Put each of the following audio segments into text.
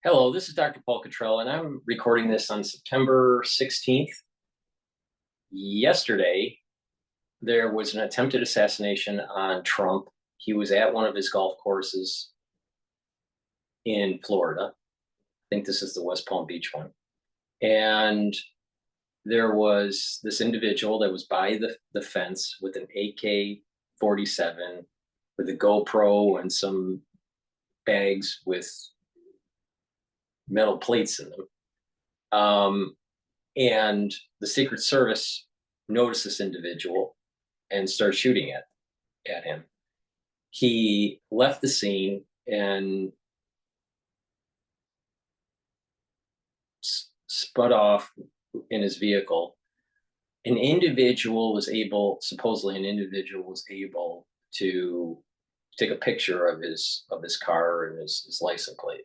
Hello, this is Dr. Paul Cottrell, and I'm recording this on September 16th. Yesterday, there was an attempted assassination on Trump. He was at one of his golf courses in Florida. I think this is the West Palm Beach one. And there was this individual that was by the fence with an AK-47 with a GoPro and some bags with metal plates in them. And the Secret Service noticed this individual and started shooting at him. He left the scene and sped off in his vehicle. Supposedly an individual was able to take a picture of his car and his license plate.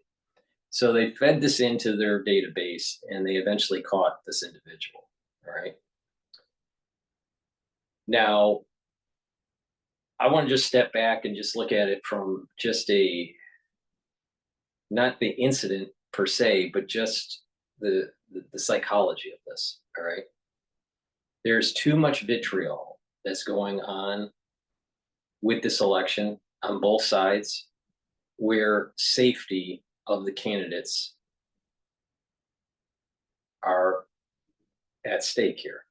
So they fed this into their database and they eventually caught this individual. All right. Now, I want to just step back and just look at it from just not the incident per se, but just the psychology of this. All right. There's too much vitriol that's going on with this election on both sides, where safety of the candidates are at stake here.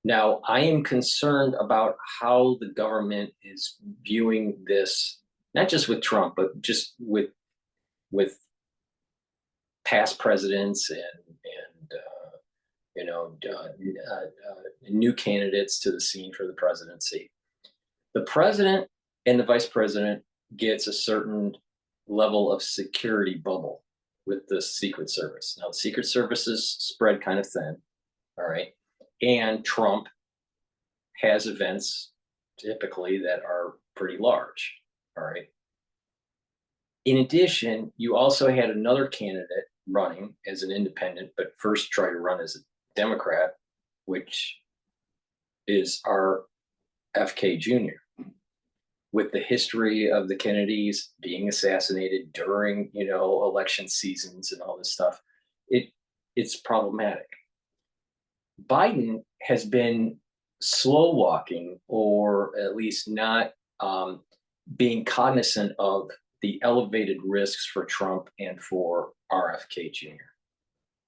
Now, I am concerned about how the government is viewing this, not just with Trump, but just with past presidents and new candidates to the scene for the presidency. The president and the vice president gets a certain level of security bubble with the Secret Service. Now, the Secret Service is spread kind of thin, all right? And Trump has events typically that are pretty large, all right? In addition, you also had another candidate running as an independent, but first tried to run as a Democrat, which is our FK Jr., with the history of the Kennedys being assassinated during, election seasons and all this stuff. It's problematic. Biden has been slow walking, or at least not being cognizant of the elevated risks for Trump and for RFK Jr.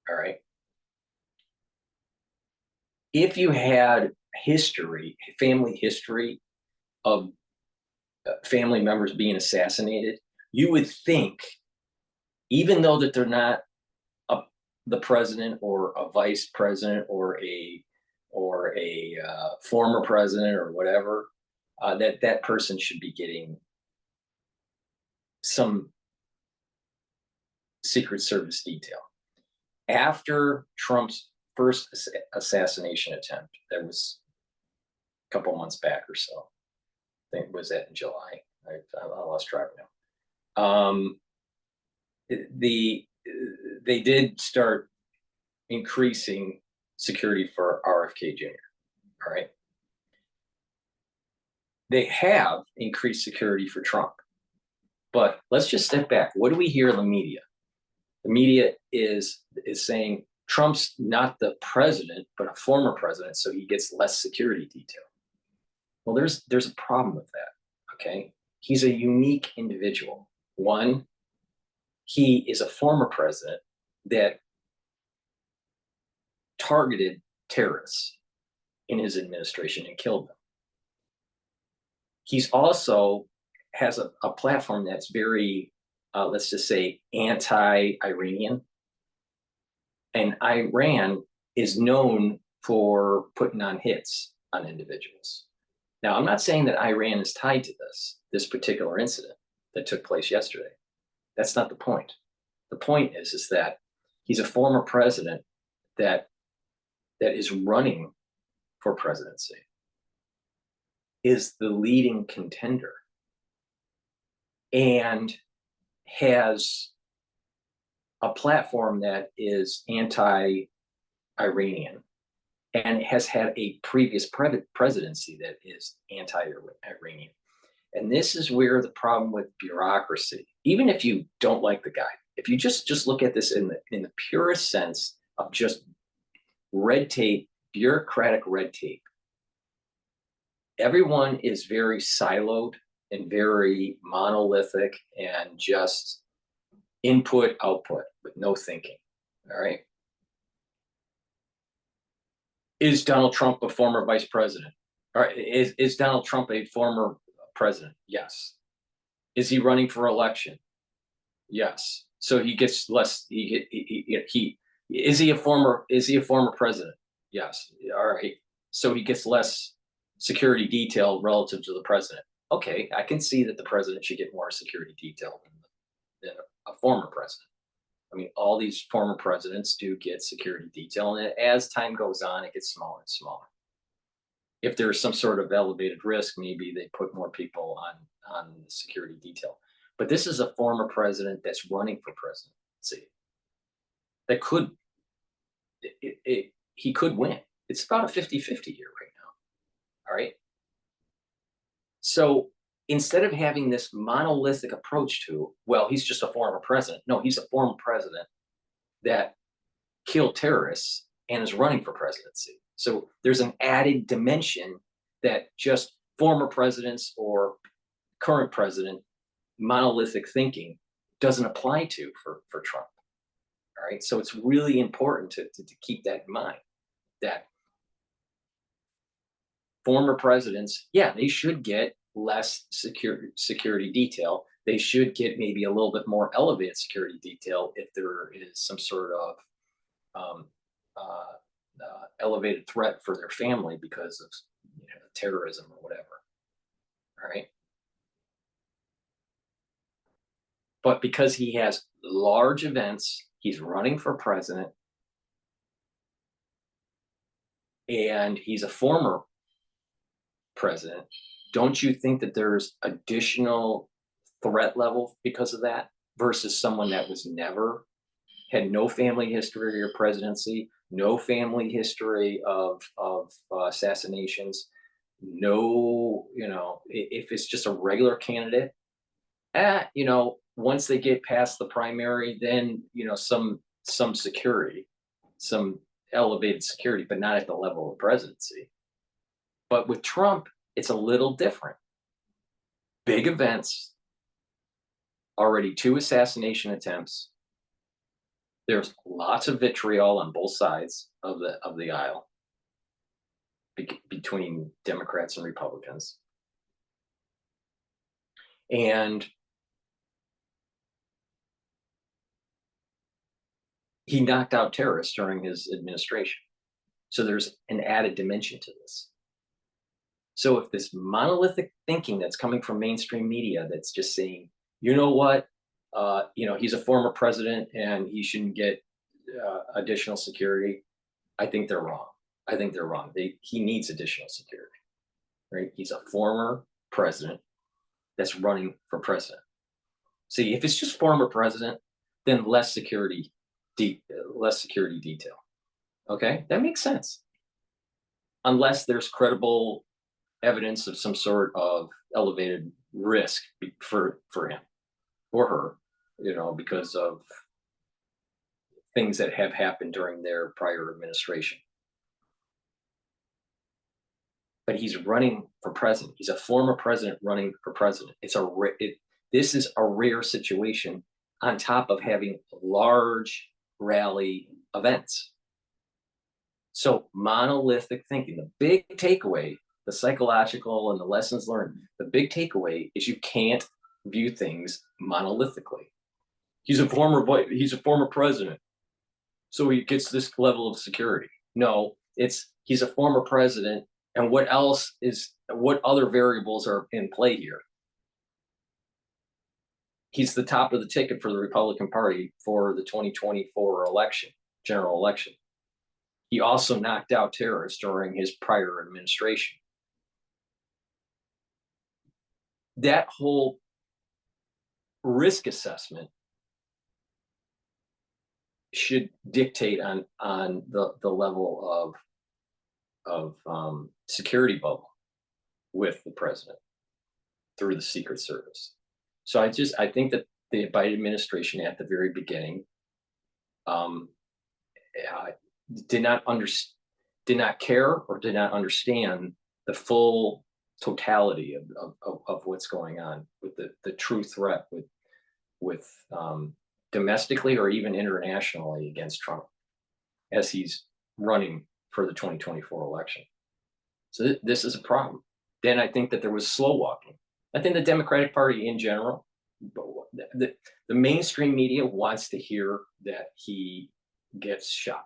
All right. If you had family history of family members being assassinated, you would think, even though that they're not the president or a vice president or a former president or whatever, that person should be getting some Secret Service detail. After Trump's first assassination attempt, that was a couple months back or so, I think, was that in July? I lost track now. They did start increasing security for RFK Jr. All right. They have increased security for Trump, but let's just step back. What do we hear in the media? The media is saying Trump's not the president, but a former president, so he gets less security detail. Well, there's a problem with that, okay? He's a unique individual. One, he is a former president that targeted terrorists in his administration and killed them. He's also has a platform that's very, let's just say, anti-Iranian. And Iran is known for putting on hits on individuals. Now, I'm not saying that Iran is tied to this particular incident that took place yesterday. That's not the point. The point is that he's a former president that is running for presidency, is the leading contender, and has a platform that is anti-Iranian, and has had a previous presidency that is anti-Iranian. And this is where the problem with bureaucracy, even if you don't like the guy, if you just look at this in the purest sense of just red tape, bureaucratic red tape, everyone is very siloed and very monolithic and just input, output with no thinking. All right. Is Donald Trump a former vice president? Or is Donald Trump a former president? Yes. Is he running for election? Yes. So he gets less. He is he a former president? Yes. All right. So he gets less security detail relative to the president. Okay, I can see that the president should get more security detail than a former president. I mean, all these former presidents do get security detail, and as time goes on, it gets smaller and smaller. If there's some sort of elevated risk, maybe they put more people on the security detail. But this is a former president that's running for presidency. That could he could win. It's about a 50-50 here right now. All right. So instead of having this monolithic approach to, well, he's just a former president. No, he's a former president that killed terrorists and is running for presidency. So there's an added dimension that just former presidents or current president monolithic thinking doesn't apply to for Trump. All right. So it's really important to keep that in mind, that former presidents, yeah, they should get less security detail. They should get maybe a little bit more elevated security detail if there is some sort of elevated threat for their family because of terrorism or whatever. All right. But because he has large events, he's running for president, and he's a former president, don't you think that there's additional threat level because of that versus someone that was never had no family history or presidency, no family history of assassinations, no, if it's just a regular candidate, once they get past the primary, then some security, some elevated security, but not at the level of presidency. But with Trump, it's a little different. Big events, already 2 assassination attempts. There's lots of vitriol on both sides of the aisle between Democrats and Republicans. And he knocked out terrorists during his administration. So there's an added dimension to this. So if this monolithic thinking that's coming from mainstream media that's just saying, you know what, he's a former president and he shouldn't get additional security, I think they're wrong. I think they're wrong. He needs additional security, right? He's a former president that's running for president. See, if it's just former president, then less security detail. Okay, that makes sense. Unless there's credible evidence of some sort of elevated risk for him or her, because of things that have happened during their prior administration. But he's running for president. He's a former president running for president. This is a rare situation on top of having large rally events. So monolithic thinking, the big takeaway, the psychological and the lessons learned, the big takeaway is you can't view things monolithically. He's a former president, so he gets this level of security. No, he's a former president, and what other variables are in play here? He's the top of the ticket for the Republican Party for the 2024 general election. He also knocked out terrorists during his prior administration. That whole risk assessment should dictate on the level of security bubble with the president through the Secret Service. So I think that the Biden administration at the very beginning um, uh, did not did not care or did not understand the full totality of what's going on with the true threat with domestically or even internationally against Trump as he's running for the 2024 election. So this is a problem. Then I think that there was slow walking. I think the Democratic Party in general, the, the mainstream media wants to hear that he gets shot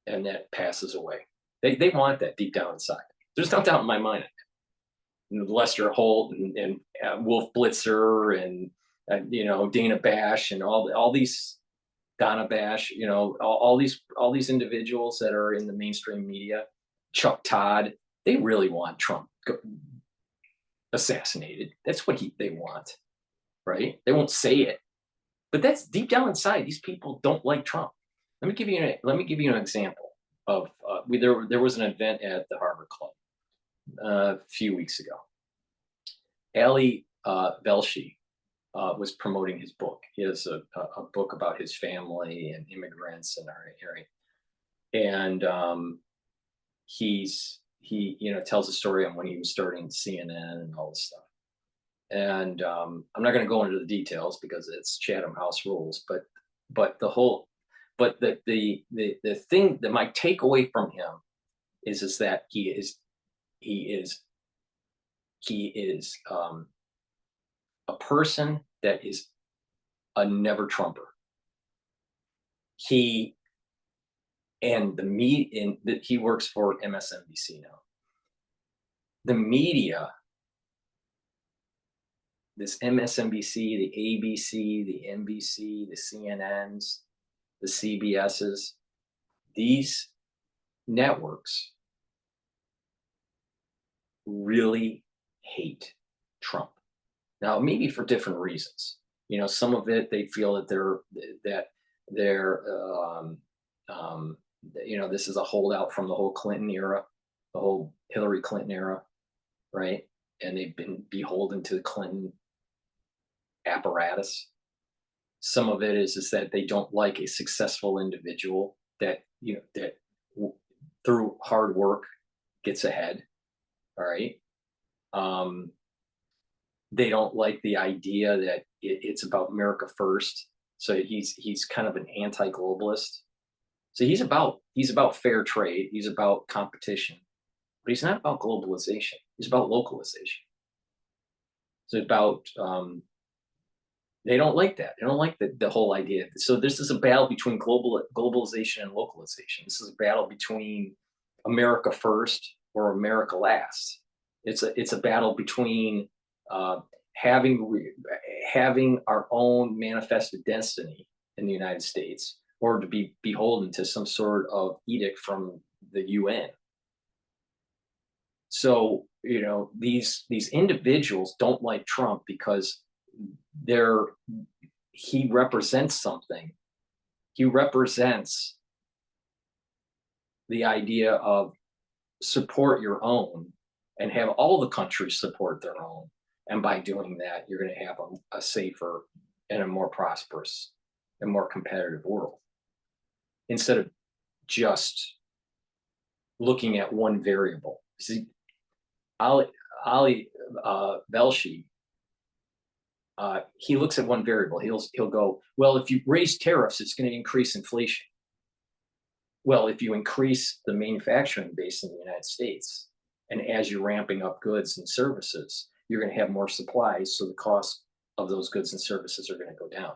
and that passes away. They want that deep down inside. There's no doubt in my mind. Lester Holt and Wolf Blitzer and Dana Bash and all these Donna Bash, all these individuals that are in the mainstream media, Chuck Todd, they really want Trump assassinated. That's what they want, right? They won't say it, but that's deep down inside. These people don't like Trump. Let me give you an example of there was an event at the Harvard Club a few weeks ago. Ali Velshi was promoting his book. He has a book about his family and immigrants and he tells a story on when he was starting CNN and all this stuff. And I'm not going to go into the details because it's Chatham House rules, but the thing that my takeaway from him is that he is a person that is a never Trumper. He works for MSNBC now. The media, this MSNBC, the ABC, the NBC, the CNNs, the CBSs, these networks really hate Trump. Now, maybe for different reasons. Some of it they feel that this is a holdout from the whole Clinton era, the whole Hillary Clinton era, right? And they've been beholden to the Clinton apparatus. Some of it is that they don't like a successful individual that through hard work gets ahead. All right. They don't like the idea that it's about America first. So he's kind of an anti-globalist. So he's about fair trade. He's about competition, but he's not about globalization. He's about localization. It's about they don't like that. They don't like the whole idea. So this is a battle between globalization and localization. This is a battle between America first or America last. It's a battle between having our own manifested destiny in the United States, or to be beholden to some sort of edict from the UN. So these individuals don't like Trump because he represents something. He represents the idea of support your own and have all the countries support their own. And by doing that, you're going to have a safer and a more prosperous and more competitive world, instead of just looking at one variable. See, Ali Velshi, he looks at one variable. He'll go, well, if you raise tariffs, it's going to increase inflation. Well, if you increase the manufacturing base in the United States, and as you're ramping up goods and services, you're going to have more supplies, so the cost of those goods and services are going to go down.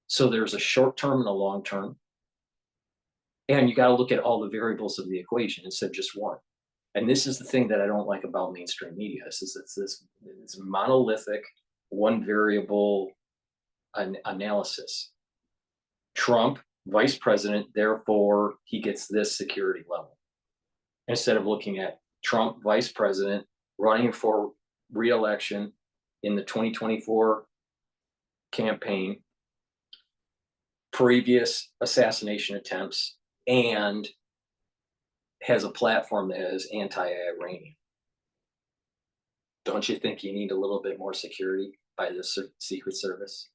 So there's a short term and a long term. And you got to look at all the variables of the equation instead of just one. And this is the thing that I don't like about mainstream media. It's this monolithic, one variable analysis. Trump, vice president, therefore he gets this security level. Instead of looking at Trump, vice president, running for re-election in the 2024 campaign, previous assassination attempts, and has a platform that is anti-Iranian. Don't you think you need a little bit more security by the Secret Service,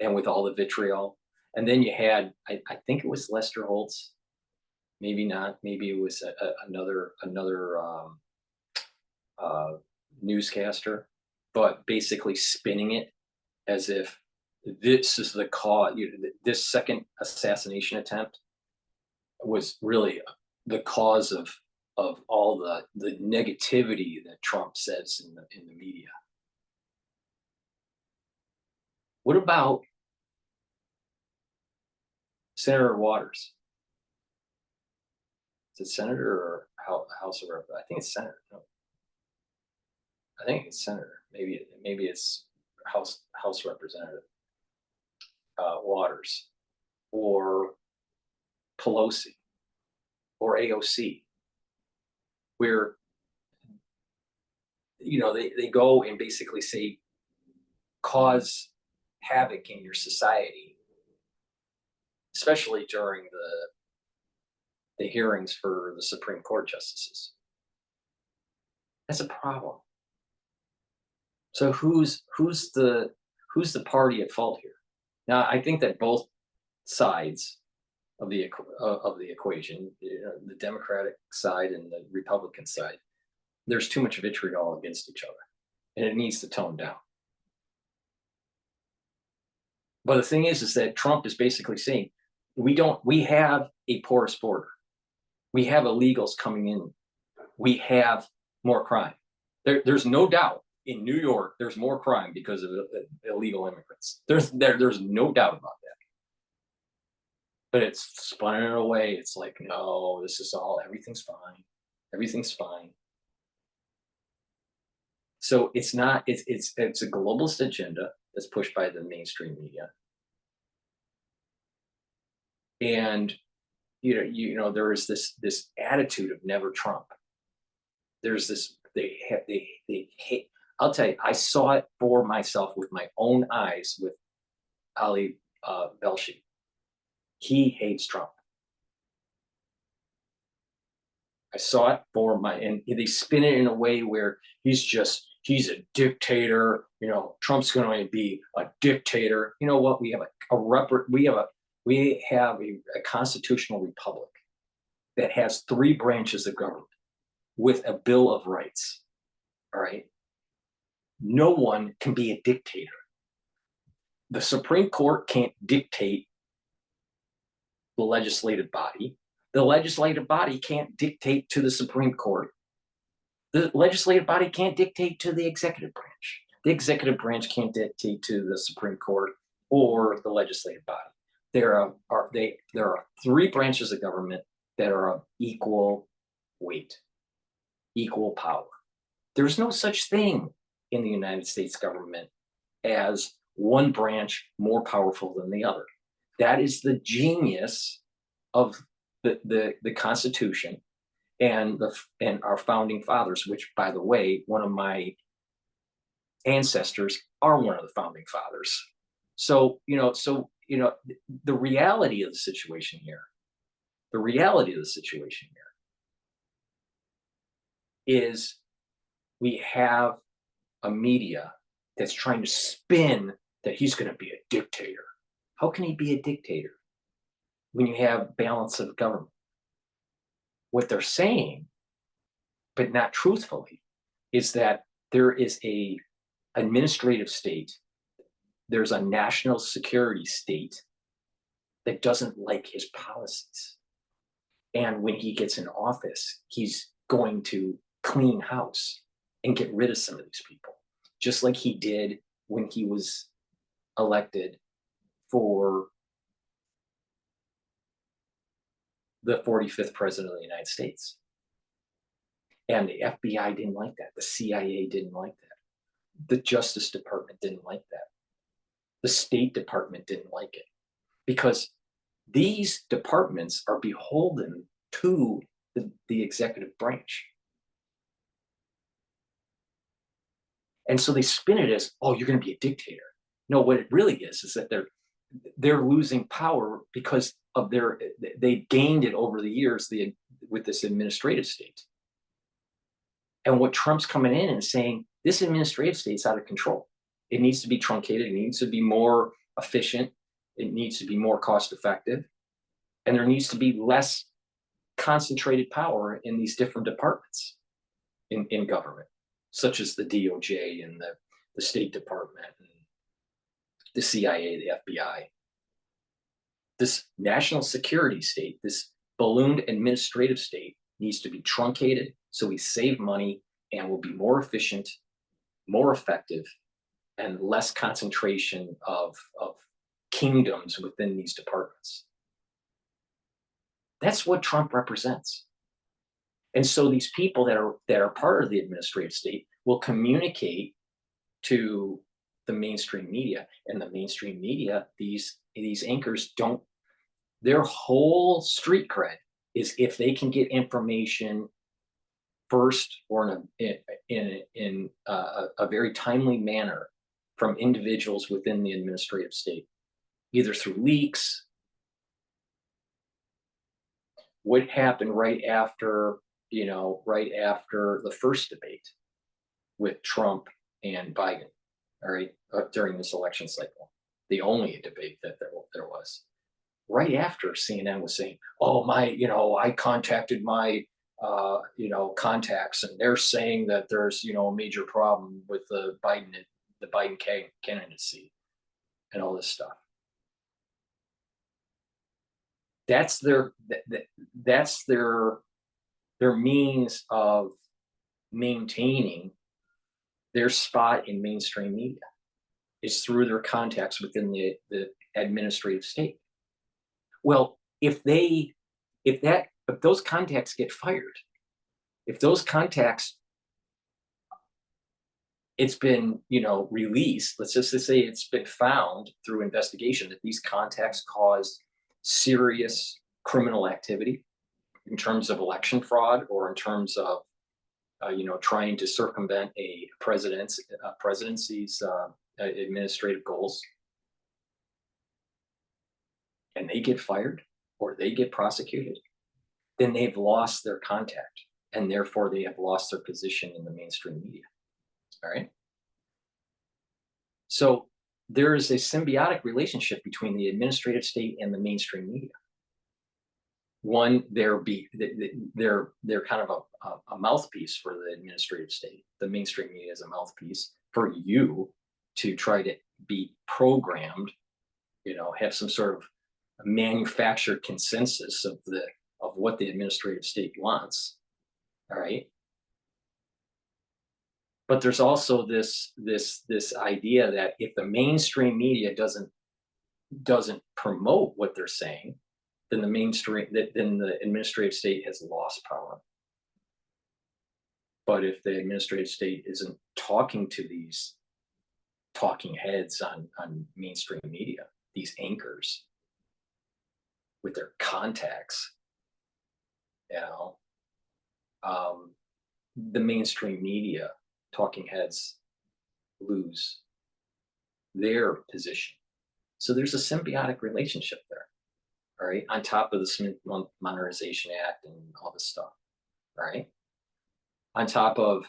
and with all the vitriol. And then you had, I think it was Lester Holtz, maybe not, maybe it was another uh, newscaster, but basically spinning it as if this is the cause. This second assassination attempt was really the cause of all the negativity that Trump says in the media. What about Senator Waters? Is it Senator or House of Rep? I think it's Senator. No, I think it's Senator. Maybe it's House Representative Waters, or Pelosi, or AOC, where they go and basically say, cause havoc in your society, especially during the hearings for the Supreme Court justices. That's a problem. So who's the party at fault here? Now, I think that both sides of the equation, the Democratic side and the Republican side, there's too much vitriol against each other, and it needs to tone down. But the thing is that Trump is basically saying, we have a porous border. We have illegals coming in. We have more crime. There's no doubt in New York, there's more crime because of illegal immigrants. There's no doubt about that. But it's spun it away. It's like, no, everything's fine. Everything's fine. So it's not, it's a globalist agenda that's pushed by the mainstream media. And there is this attitude of never Trump. There's this, they hate. I'll tell you, I saw it for myself with my own eyes with Ali Belshi. He hates Trump. I saw it and they spin it in a way where he's a dictator. Trump's going to be a dictator. You know what? We have a constitutional republic that has 3 branches of government with a Bill of Rights. All right. No one can be a dictator. The Supreme Court can't dictate the legislative body. The legislative body can't dictate to the Supreme Court. The legislative body can't dictate to the executive branch. The executive branch can't dictate to the Supreme Court or the legislative body. There are 3 branches of government that are of equal weight, equal power. There's no such thing in the United States government as one branch more powerful than the other. That is the genius of the Constitution and our founding fathers, which, by the way, one of my ancestors are one of the founding fathers. So the reality of the situation here is we have a media that's trying to spin that he's going to be a dictator. How can he be a dictator when you have balance of government? What they're saying, but not truthfully, is that there is a administrative state, there's a national security state that doesn't like his policies. And when he gets in office, he's going to clean house and get rid of some of these people, just like he did when he was elected for the 45th president of the United States. And the FBI didn't like that. The CIA didn't like that. The Justice Department didn't like that. The State Department didn't like it, because these departments are beholden to the executive branch. And so they spin it as, oh, you're going to be a dictator. No, what it really is that they're losing power because of they gained it over the years with this administrative state. And what Trump's coming in and saying, This administrative state's out of control. It needs to be truncated. It needs to be more efficient. It needs to be more cost effective. And there needs to be less concentrated power in these different departments in government, such as the DOJ and the State Department and the CIA, the FBI. This national security state, this ballooned administrative state, needs to be truncated so we save money and will be more efficient, more effective, and less concentration of kingdoms within these departments. That's what Trump represents. And so these people that are part of the administrative state will communicate to the mainstream media, and the mainstream media, these anchors don't. Their whole street cred is if they can get information first or in a very timely manner from individuals within the administrative state, either through leaks. What happened right after the first debate with Trump and Biden, all right, during this election cycle, the only debate that there was. Right after, CNN was saying, "Oh, I contacted my, contacts, and they're saying that there's, a major problem with the Biden candidacy, and all this stuff." That's their means of maintaining their spot in mainstream media, is through their contacts within the administrative state. Well, if those contacts get fired, if those contacts, it's been, released, let's just say it's been found through investigation that these contacts caused serious criminal activity in terms of election fraud, or in terms of, trying to circumvent a presidency's administrative goals, and they get fired or they get prosecuted, then they've lost their contact, and therefore they have lost their position in the mainstream media. All right. So there is a symbiotic relationship between the administrative state and the mainstream media. One, they're kind of a mouthpiece for the administrative state. The mainstream media is a mouthpiece for you to try to be programmed, have some sort of manufactured consensus of what the administrative state wants. All right. But there's also this idea that if the mainstream media doesn't promote what they're saying, then the administrative state has lost power. But if the administrative state isn't talking to these talking heads on mainstream media, these anchors with their contacts, the mainstream media talking heads lose their position. So there's a symbiotic relationship there, all right, on top of the Smith Modernization Act and all this stuff, all right, on top of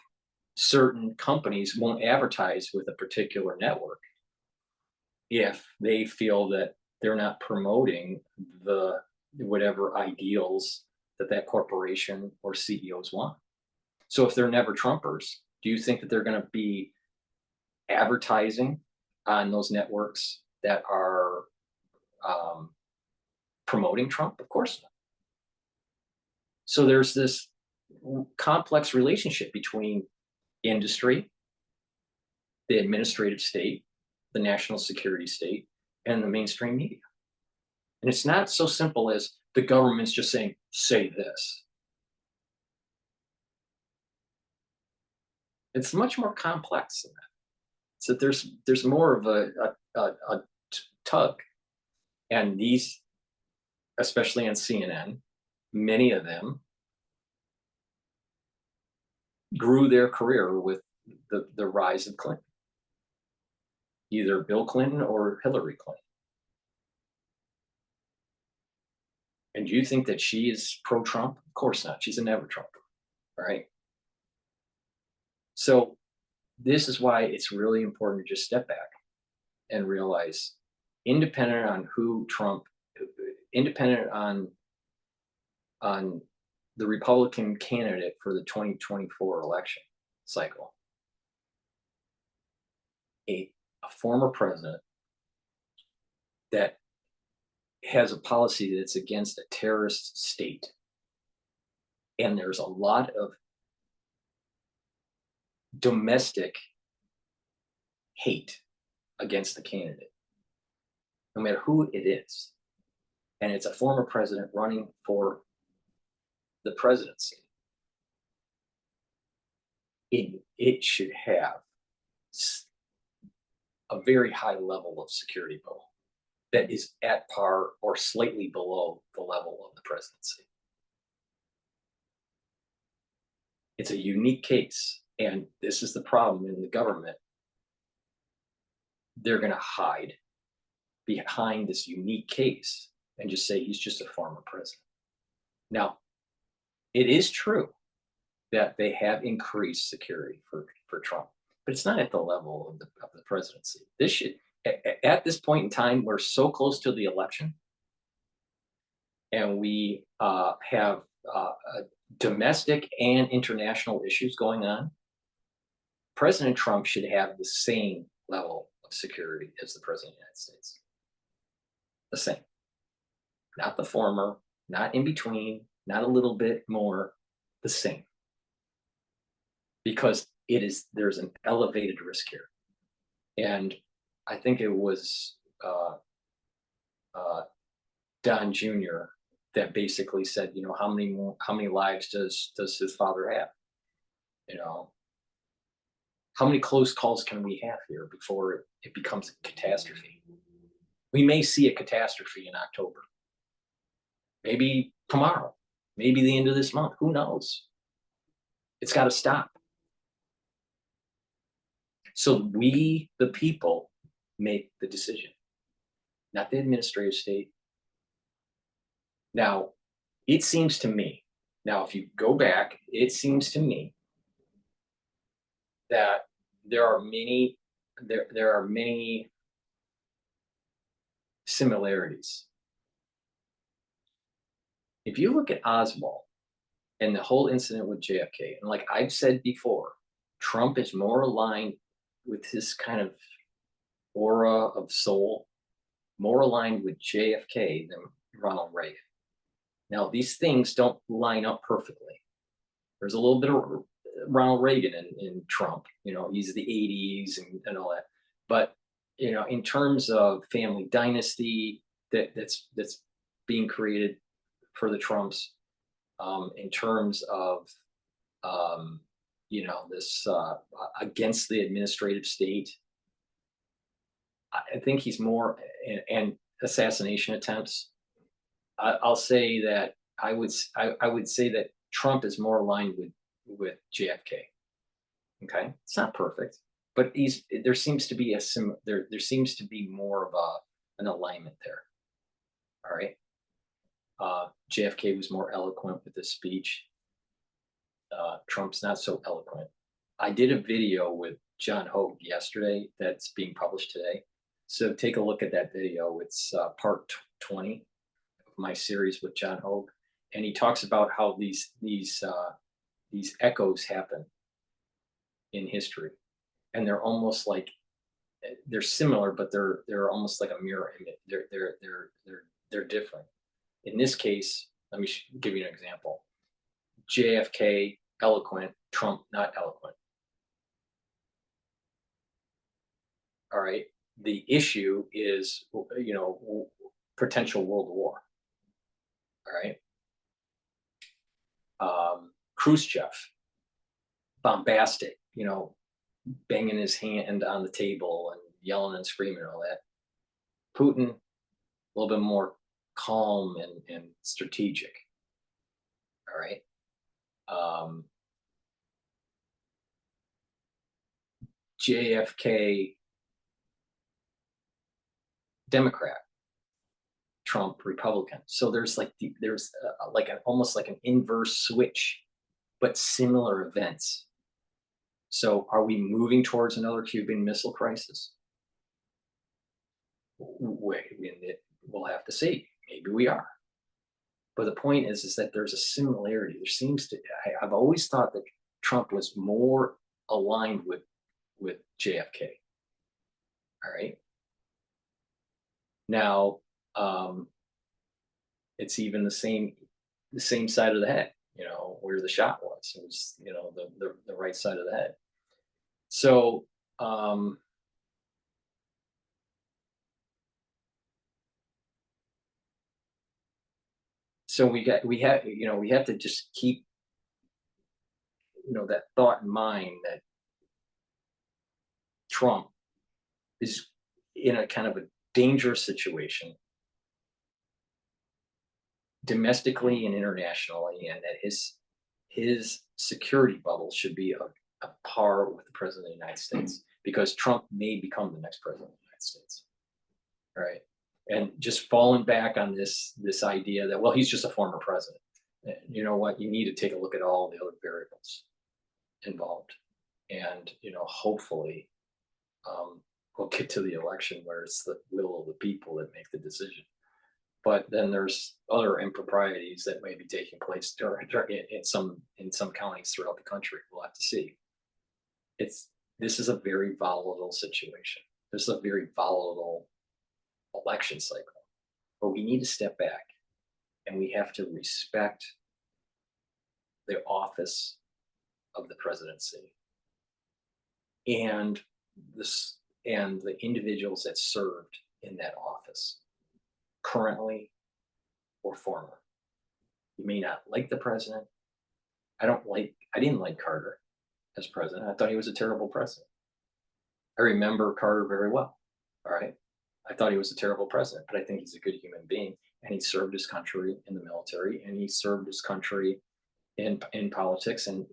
certain companies won't advertise with a particular network if they feel that they're not promoting the whatever ideals that corporation or CEOs want. So if they're never Trumpers, do you think that they're going to be advertising on those networks that are promoting Trump? Of course not. So there's this complex relationship between industry, the administrative state, the national security state, and the mainstream media. And it's not so simple as the government's just saying, say this. It's much more complex than that. So there's more of a tug. And these, especially on CNN, many of them grew their career with the rise of Clinton, either Bill Clinton or Hillary Clinton. And do you think that she is pro-Trump? Of course not. She's a never-Trumper, right? So This is why it's really important to just step back and realize, independent on who Trump, independent on the Republican candidate for the 2024 election cycle, a former president that has a policy that's against a terrorist state, and there's a lot of domestic hate against the candidate, no matter who it is, and it's a former president running for the presidency, it should have a very high level of security bubble that is at par or slightly below the level of the presidency. It's a unique case, and this is the problem in the government. They're going to hide behind this unique case and just say he's just a former president. Now, it is true that they have increased security for Trump, but it's not at the level of the presidency. This should, at this point in time, we're so close to the election, and we have domestic and international issues going on. President Trump should have the same level of security as the president of the United States. The same. Not the former, not in between, not a little bit more, the same. Because there's an elevated risk here. And I think it was Don Jr. that basically said, how many lives does his father have? How many close calls can we have here before it becomes a catastrophe? We may see a catastrophe in October. Maybe tomorrow, maybe the end of this month, who knows? It's got to stop. So we, the people, make the decision, not the administrative state. Now, it seems to me, if you go back, it seems to me that there are many similarities. If you look at Oswald and the whole incident with JFK, and like I've said before, Trump is more aligned with his kind of aura of soul, more aligned with JFK than Ronald Reagan. Now, these things don't line up perfectly. There's a little bit of Ronald Reagan in Trump. He's the 80s and all that. But in terms of family dynasty that's being created for the Trumps, in terms of this against the administrative state, I think he's more, and assassination attempts. I'll say that I would say that Trump is more aligned with JFK. Okay, it's not perfect, but there seems to be there seems to be more of an alignment there. All right. JFK was more eloquent with his speech. Trump's not so eloquent. I did a video with John Hogue yesterday that's being published today. So take a look at that video. It's part 20 of my series with John Hogue. And he talks about how these echoes happen in history. And they're almost like, they're similar, but they're almost like a mirror image. They're different. In this case, let me give you an example. JFK, eloquent, Trump, not eloquent. All right. The issue is, potential world war. All right. Khrushchev, bombastic, banging his hand on the table and yelling and screaming and all that. Putin, a little bit more calm and strategic. All right. JFK, Democrat, Trump, Republican. So there's almost like an inverse switch, but similar events. So are we moving towards another Cuban Missile Crisis? We'll have to see. Maybe we are. But the point is that there's a similarity. There seems to, I've always thought that Trump was more aligned with JFK. All right. Now, it's even the same side of the head, where the shot was. It was, the right side of the head. So, so we have to just keep, that thought in mind that Trump is in a kind of a dangerous situation domestically and internationally, and that his security bubble should be a par with the president of the United States, because Trump may become the next president of the United States. Right. And just falling back on this idea that, well, he's just a former president. You know what? You need to take a look at all the other variables involved, and hopefully, we'll get to the election where it's the will of the people that make the decision. But then there's other improprieties that may be taking place in some counties throughout the country. We'll have to see. This is a very volatile situation. This is a very volatile election cycle. But we need to step back, and we have to respect the office of the presidency and the individuals that served in that office, currently or former. You may not like the president. I didn't like Carter as president. I thought he was a terrible president. I remember Carter very well. All right. I thought he was a terrible president, but I think he's a good human being, and he served his country in the military, and he served his country in politics, and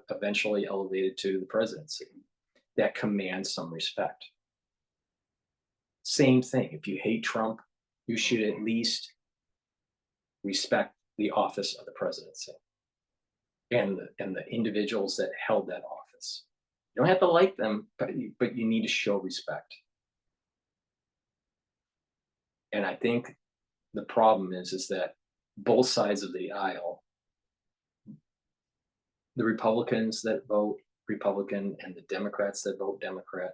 eventually elevated to the presidency. That commands some respect. Same thing. If you hate Trump, you should at least respect the office of the presidency and the individuals that held that office. You don't have to like them, but you need to show respect. And I think the problem is that both sides of the aisle, the Republicans that vote Republican and the Democrats that vote Democrat,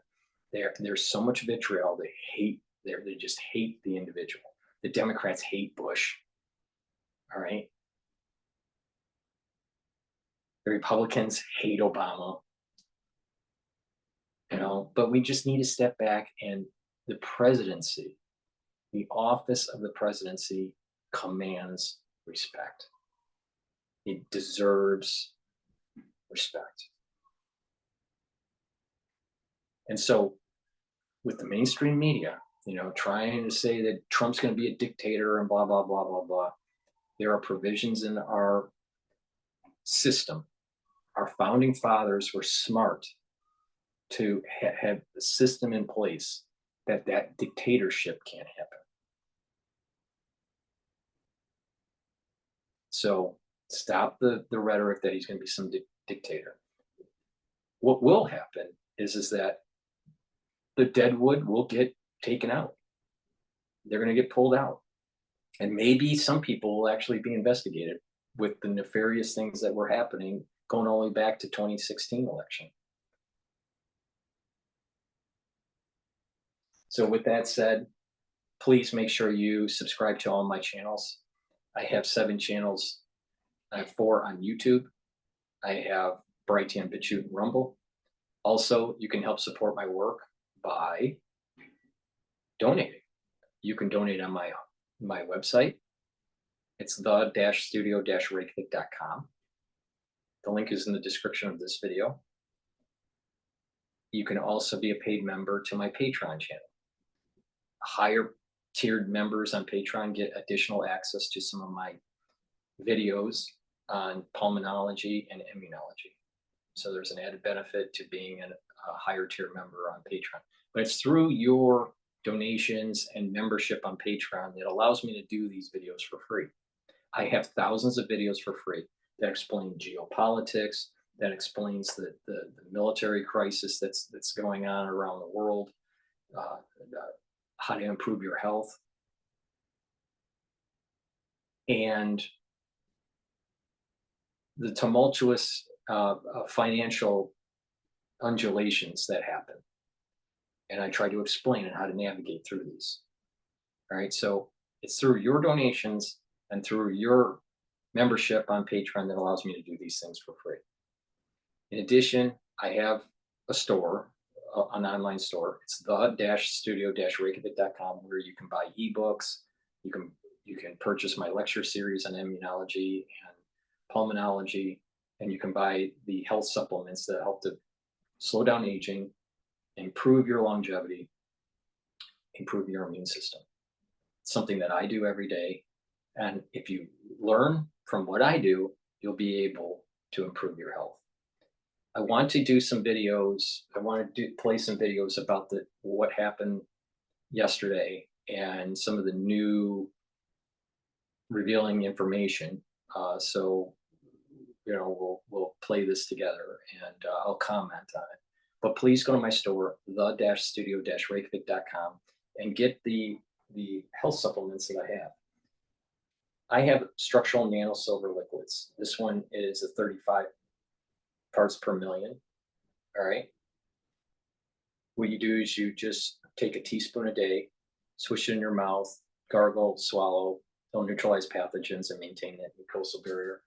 there's so much vitriol. They just hate the individual. The Democrats hate Bush. All right. The Republicans hate Obama. But we just need to step back, and the presidency, the office of the presidency, commands respect. It deserves respect. And so with the mainstream media, trying to say that Trump's going to be a dictator and blah, blah, blah, blah, blah, there are provisions in our system. Our founding fathers were smart to have the system in place that dictatorship can't happen. So stop the rhetoric that he's going to be some dictator. What will happen is that the dead wood will get taken out. They're going to get pulled out. And maybe some people will actually be investigated with the nefarious things that were happening going all the way back to 2016 election. So with that said, please make sure you subscribe to all my channels. I have 7 channels. I have 4 on YouTube. I have Brighteon, Bitchute, and Rumble. Also, you can help support my work by donating. You can donate on my website. It's the-studio-reykjavik.com. The link is in the description of this video. You can also be a paid member to my Patreon channel. Higher tiered members on Patreon get additional access to some of my videos on pulmonology and immunology. So there's an added benefit to being a higher tier member on Patreon. But it's through your donations and membership on Patreon that allows me to do these videos for free. I have thousands of videos for free that explain geopolitics, that explains the military crisis that's going on around the world, uh, how to improve your health, and the tumultuous financial undulations that happen. And I try to explain how to navigate through these. All right. So it's through your donations and through your membership on Patreon that allows me to do these things for free. In addition, I have a store, an online store. It's the-studio-reykjavik.com, where you can buy ebooks. You can purchase my lecture series on immunology and pulmonology, and you can buy the health supplements that help to slow down aging, improve your longevity, improve your immune system. It's something that I do every day. And if you learn from what I do, you'll be able to improve your health. I want to do some videos. I want to play some videos about what happened yesterday and some of the new revealing information. So we'll play this together, and I'll comment on it. But please go to my store, the-studio-reykjavik.com, and get the health supplements that I have. I have structural nano silver liquids. This one is a 35 parts per million. All right. What you do is you just take a teaspoon a day, swish it in your mouth, gargle, swallow. They'll neutralize pathogens and maintain that mucosal barrier.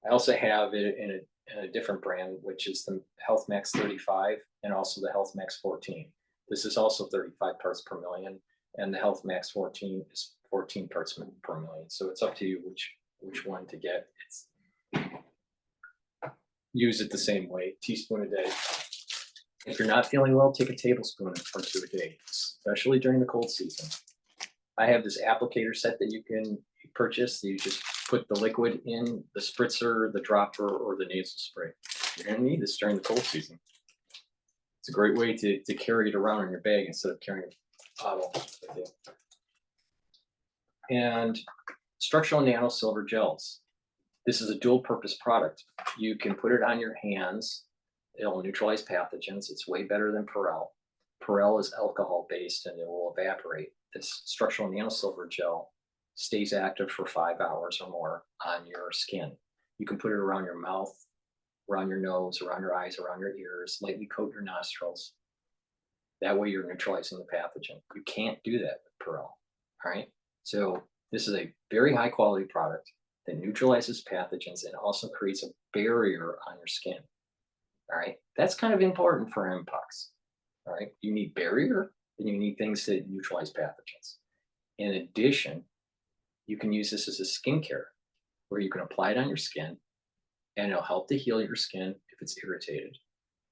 I also have it in a different brand, which is the Health Max 35 and also the Health Max 14. This is also 35 parts per million, and the Health Max 14 is 14 parts per million. So it's up to you which one to get. Use it the same way, teaspoon a day. If you're not feeling well, take a tablespoon or two a day, especially during the cold season. I have this applicator set that you can purchase. You just put the liquid in the spritzer, the dropper, or the nasal spray. You're going to need this during the cold season. It's a great way to carry it around in your bag instead of carrying a bottle with you. And structural nano silver gels. This is a dual purpose product. You can put it on your hands. It'll neutralize pathogens. It's way better than Perel. Perel is alcohol based and it will evaporate. This structural nano silver gel stays active for 5 hours or more on your skin. You can put it around your mouth, around your nose, around your eyes, around your ears, lightly coat your nostrils. That way you're neutralizing the pathogen. You can't do that with Perel. All right. So this is a very high quality product that neutralizes pathogens and also creates a barrier on your skin. All right. That's kind of important for Mpox. All right. You need barrier and you need things that neutralize pathogens. In addition, you can use this as a skincare where you can apply it on your skin and it'll help to heal your skin if it's irritated,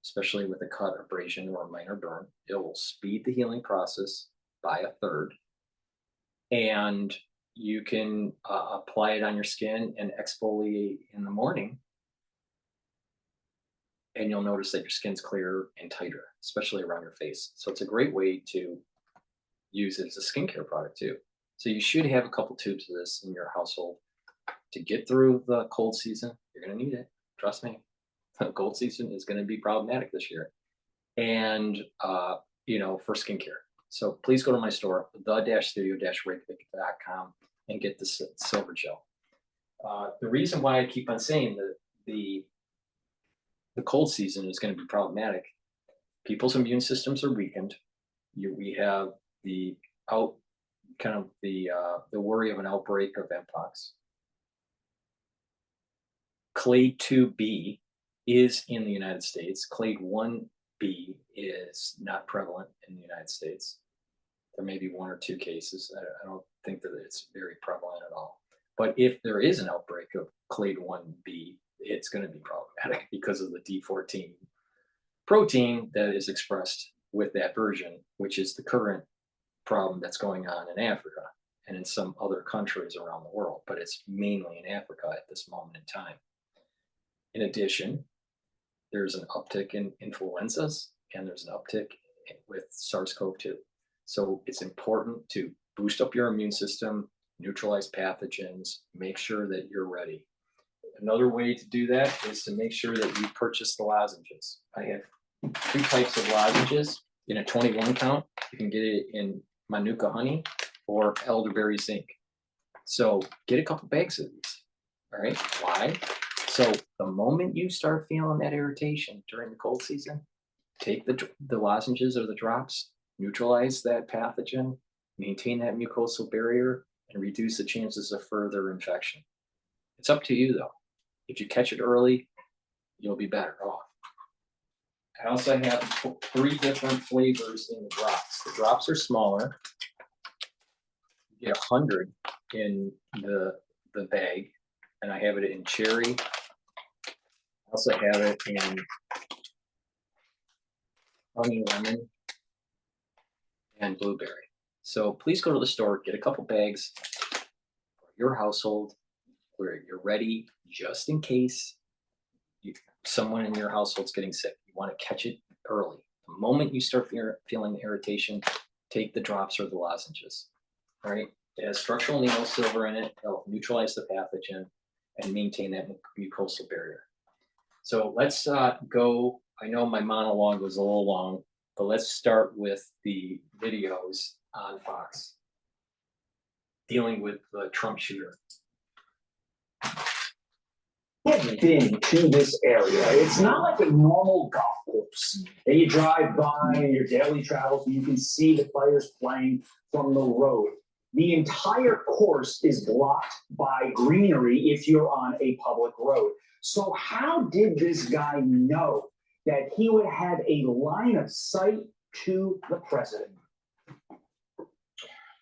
especially with a cut, abrasion, or a minor burn. It will speed the healing process by a third. And you can apply it on your skin and exfoliate in the morning. And you'll notice that your skin's clearer and tighter, especially around your face. So it's a great way to use it as a skincare product too. So you should have a couple tubes of this in your household to get through the cold season. You're going to need it. Trust me. The cold season is going to be problematic this year. And, for skincare. So please go to my store, the-studio-reykjavik.com, and get the silver gel. The reason why I keep on saying that the cold season is going to be problematic, people's immune systems are weakened. We have the worry of an outbreak of Mpox. Clade 2B is in the United States. Clade 1B is not prevalent in the United States. There may be one or two cases. I don't think that it's very prevalent at all. But if there is an outbreak of Clade 1B, it's going to be problematic because of the D14 protein that is expressed with that version, which is the current problem that's going on in Africa and in some other countries around the world, but it's mainly in Africa at this moment in time. In addition, there's an uptick in influenzas and there's an uptick with SARS-CoV-2. So it's important to boost up your immune system, neutralize pathogens, make sure that you're ready. another way to do that is to make sure that you purchase the lozenges. I have two types of lozenges in a 21 count. You can get it in Manuka honey or elderberry zinc. So get a couple bags of these. All right. Why? So the moment you start feeling that irritation during the cold season, take the lozenges or the drops, neutralize that pathogen, maintain that mucosal barrier, and reduce the chances of further infection. It's up to you though. If you catch it early, you'll be better off. I also have 3 different flavors in the drops. The drops are smaller. You get 100 in the bag, and I have it in cherry. I also have it in honey lemon and blueberry. So please go to the store, get a couple bags for your household where you're ready just in case someone in your household's getting sick. You want to catch it early. The moment you start feeling irritation, take the drops or the lozenges. All right. It has structural needle silver in it. It'll neutralize the pathogen and maintain that mucosal barrier. So let's go. I know my monologue was a little long, but let's start with the videos on Fox dealing with the Trump shooter. I've been to this area. It's not like a normal golf course that you drive by in your daily travels and you can see the players playing from the road. The entire course is blocked by greenery if you're on a public road. So how did this guy know that he would have a line of sight to the president?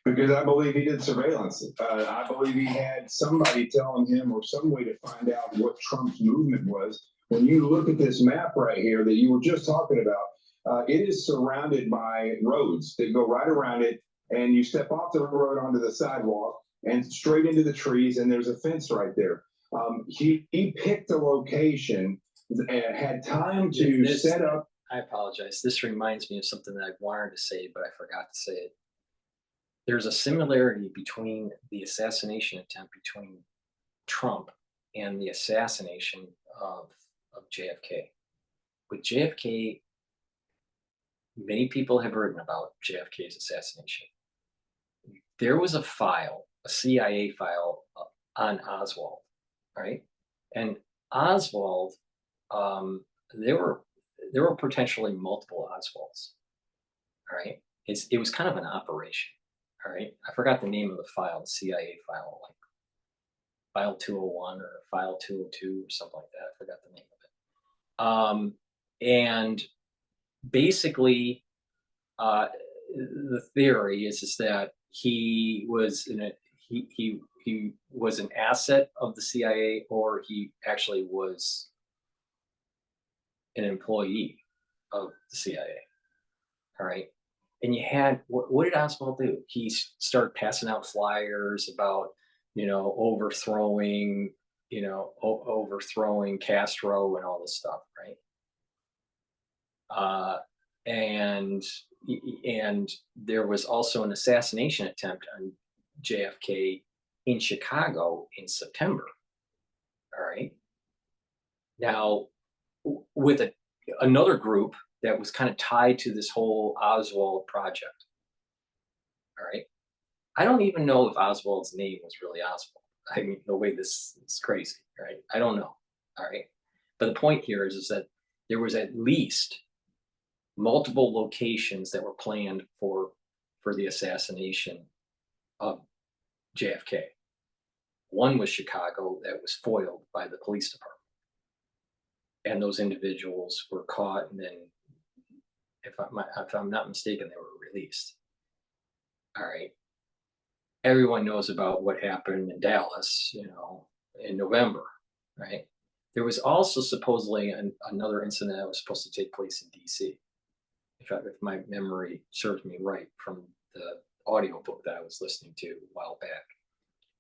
Because I believe he did surveillance. I believe he had somebody telling him or some way to find out what Trump's movement was. When you look at this map right here that you were just talking about, it is surrounded by roads that go right around it, and you step off the road onto the sidewalk and straight into the trees, and there's a fence right there. He picked a location and had time to set up. I apologize. This reminds me of something that I wanted to say, but I forgot to say it. There's a similarity between the assassination attempt between Trump and the assassination of JFK. With JFK, many people have written about JFK's assassination. There was a file, a CIA file on Oswald, right? And Oswald, there were potentially multiple Oswalds, right? It was kind of an operation. All right, I forgot the name of the file, the CIA file, like file 201 or file 202 or something like that. I forgot the name of it. And basically, the theory is that he was he was an asset of the CIA, or he actually was an employee of the CIA. All right. And you had, what did Oswald do? He started passing out flyers about, overthrowing Castro and all this stuff, right? And there was also an assassination attempt on JFK in Chicago in September. All right. Now, with another group that was kind of tied to this whole Oswald project. All right. I don't even know if Oswald's name was really Oswald. I mean, the way this is crazy, right? I don't know. All right. But the point here is that there was at least multiple locations that were planned for the assassination of JFK. One was Chicago that was foiled by the police department. And those individuals were caught, and then if I'm not mistaken, they were released. All right. Everyone knows about what happened in Dallas, in November, right? There was also supposedly another incident that was supposed to take place in DC, if my memory serves me right from the audiobook that I was listening to a while back.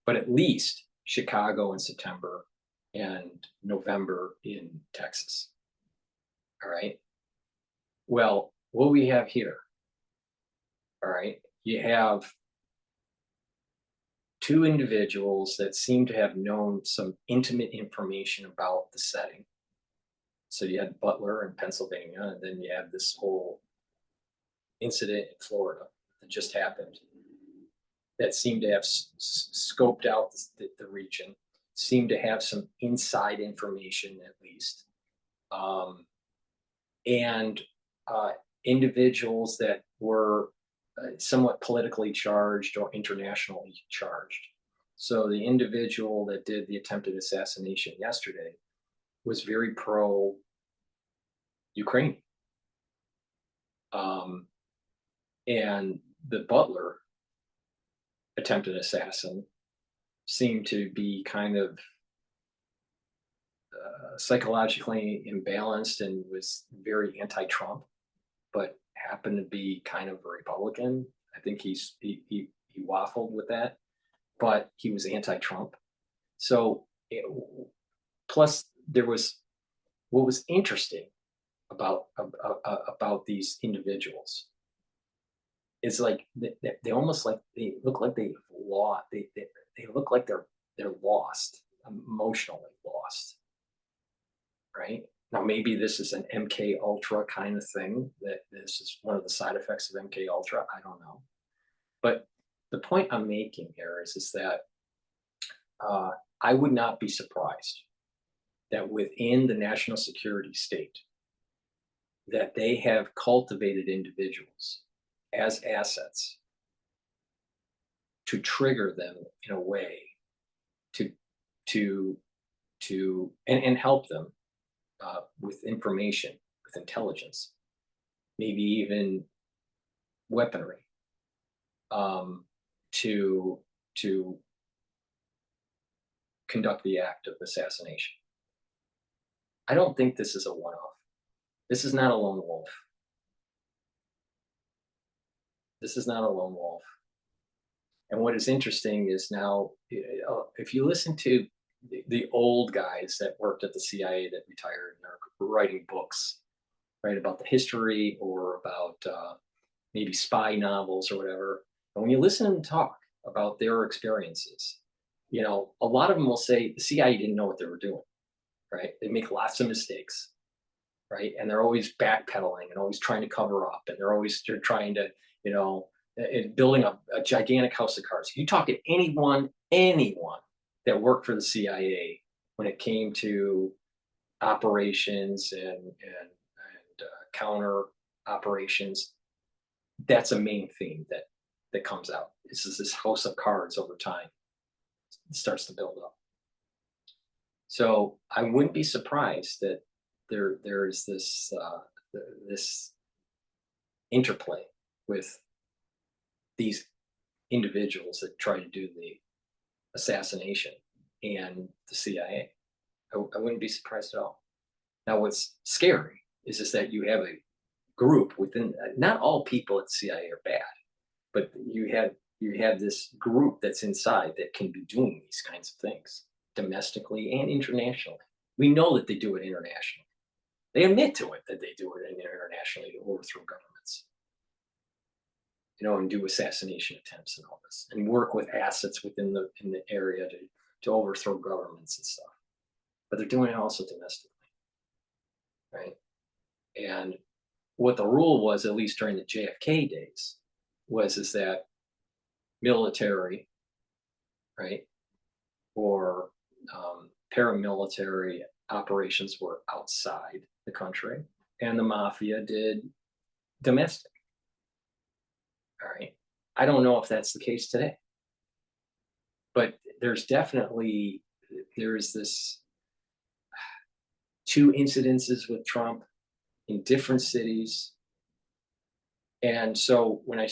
But at least Chicago in September and November in Texas. All right. Well, what we have here, all right, you have two individuals that seem to have known some intimate information about the setting. So you had Butler in Pennsylvania, and then you have this whole incident in Florida that just happened that seemed to have scoped out the region, seemed to have some inside information at least. And individuals that were somewhat politically charged or internationally charged. So the individual that did the attempted assassination yesterday was very pro-Ukraine. And the Butler attempted assassin seemed to be kind of psychologically imbalanced and was very anti-Trump, but happened to be kind of a Republican. I think he waffled with that, but he was anti-Trump. So plus there was what was interesting about these individuals. It's like they almost like they look like they've lost. They look like they're lost, emotionally lost. Right now, maybe this is an MK Ultra kind of thing. That this is one of the side effects of MK Ultra. I don't know, but the point I'm making here is that I would not be surprised that within the national security state, that they have cultivated individuals as assets to trigger them in a way and help them with information, with intelligence, maybe even weaponry, to conduct the act of assassination. I don't think this is a one-off. This is not a lone wolf. This is not a lone wolf. And what is interesting is now, if you listen to the old guys that worked at the CIA that retired and are writing books, right, about the history or about maybe spy novels or whatever, and when you listen to them talk about their experiences, you know, a lot of them will say the CIA didn't know what they were doing, right? They make lots of mistakes, right? And they're always backpedaling and always trying to cover up, and they're trying to, you know, in building a gigantic house of cards. You talk to anyone that worked for the CIA when it came to operations and counter operations, that's a main theme that comes out. This is this house of cards over time. It starts to build up. So I wouldn't be surprised that there is this this interplay with these individuals that try to do the assassination and the CIA. I wouldn't be surprised at all. Now, what's scary is just that you have a group within. Not all people at CIA are bad, but you have this group that's inside that can be doing these kinds of things domestically and internationally. We know that they do it internationally. They admit to it that they do it internationally to overthrow governments, you know, and do assassination attempts and all this, and work with assets within in the area to overthrow governments and stuff. But they're doing it also domestically, right? And what the rule was, at least during the JFK days, is that military, right, or paramilitary operations were outside the country, and the mafia did domestic. All right. I don't know if that's the case today, but there's this two incidences with Trump in different cities. And so when I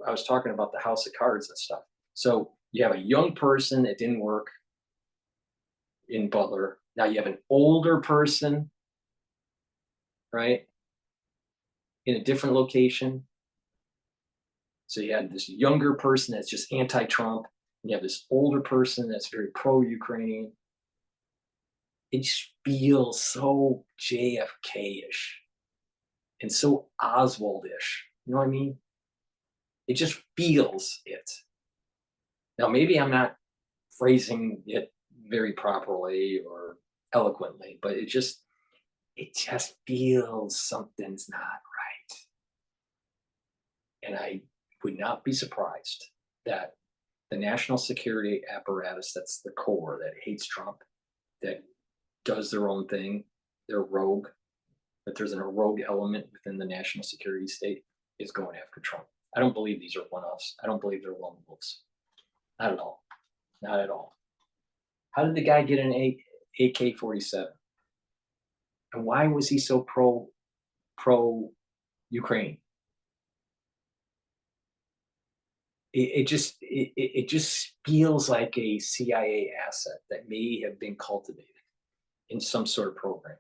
was talking about the house of cards and stuff, so you have a young person that didn't work in Butler. Now you have an older person, right, in a different location. So you had this younger person that's just anti-Trump, and you have this older person that's very pro-Ukraine. It just feels so JFK-ish and so Oswald-ish. You know what I mean? It just feels it. Now, maybe I'm not phrasing it very properly or eloquently, but it just feels something's not right. And I would not be surprised that the national security apparatus, that's the core that hates Trump, that does their own thing, they're rogue, that there's a rogue element within the national security state, is going after Trump. I don't believe these are one-offs. I don't believe they're lone wolves. Not at all. Not at all. How did the guy get an AK-47? And why was he so pro Ukraine? It just feels like a CIA asset that may have been cultivated in some sort of program.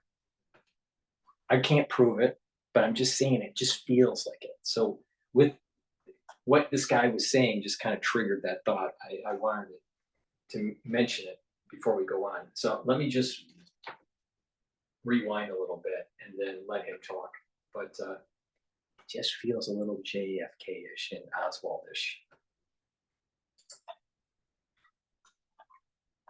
I can't prove it, but I'm just saying it just feels like it. So with what this guy was saying, just kind of triggered that thought. I wanted to mention it before we go on. So let me just rewind a little bit and then let him talk. But it just feels a little JFK-ish and Oswald-ish.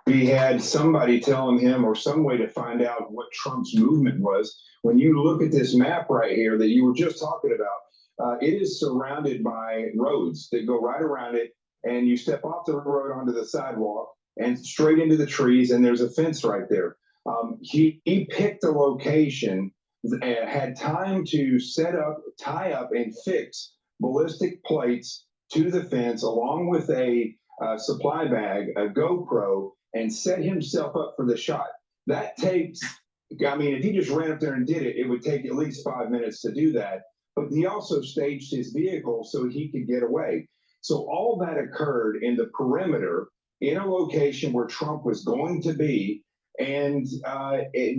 He had somebody telling him or some way to find out what Trump's movement was. When you look at this map right here that you were just talking about, it is surrounded by roads that go right around it, and you step off the road onto the sidewalk and straight into the trees, and there's a fence right there. He picked a location, had time to set up, tie up, and fix ballistic plates to the fence along with a supply bag, a GoPro, and set himself up for the shot. That takes, I mean, if he just ran up there and did it, it would take at least 5 minutes to do that. But he also staged his vehicle so he could get away. So all that occurred in the perimeter in a location where Trump was going to be. And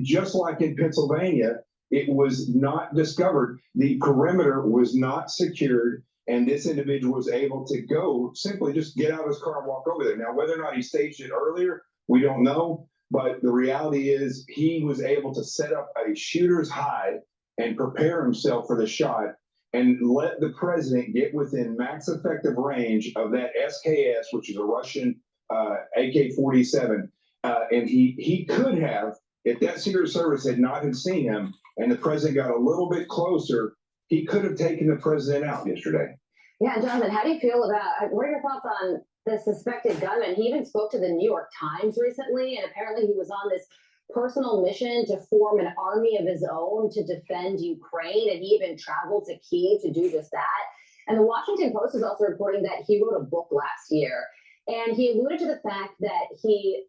just like in Pennsylvania, it was not discovered. The perimeter was not secured. And this individual was able to go simply just get out of his car and walk over there. Now, whether or not he staged it earlier, we don't know. But the reality is he was able to set up a shooter's hide and prepare himself for the shot and let the president get within max effective range of that SKS, which is a Russian AK-47. And he could have, if that Secret Service had not had seen him and the president got a little bit closer, he could have taken the president out yesterday. Yeah, Jonathan, how do you feel about, what are your thoughts on the suspected gunman? He even spoke to the New York Times recently, and apparently he was on this personal mission to form an army of his own to defend Ukraine, and he even traveled to Kyiv to do just that. And the Washington Post is also reporting that he wrote a book last year, and he alluded to the fact that he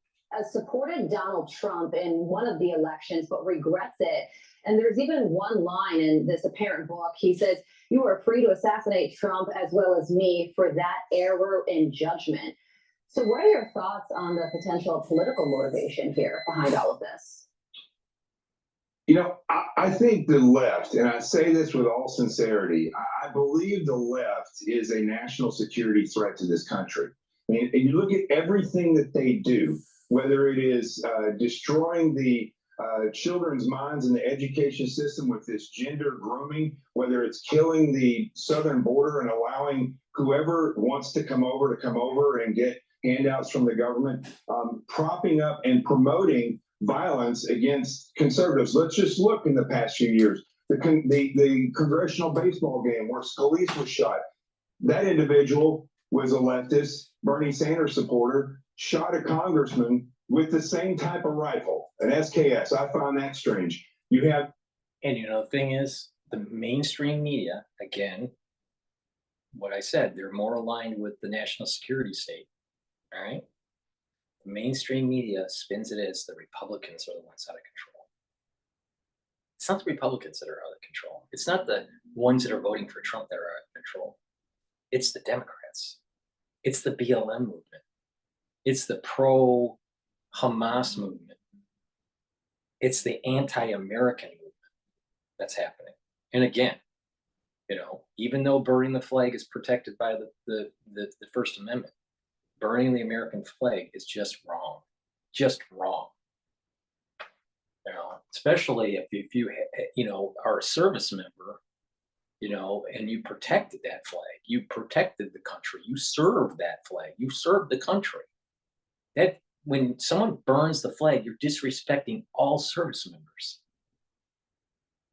supported Donald Trump in one of the elections, but regrets it. And there's even one line in this apparent book. He says, "You are free to assassinate Trump as well as me for that error in judgment." So what are your thoughts on the potential political motivation here behind all of this? You know, I think the left, and I say this with all sincerity, I believe the left is a national security threat to this country. I mean, and you look at everything that they do, whether it is destroying the children's minds in the education system with this gender grooming, whether it's killing the southern border and allowing whoever wants to come over and get handouts from the government, propping up and promoting violence against conservatives. Let's just look in the past few years. The congressional baseball game where Scalise was shot. That individual was a leftist, Bernie Sanders supporter, shot a congressman with the same type of rifle, an SKS. I find that strange. You have, and you know, the thing is, the mainstream media, again, what I said, they're more aligned with the national security state. All right. The mainstream media spins it as the Republicans are the ones out of control. It's not the Republicans that are out of control. It's not the ones that are voting for Trump that are out of control. It's the Democrats. It's the BLM movement. It's the pro-Hamas movement. It's the anti-American movement that's happening. And again, you know, even though burning the flag is protected by the First Amendment, burning the American flag is just wrong. Just wrong. You know, especially if you know, are a service member, you know, and you protected that flag. You protected the country. You served that flag. You served the country. That when someone burns the flag, you're disrespecting all service members,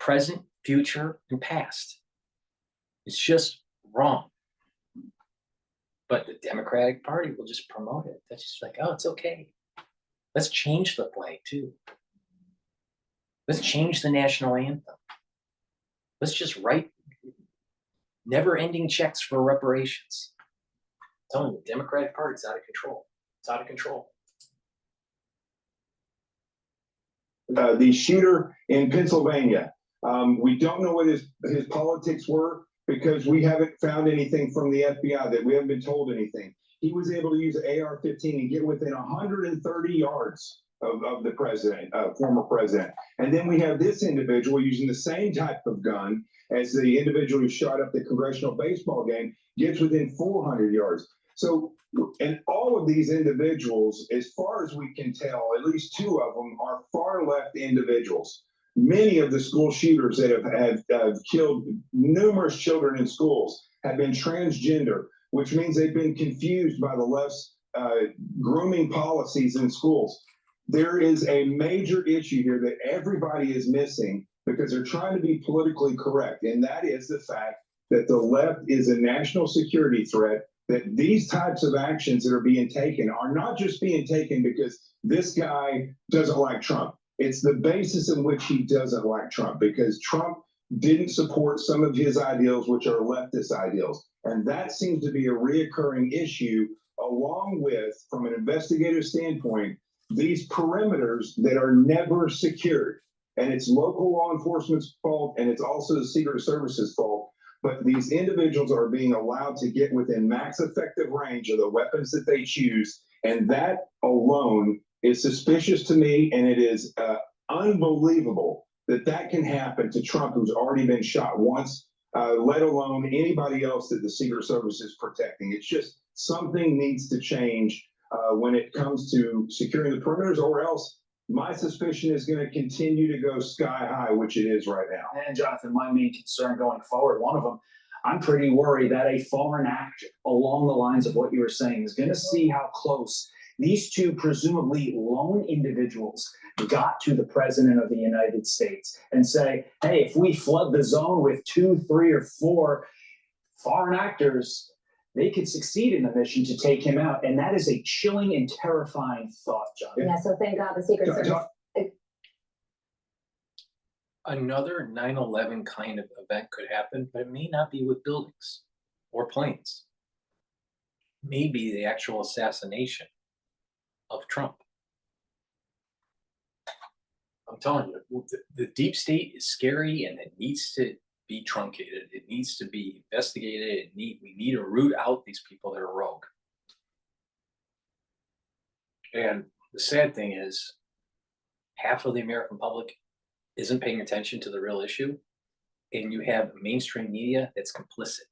present, future, and past. It's just wrong. But the Democratic Party will just promote it. That's just like, oh, it's okay. Let's change the flag too. Let's change the national anthem. Let's just write never-ending checks for reparations. I'm telling you, the Democratic Party's out of control. It's out of control. The shooter in Pennsylvania, we don't know what his politics were because we haven't found anything from the FBI, that we haven't been told anything. He was able to use an AR-15 and get within 130 yards of the president, former president. And then we have this individual using the same type of gun as the individual who shot up the congressional baseball game, gets within 400 yards. So, and all of these individuals, as far as we can tell, at least two of them are far left individuals. Many of the school shooters that have killed numerous children in schools have been transgender, which means they've been confused by the left's grooming policies in schools. There is a major issue here that everybody is missing because they're trying to be politically correct, and that is the fact that the left is a national security threat, that these types of actions that are being taken are not just being taken because this guy doesn't like Trump. It's the basis in which he doesn't like Trump, because Trump didn't support some of his ideals, which are leftist ideals. And that seems to be a reoccurring issue, along with, from an investigative standpoint, these perimeters that are never secured. And it's local law enforcement's fault, and it's also the Secret Service's fault. But these individuals are being allowed to get within max effective range of the weapons that they choose. And that alone is suspicious to me, and it is unbelievable that that can happen to Trump, who's already been shot once, let alone anybody else that the Secret Service is protecting. It's just something needs to change when it comes to securing the perimeters, or else my suspicion is going to continue to go sky high, which it is right now. And Jonathan, my main concern going forward, one of them, I'm pretty worried that a foreign actor along the lines of what you were saying is going to see how close these two presumably lone individuals got to the president of the United States and say, hey, if we flood the zone with 2, 3, or 4 foreign actors, they could succeed in the mission to take him out. And that is a chilling and terrifying thought, John. Yeah, so thank God the Secret Service. Another 9/11 kind of event could happen, but it may not be with buildings or planes. Maybe the actual assassination of Trump. I'm telling you, the deep state is scary, and it needs to be truncated. It needs to be investigated. We need to root out these people that are rogue. And the sad thing is, half of the American public isn't paying attention to the real issue, and you have mainstream media that's complicit.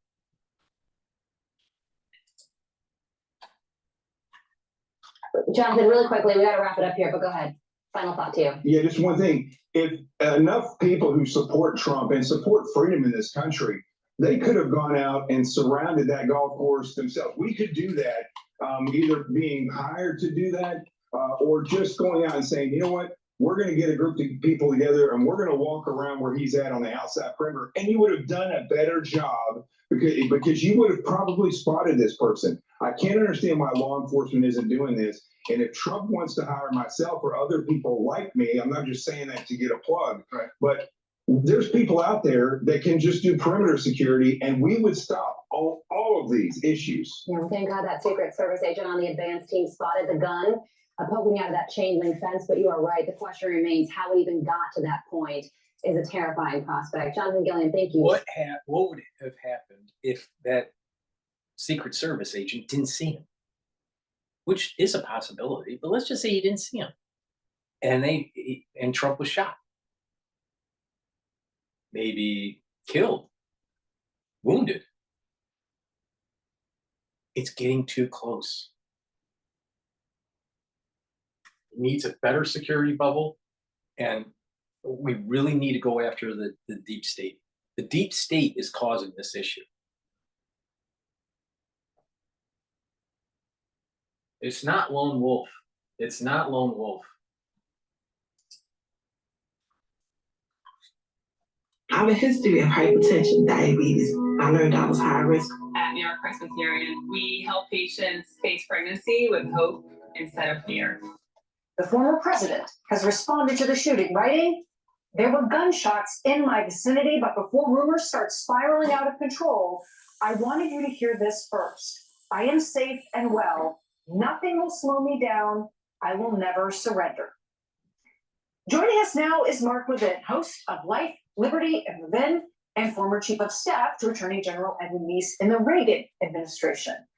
Jonathan, really quickly, we got to wrap it up here, but go ahead. Final thought to you. Yeah, just one thing. If enough people who support Trump and support freedom in this country, they could have gone out and surrounded that golf course themselves. We could do that, either being hired to do that or just going out and saying, you know what, we're going to get a group of people together and we're going to walk around where he's at on the outside perimeter. And you would have done a better job because you would have probably spotted this person. I can't understand why law enforcement isn't doing this. And if Trump wants to hire myself or other people like me, I'm not just saying that to get a plug, right, but there's people out there that can just do perimeter security, and we would stop all of these issues. Yeah, well, thank God that Secret Service agent on the advance team spotted the gun poking out of that chain link fence. But you are right. The question remains how it even got to that point is a terrifying prospect. Jonathan Gillian, thank you. What would have happened if that Secret Service agent didn't see him? Which is a possibility, but let's just say he didn't see him, and Trump was shot, maybe killed, wounded. It's getting too close. It needs a better security bubble, and we really need to go after the deep state. The deep state is causing this issue. It's not lone wolf. It's not lone wolf. I have a history of hypertension, diabetes. I learned I was high risk. At New York Presbyterian, we help patients face pregnancy with hope instead of fear. The former president has responded to the shooting, writing, "There were gunshots in my vicinity, but before rumors start spiraling out of control, I wanted you to hear this first. I am safe and well. Nothing will slow me down. I will never surrender." Joining us now is Mark Levin, host of Life, Liberty, and Levin, and former Chief of Staff to Attorney General Edwin Meese in the Reagan administration.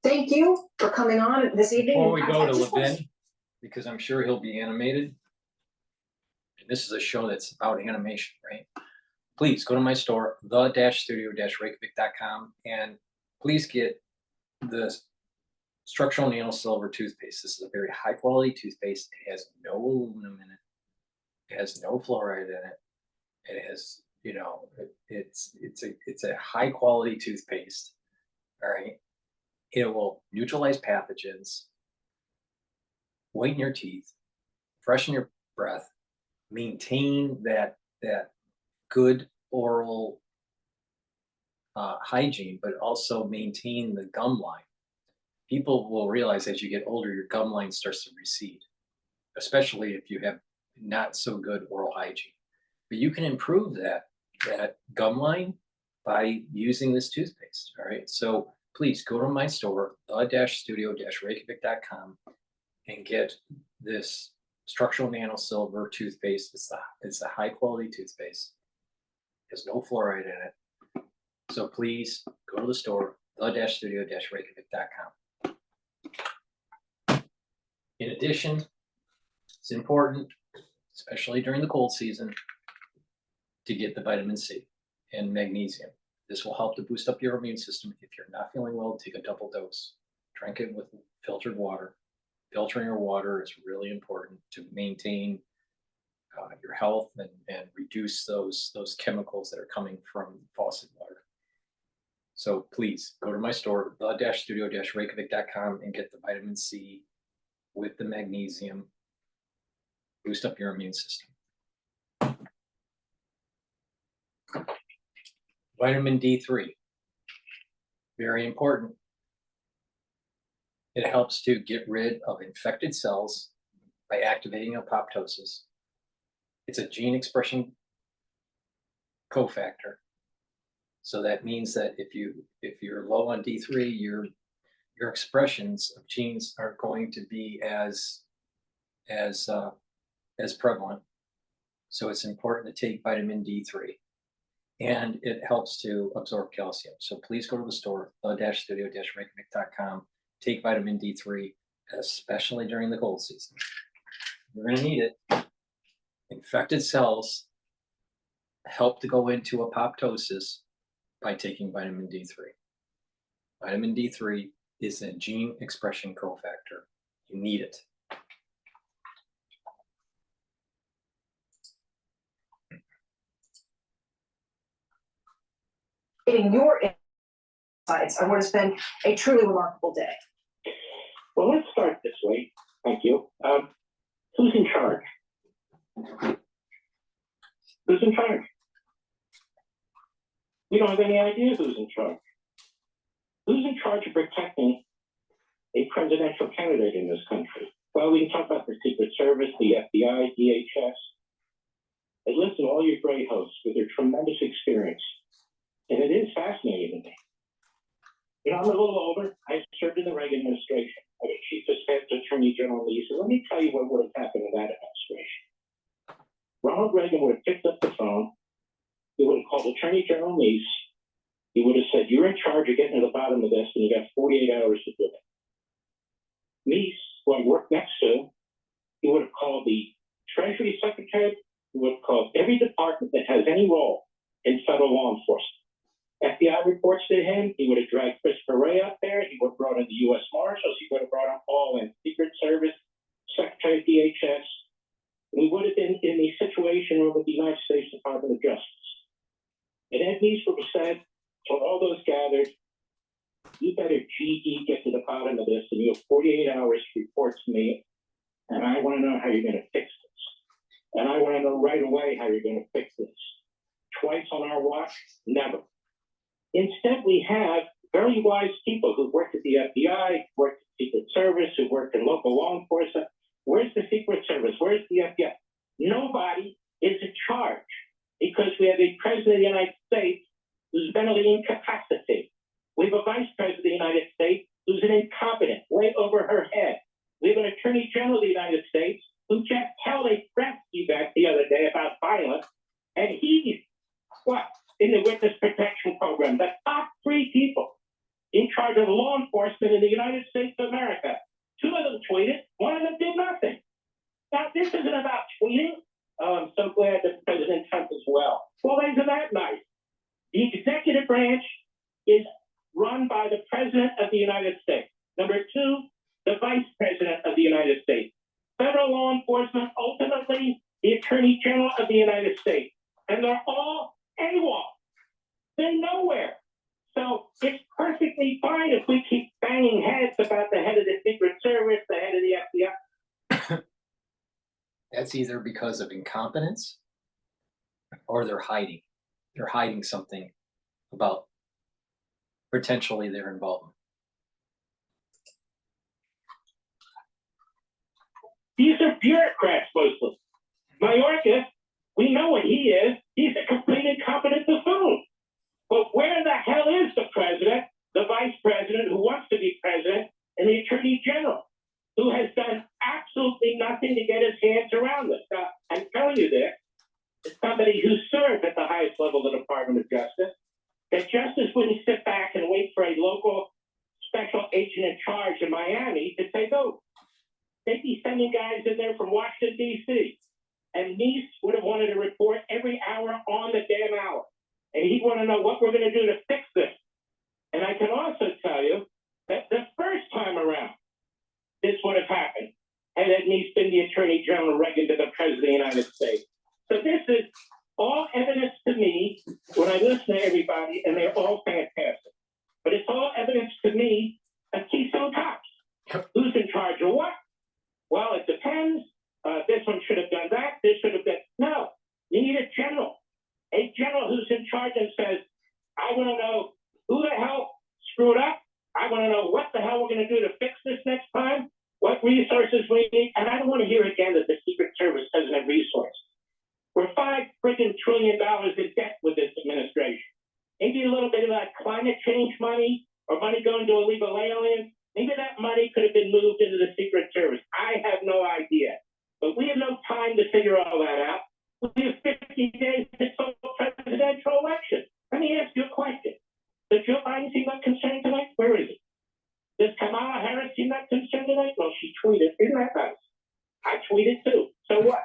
Thank you for coming on this evening. Before we go to Levin, because I'm sure he'll be animated, and this is a show that's about animation, right? Please go to my store, the-studio-reykjavik.com, and please get the structural nano silver toothpaste. This is a very high quality toothpaste. It has no aluminum in it. It has no fluoride in it. It has, you know, it's a high quality toothpaste. All right. It will neutralize pathogens, whiten your teeth, freshen your breath, maintain that good oral hygiene, but also maintain the gum line. People will realize as you get older, your gum line starts to recede, especially if you have not so good oral hygiene. But you can improve that gum line by using this toothpaste. All right. So please go to my store, the-studio-reykjavik.com, and get this structural nano silver toothpaste. It's a high quality toothpaste. There's no fluoride in it. So please go to the store, the-studio-reykjavik.com. In addition, it's important, especially during the cold season, to get the vitamin C and magnesium. This will help to boost up your immune system. If you're not feeling well, take a double dose. Drink it with filtered water. Filtering your water is really important to maintain your health and reduce those chemicals that are coming from faucet water. So please go to my store, the-studio-reykjavik.com, and get the vitamin C with the magnesium. Boost up your immune system. Vitamin D3, very important. It helps to get rid of infected cells by activating apoptosis. It's a gene expression cofactor. So that means that if you're low on D3, your expressions of genes aren't going to be as prevalent. So it's important to take vitamin D3. And it helps to absorb calcium. So please go to the store, the-studio-reykjavik.com. Take vitamin D3, especially during the cold season. You're going to need it. Infected cells help to go into apoptosis by taking vitamin D3. Vitamin D3 is a gene expression cofactor. You need it. Getting your insights on what has been a truly remarkable day. Well, let's start this way. Thank you. Who's in charge? Who's in charge? We don't have any idea who's in charge. Who's in charge of protecting a presidential candidate in this country? Well, we can talk about the Secret Service, the FBI, DHS. I listen to all your great hosts with their tremendous experience. And it is fascinating to me. You know, I'm a little older. I served in the Reagan administration. I was Chief of Staff to Attorney General Meese. And let me tell you what would have happened in that administration. Ronald Reagan would have picked up the phone. He would have called Attorney General Meese. He would have said, "You're in charge of getting to the bottom of this, and you got 48 hours to do it." Meese, who I worked next to, he would have called the Treasury Secretary. He would have called every department that has any role in federal law enforcement. FBI reports to him. He would have dragged Christopher Wray up there. He would have brought in the U.S. Marshals. He would have brought them all in. Secret Service, Secretary of DHS. We would have been in the situation room with the United States Department of Justice. And Ed Meester said to all those gathered, you better GE get to the bottom of this, and you have 48 hours to report to me, and I want to know how you're going to fix this. And I want to know right away how you're going to fix this. Twice on our watch? Never. Instead, we have very wise people who worked at the FBI, worked at the Secret Service, who worked in local law enforcement. Where's the Secret Service? Where's the FBI? Nobody is in charge because we have a president of the United States who's mentally incapacitated. We have a vice president of the United States who's an incompetent, way over her head. We have an attorney general of the United States who just held a press event the other day about violence, and he's what? In the witness protection program, the top 3 people in charge of law enforcement in the United States of America. 2 of them tweeted, 1 of them did nothing. Now, this isn't about tweeting. Oh, I'm so glad that President Trump is well. Well, isn't that nice? The executive branch is run by the President of the United States. Number 2, the Vice President of the United States. Federal law enforcement, ultimately, the Attorney General of the United States. And they're all AWOL. They're nowhere. So it's perfectly fine if we keep banging heads about the head of the Secret Service, the head of the FBI. That's either because of incompetence or they're hiding. They're hiding something about potentially their involvement. These are bureaucrats mostly. Mayorkas, we know what he is. He's a complete incompetent buffoon. But where the hell is the president, the vice president who wants to be president, and the attorney general, who has done absolutely nothing to get his hands around this? Now, I'm telling you this, as somebody who served at the highest level of the Department of Justice, that justice wouldn't sit back and wait for a local special agent in charge in Miami to take over. They'd be sending guys in there from Washington, D.C. And Meese would have wanted to report every hour on the damn hour. And he'd want to know what we're going to do to fix this. And I can also tell you that the first time around, this would have happened had Ed Meese been the Attorney General Reagan to the President of the United States. So this is all evidence to me when I listen to everybody, and they're all fantastic. But it's all evidence to me of Keystone Cops. Who's in charge of what? Well, it depends. This one should have done that. This should have been. No, you need a general who's in charge and says, I want to know who the hell screwed up. I want to know what the hell we're going to do to fix this next time, what resources we need. And I don't want to hear again that the Secret Service doesn't have resources. We're $5 trillion in debt with this administration. Maybe a little bit of that climate change money or money going to illegal aliens. Maybe that money could have been moved into the Secret Service. I have no idea. But we have no time to figure all that out. We have 50 days until the presidential election. Let me ask you a question. Does Joe Biden seem that concerned tonight? Where is he? Does Kamala Harris seem that concerned tonight? Well, she tweeted. Isn't that nice? I tweeted too. So what?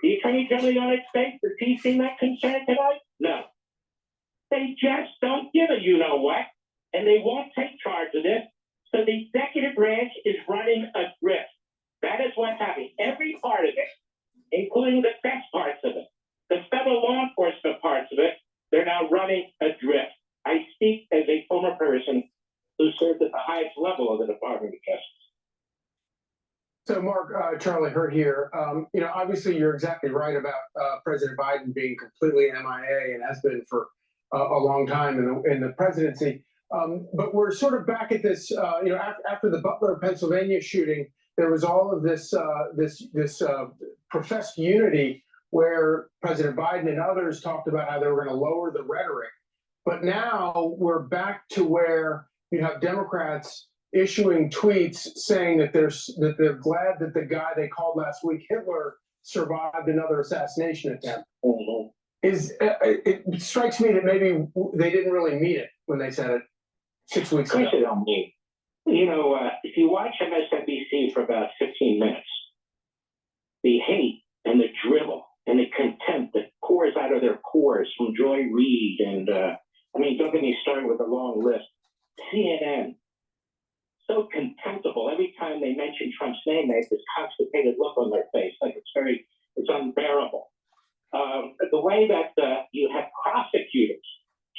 The Attorney General of the United States, does he seem that concerned tonight? No. They just don't give a you-know-what, and they won't take charge of this. So the executive branch is running adrift. That is what's happening. Every part of it, including the best parts of it, the federal law enforcement parts of it, they're now running adrift. I speak as a former person who served at the highest level of the Department of Justice. So, Mark, Charlie Hurt here. Obviously, you're exactly right about President Biden being completely MIA and has been for a long time in the presidency. But we're sort of back at this. After the Butler, Pennsylvania shooting, there was all of this professed unity where President Biden and others talked about how they were going to lower the rhetoric. But now we're back to where you have Democrats issuing tweets saying that they're glad that the guy they called last week Hitler survived another assassination attempt. Mm-hmm. It strikes me that maybe they didn't really mean it when they said it 6 weeks ago. Of course they don't mean it. If you watch MSNBC for about 15 minutes, the hate and the drivel and the contempt that pours out of their pores from Joy Reid and don't get me started with a long list. CNN, so contemptible. Every time they mention Trump's name, they have this constipated look on their face, like it's unbearable. the way that you have prosecutors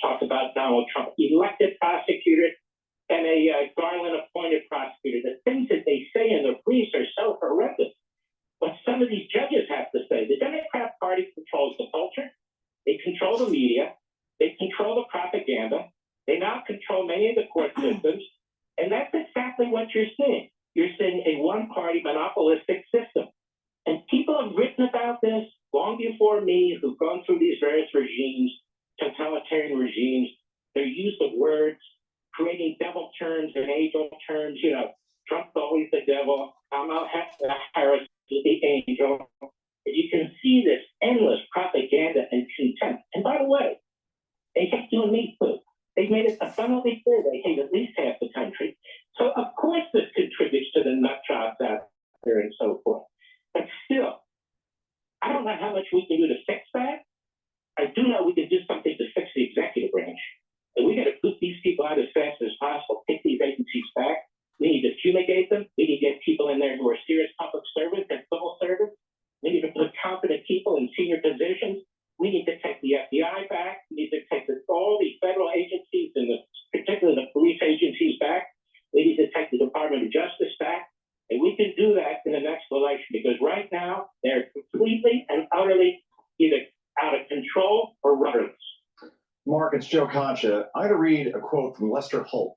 talk about Donald Trump, elected prosecutors and a Garland-appointed prosecutor. The things that they say in the briefs are so horrendous. What some of these judges have to say, the Democrat Party controls the culture, they control the media, they control the propaganda, they now control many of the court systems, and that's exactly what you're seeing. You're seeing a one-party monopolistic system. And people have written about this long before me, who've gone through these various regimes, totalitarian regimes, their use of words, creating devil terms and angel terms. You know, Trump's always the devil, Kamala Harris is the angel. And you can see this endless propaganda and contempt. And by the way, they hate you and me too. They made it abundantly clear they hate at least half the country. So of course this contributes to the nut jobs out there and so forth. But still, I don't know how much we can do to fix that. I do know we can do something to fix the executive branch. And we got to put these people out as fast as possible, take these agencies back. We need to fumigate them. We need to get people in there who are serious public servants and civil servants. We need to put competent people in senior positions. We need to take the FBI back. We need to take all the federal agencies, and particularly the police agencies, back. We need to take the Department of Justice back. And we can do that in the next election, because right now they're completely and utterly either out of control or rudderless. Mark, it's Joe Concha. I had to read a quote from Lester Holt,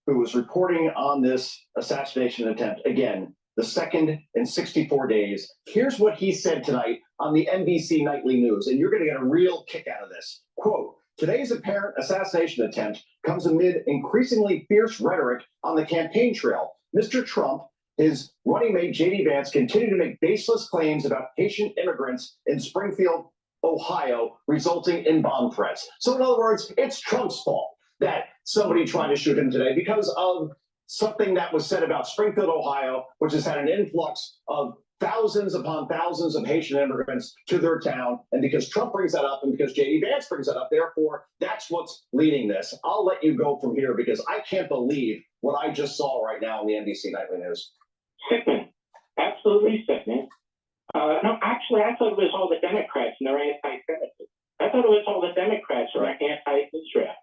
who was reporting on this assassination attempt. Again, the second in 64 days. Here's what he said tonight on the NBC Nightly News, and you're going to get a real kick out of this. Quote, today's apparent assassination attempt comes amid increasingly fierce rhetoric on the campaign trail. Mr. Trump, his running mate J.D. Vance, continue to make baseless claims about Haitian immigrants in Springfield, Ohio, resulting in bomb threats. So in other words, it's Trump's fault that somebody tried to shoot him today because of something that was said about Springfield, Ohio, which has had an influx of thousands upon thousands of Haitian immigrants to their town. And because Trump brings that up and because J.D. Vance brings that up, therefore, that's what's leading this. I'll let you go from here because I can't believe what I just saw right now on the NBC Nightly News. Sickening. Absolutely sickening. No, actually, I thought it was all the Democrats and their anti-Semitism. I thought it was all the Democrats who are anti-Israel.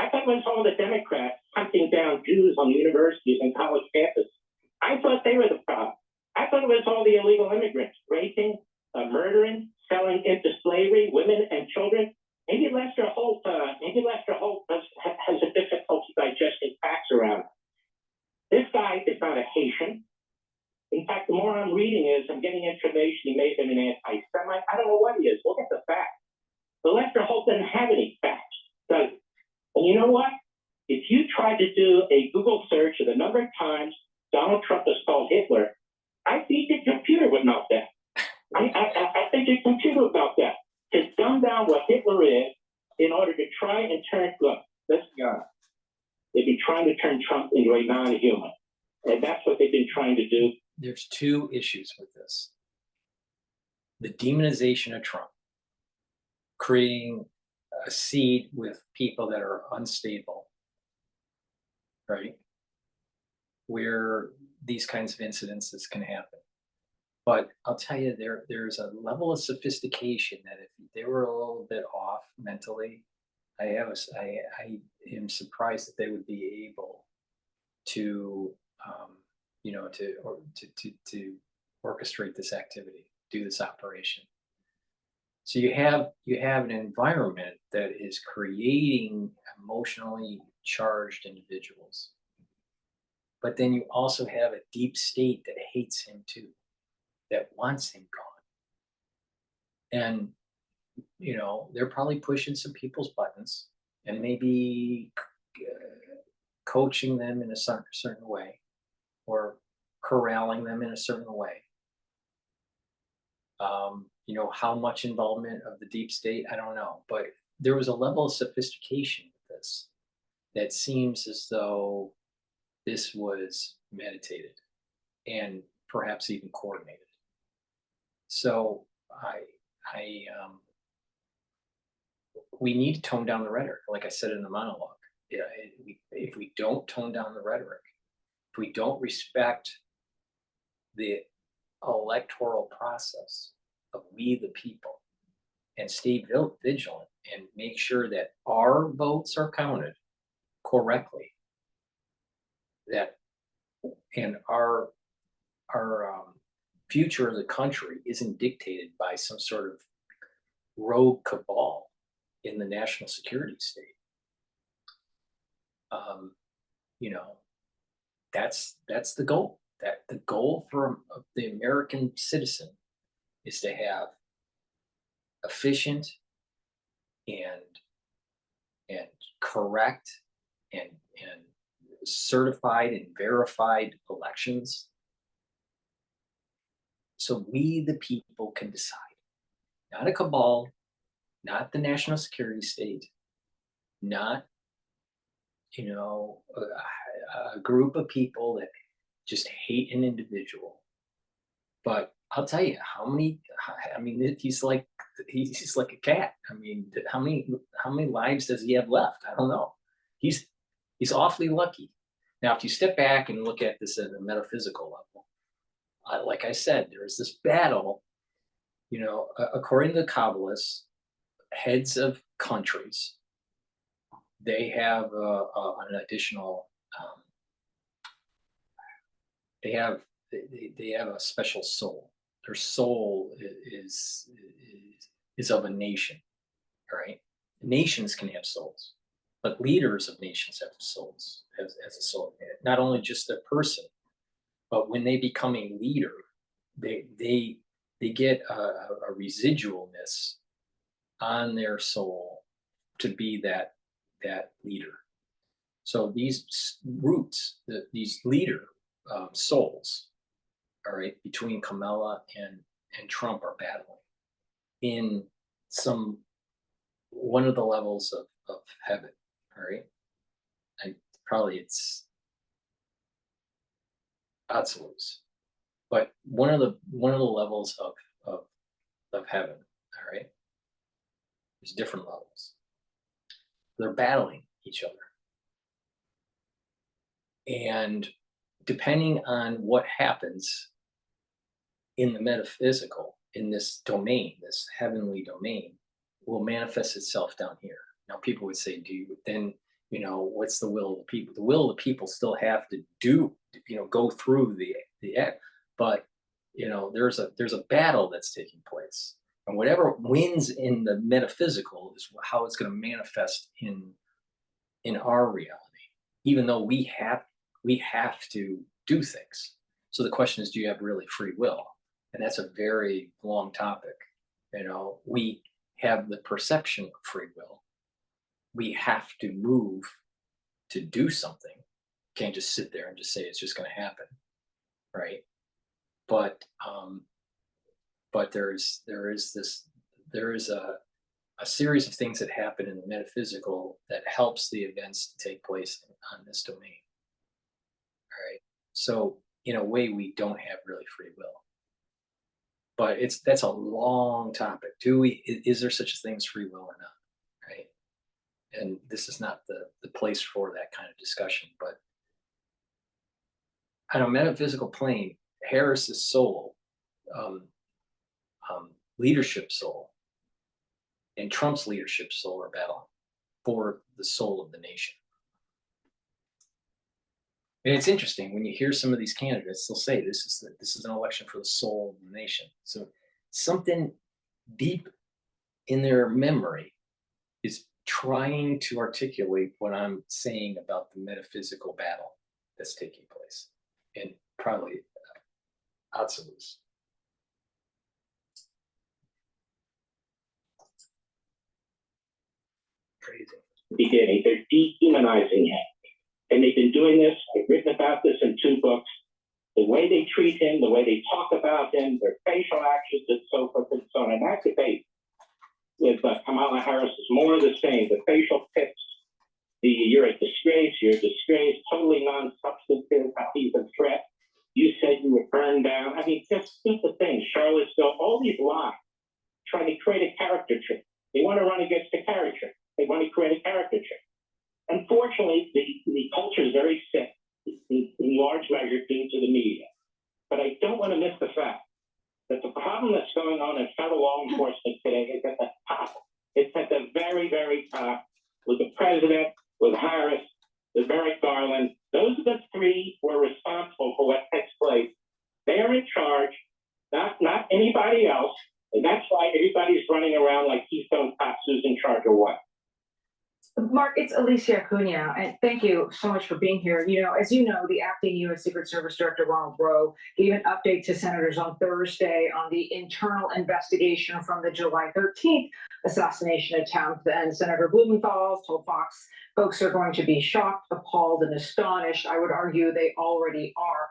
I thought it was all the Democrats hunting down Jews on universities and college campuses. I thought they were the problem. I thought it was all the illegal immigrants raping, murdering, selling into slavery, women and children. Maybe Lester Holt has a difficulty digesting facts around it. This guy is not a Haitian. In fact, the more I'm reading is, I'm getting information he may have been an anti-Semite. I don't know what he is. Look at the facts. But Lester Holt doesn't have any facts, does he? And you know what? If you tried to do a Google search of the number of times Donald Trump is called Hitler, I think your computer would melt down. I think your computer would melt down. To dumb down what Hitler is in order to try and turn, look, let's be honest. They've been trying to turn Trump into a non-human. And that's what they've been trying to do. There's two issues with this. The demonization of Trump, creating a seed with people that are unstable, right? Where these kinds of incidences can happen. But I'll tell you, there's a level of sophistication that if they were a little bit off mentally, I am surprised that they would be able to to orchestrate this activity, do this operation. So you have an environment that is creating emotionally charged individuals. But then you also have a deep state that hates him too, that wants him gone. And, they're probably pushing some people's buttons and maybe coaching them in a certain way or corralling them in a certain way. How much involvement of the deep state, I don't know. But there was a level of sophistication with this that seems as though this was meditated and perhaps even coordinated. So we need to tone down the rhetoric, like I said in the monologue. If we don't tone down the rhetoric, if we don't respect the electoral process of we the people, and stay vigilant and make sure that our votes are counted correctly. That and our future of the country isn't dictated by some sort of rogue cabal in the national security state. You know, that's the goal. That the goal for the American citizen is to have efficient and correct and certified and verified elections, so we the people can decide. Not a cabal, not the national security state, not a group of people that just hate an individual. But I'll tell you, I mean, he's like a cat. I mean, how many lives does he have left? I don't know. He's awfully lucky. Now, if you step back and look at this at a metaphysical level, like I said, there's this battle. According to the Kabbalists, heads of countries, they have an additional. They have a special soul. Their soul is of a nation, right? Nations can have souls, but leaders of nations have souls, as a soul. Not only just a person, but when they become a leader, they get a residualness on their soul to be that leader. So these roots, these leader souls, all right, between Kamala and Trump are battling in one of the levels of heaven, all right? And probably it's absolutes, but one of the levels of heaven, all right? There's different levels. They're battling each other. And depending on what happens in the metaphysical, in this domain, this heavenly domain, will manifest itself down here. Now, people would say, what's the will of the people? The will of the people still have to go through the act, but there's a battle that's taking place, and whatever wins in the metaphysical is how it's going to manifest in our reality, even though we have to do things. So the question is, do you have really free will? And that's a very long topic. We have the perception of free will. We have to move to do something. Can't just sit there and just say it's just going to happen, right? But there is a series of things that happen in the metaphysical that helps the events to take place on this domain. All right. So in a way, we don't have really free will. But that's a long topic. Is there such a thing as free will or not? Right. And this is not the place for that kind of discussion. But on a metaphysical plane, Harris's soul, leadership soul, and Trump's leadership soul are battling for the soul of the nation. And it's interesting when you hear some of these candidates, they'll say this is an election for the soul of the nation. So something deep in their memory is trying to articulate what I'm saying about the metaphysical battle that's taking place, and probably absolutes. Crazy. Beginning, they're dehumanizing him. And they've been doing this. I've written about this in 2 books. The way they treat him, the way they talk about him, their facial actions, and so forth and so on. And that debate with Kamala Harris is more of the same. The facial pics, you're a disgrace, totally non-substantive, he's a threat. You said you were burned down. I mean, just stupid things. Charlottesville, all these lies, trying to create a caricature. They want to run against the caricature. They want to create a caricature. Unfortunately, the culture is very sick, in large measure due to the media. But I don't want to miss the fact that the problem that's going on in federal law enforcement today is at the top. It's at the very, very top with the president, with Harris, with Merrick Garland. Those are the three who are responsible for what takes place. They are in charge, not anybody else. And that's why everybody's running around like Keystone Cops who's in charge of what. Mark, it's Alicia Acuna, and thank you so much for being here. You know, as you know, the acting U.S. Secret Service Director, Ronald Routh, gave an update to senators on Thursday on the internal investigation from the July 13th assassination attempt. And Senator Blumenthal told Fox folks are going to be shocked, appalled, and astonished. I would argue they already are.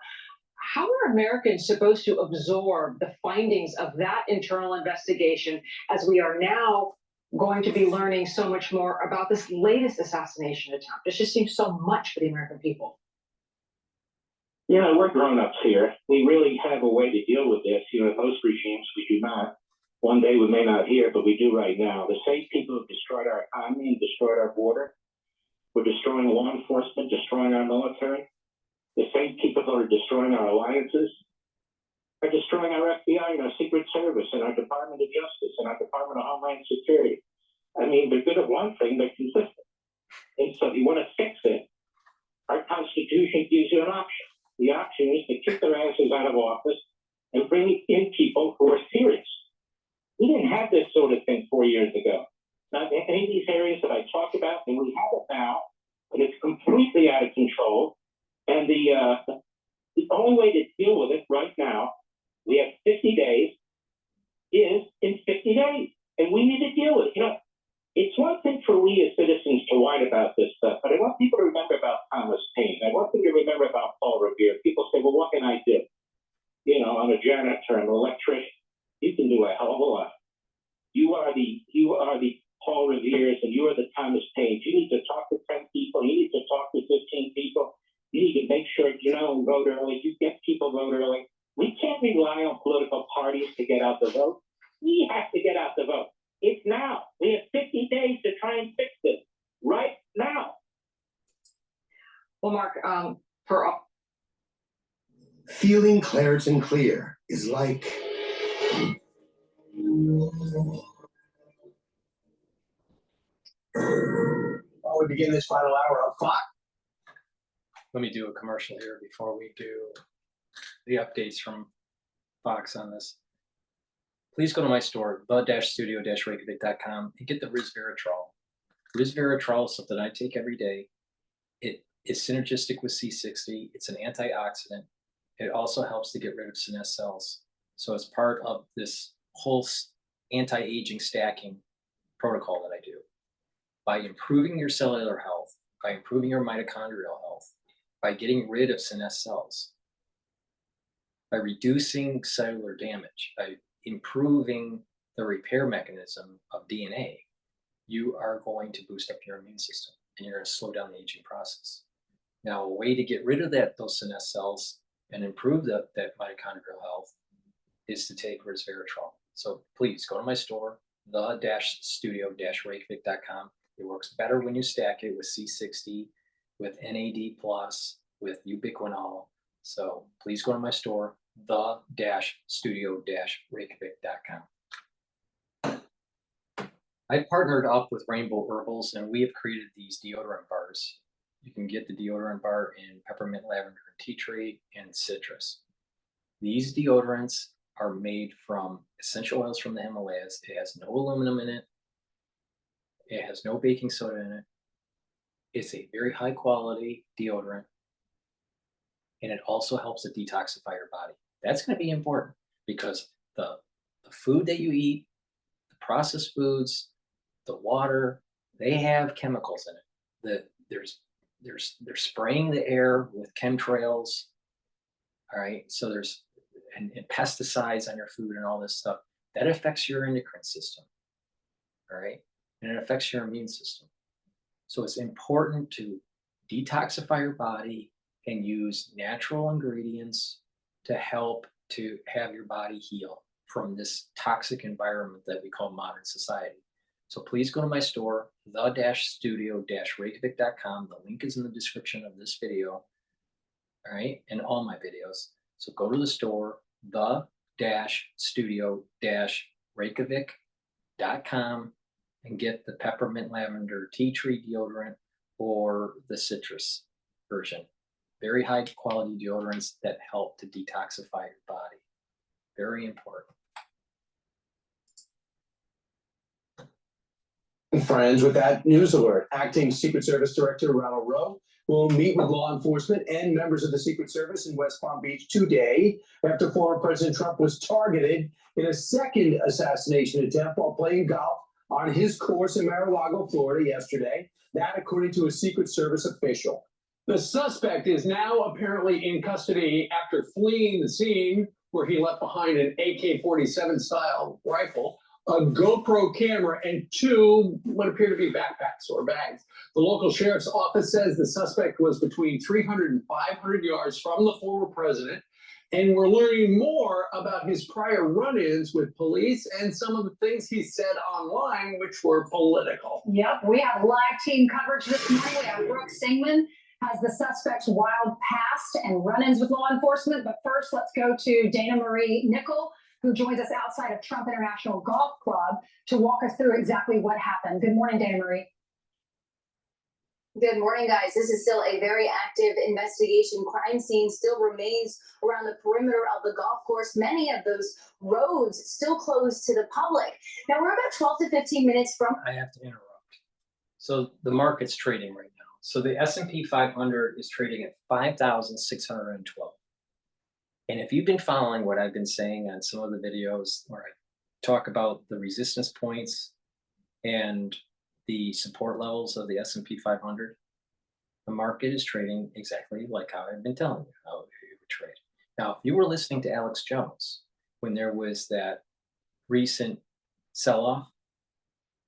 How are Americans supposed to absorb the findings of that internal investigation as we are now going to be learning so much more about this latest assassination attempt? It just seems so much for the American people. You know, we're grown-ups here. We really have a way to deal with this. You know, most regimes, we do not. One day we may not hear, but we do right now. The same people who destroyed our economy and destroyed our border. We're destroying law enforcement, destroying our military. The same people who are destroying our alliances are destroying our FBI and our Secret Service and our Department of Justice and our Department of Homeland Security. I mean, they're good at one thing, they're consistent. And so if you want to fix it, our Constitution gives you an option. The option is to kick their asses out of office and bring in people who are serious. We didn't have this sort of thing 4 years ago. Now, in any of these areas that I talked about, and we have it now, but it's completely out of control. And the only way to deal with it right now, we have 50 days, is in 50 days. And we need to deal with it. You know, it's one thing for we as citizens to whine about this stuff, but I want people to remember about Thomas Paine. I want them to remember about Paul Revere. People say, well, what can I do? You know, I'm a janitor, I'm an electrician. You can do a hell of a lot. You are the Paul Reveres and you are the Thomas Paines. You need to talk to 10 people. You need to talk to 15 people. You need to make sure, you know, vote early. You get people vote early. We can't rely on political parties to get out the vote. We have to get out the vote. It's now. We have 50 days to try and fix this right now. Well, Mark, feeling Claritin Clear is like While we begin this final hour of clock. Let me do a commercial here before we do the updates from Fox on this. Please go to my store, the-studio-reykjavik.com, and get the resveratrol. Resveratrol is something I take every day. It is synergistic with C60. It's an antioxidant. It also helps to get rid of senescent cells. So it's part of this whole anti-aging stacking protocol that I do. By improving your cellular health, by improving your mitochondrial health, by getting rid of senescent cells, by reducing cellular damage, by improving the repair mechanism of DNA, you are going to boost up your immune system and you're going to slow down the aging process. Now, a way to get rid of those senescent cells and improve that mitochondrial health is to take resveratrol. So please go to my store, the-studio-reykjavik.com. It works better when you stack it with C60, with NAD+, with ubiquinol. So please go to my store, the-studio-reykjavik.com. I partnered up with Rainbow Herbals, and we have created these deodorant bars. You can get the deodorant bar in peppermint, lavender, and tea tree, and citrus. These deodorants are made from essential oils from the Himalayas. It has no aluminum in it. It has no baking soda in it. It's a very high quality deodorant. And it also helps to detoxify your body. That's going to be important because the food that you eat, the processed foods, the water, they have chemicals in it. They're spraying the air with chemtrails. All right. So there's and pesticides on your food and all this stuff. That affects your endocrine system. All right. And it affects your immune system. So it's important to detoxify your body and use natural ingredients to help to have your body heal from this toxic environment that we call modern society. So please go to my store, the-studio-reykjavik.com. The link is in the description of this video, all right, and all my videos. So go to the store, the-studio-reykjavik.com. studio-reykjavik.com and get the peppermint lavender tea tree deodorant or the citrus version. Very high quality deodorants that help to detoxify your body. Very important. Friends, with that news alert, Acting Secret Service Director Routh will meet with law enforcement and members of the Secret Service in West Palm Beach today after former President Trump was targeted in a second assassination attempt while playing golf on his course in Mar-a-Lago, Florida yesterday. That according to a Secret Service official. The suspect is now apparently in custody after fleeing the scene where he left behind an AK-47 style rifle, a GoPro camera, and two what appear to be backpacks or bags. The local sheriff's office says the suspect was between 300 and 500 yards from the former president. And we're learning more about his prior run-ins with police and some of the things he said online, which were political. Yep, we have live team coverage this morning. We have Brooke Singman has the suspect's wild past and run-ins with law enforcement. But first, let's go to Dana Marie Nickel, who joins us outside of Trump International Golf Club to walk us through exactly what happened. Good morning, Dana Marie. Good morning, guys. This is still a very active investigation. Crime scene still remains around the perimeter of the golf course. Many of those roads still closed to the public. Now, we're about 12 to 15 minutes from... I have to interrupt. So the market's trading right now. So the S&P 500 is trading at 5,612. And if you've been following what I've been saying on some of the videos where I talk about the resistance points and the support levels of the S&P 500, the market is trading exactly like how I've been telling you how it would trade. Now, if you were listening to Alex Jones when there was that recent sell-off,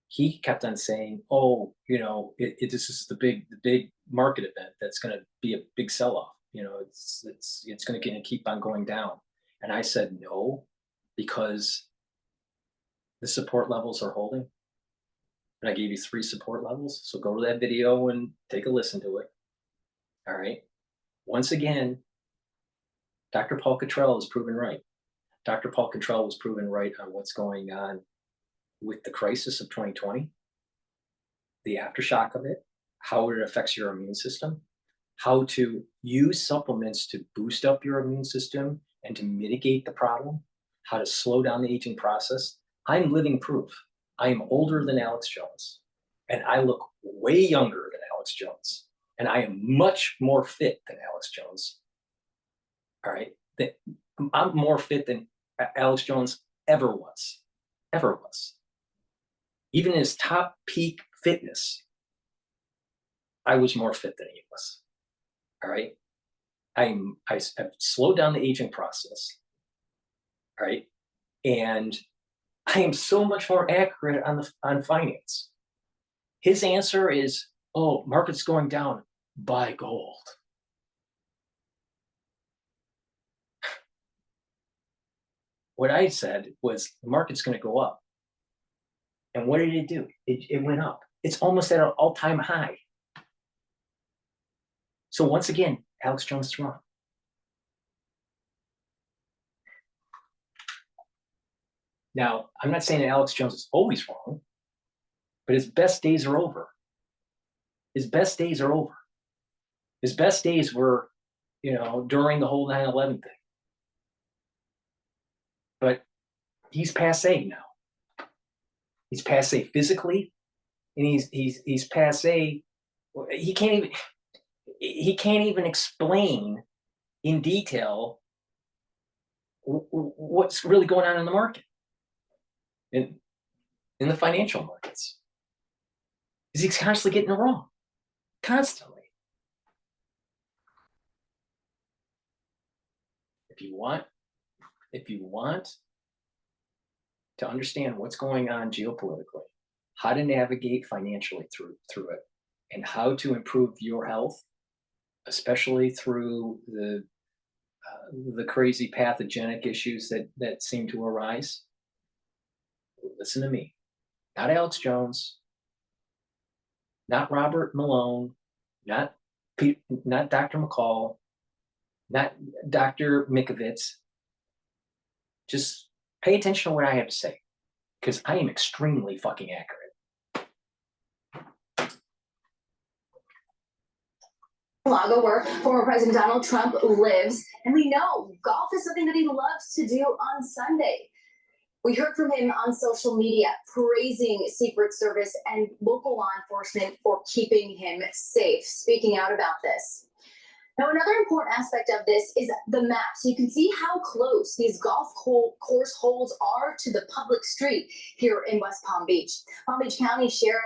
he kept on saying, "Oh, you know, this is the big market event that's going to be a big sell-off. You know, it's going to keep on going down." And I said no, because the support levels are holding. And I gave you 3 support levels. So go to that video and take a listen to it. All right. Once again, Dr. Paul Cottrell is proven right. Dr. Paul Cottrell was proven right on what's going on with the crisis of 2020, the aftershock of it, how it affects your immune system, how to use supplements to boost up your immune system and to mitigate the problem, how to slow down the aging process. I'm living proof. I am older than Alex Jones, and I look way younger than Alex Jones, and I am much more fit than Alex Jones. All right, I'm more fit than Alex Jones ever was. Even in his top peak fitness, I was more fit than he was. All right, I've slowed down the aging process. All right, and I am so much more accurate on finance. His answer is, "Oh, market's going down, buy gold." What I said was the market's going to go up. And what did it do? It went up. It's almost at an all-time high. So once again, Alex Jones is wrong. Now, I'm not saying that Alex Jones is always wrong, but his best days are over. His best days are over. His best days were, you know, during the whole 9/11 thing. But he's passé now. He's passé physically, and he's passé. He can't even explain in detail what's really going on in the market, in the financial markets. He's constantly getting it wrong, constantly. If you want to understand what's going on geopolitically, how to navigate financially through it, and how to improve your health, especially through the crazy pathogenic issues that seem to arise, listen to me. Not Alex Jones, not Robert Malone, not Dr. McCall, not Dr. Mikovits. Just pay attention to what I have to say, because I am extremely fucking accurate. Lago, where former President Donald Trump lives, and we know golf is something that he loves to do on Sunday. We heard from him on social media praising Secret Service and local law enforcement for keeping him safe, speaking out about this. Now, another important aspect of this is the map. So you can see how close these golf course holes are to the public street here in West Palm Beach. Palm Beach County Sheriff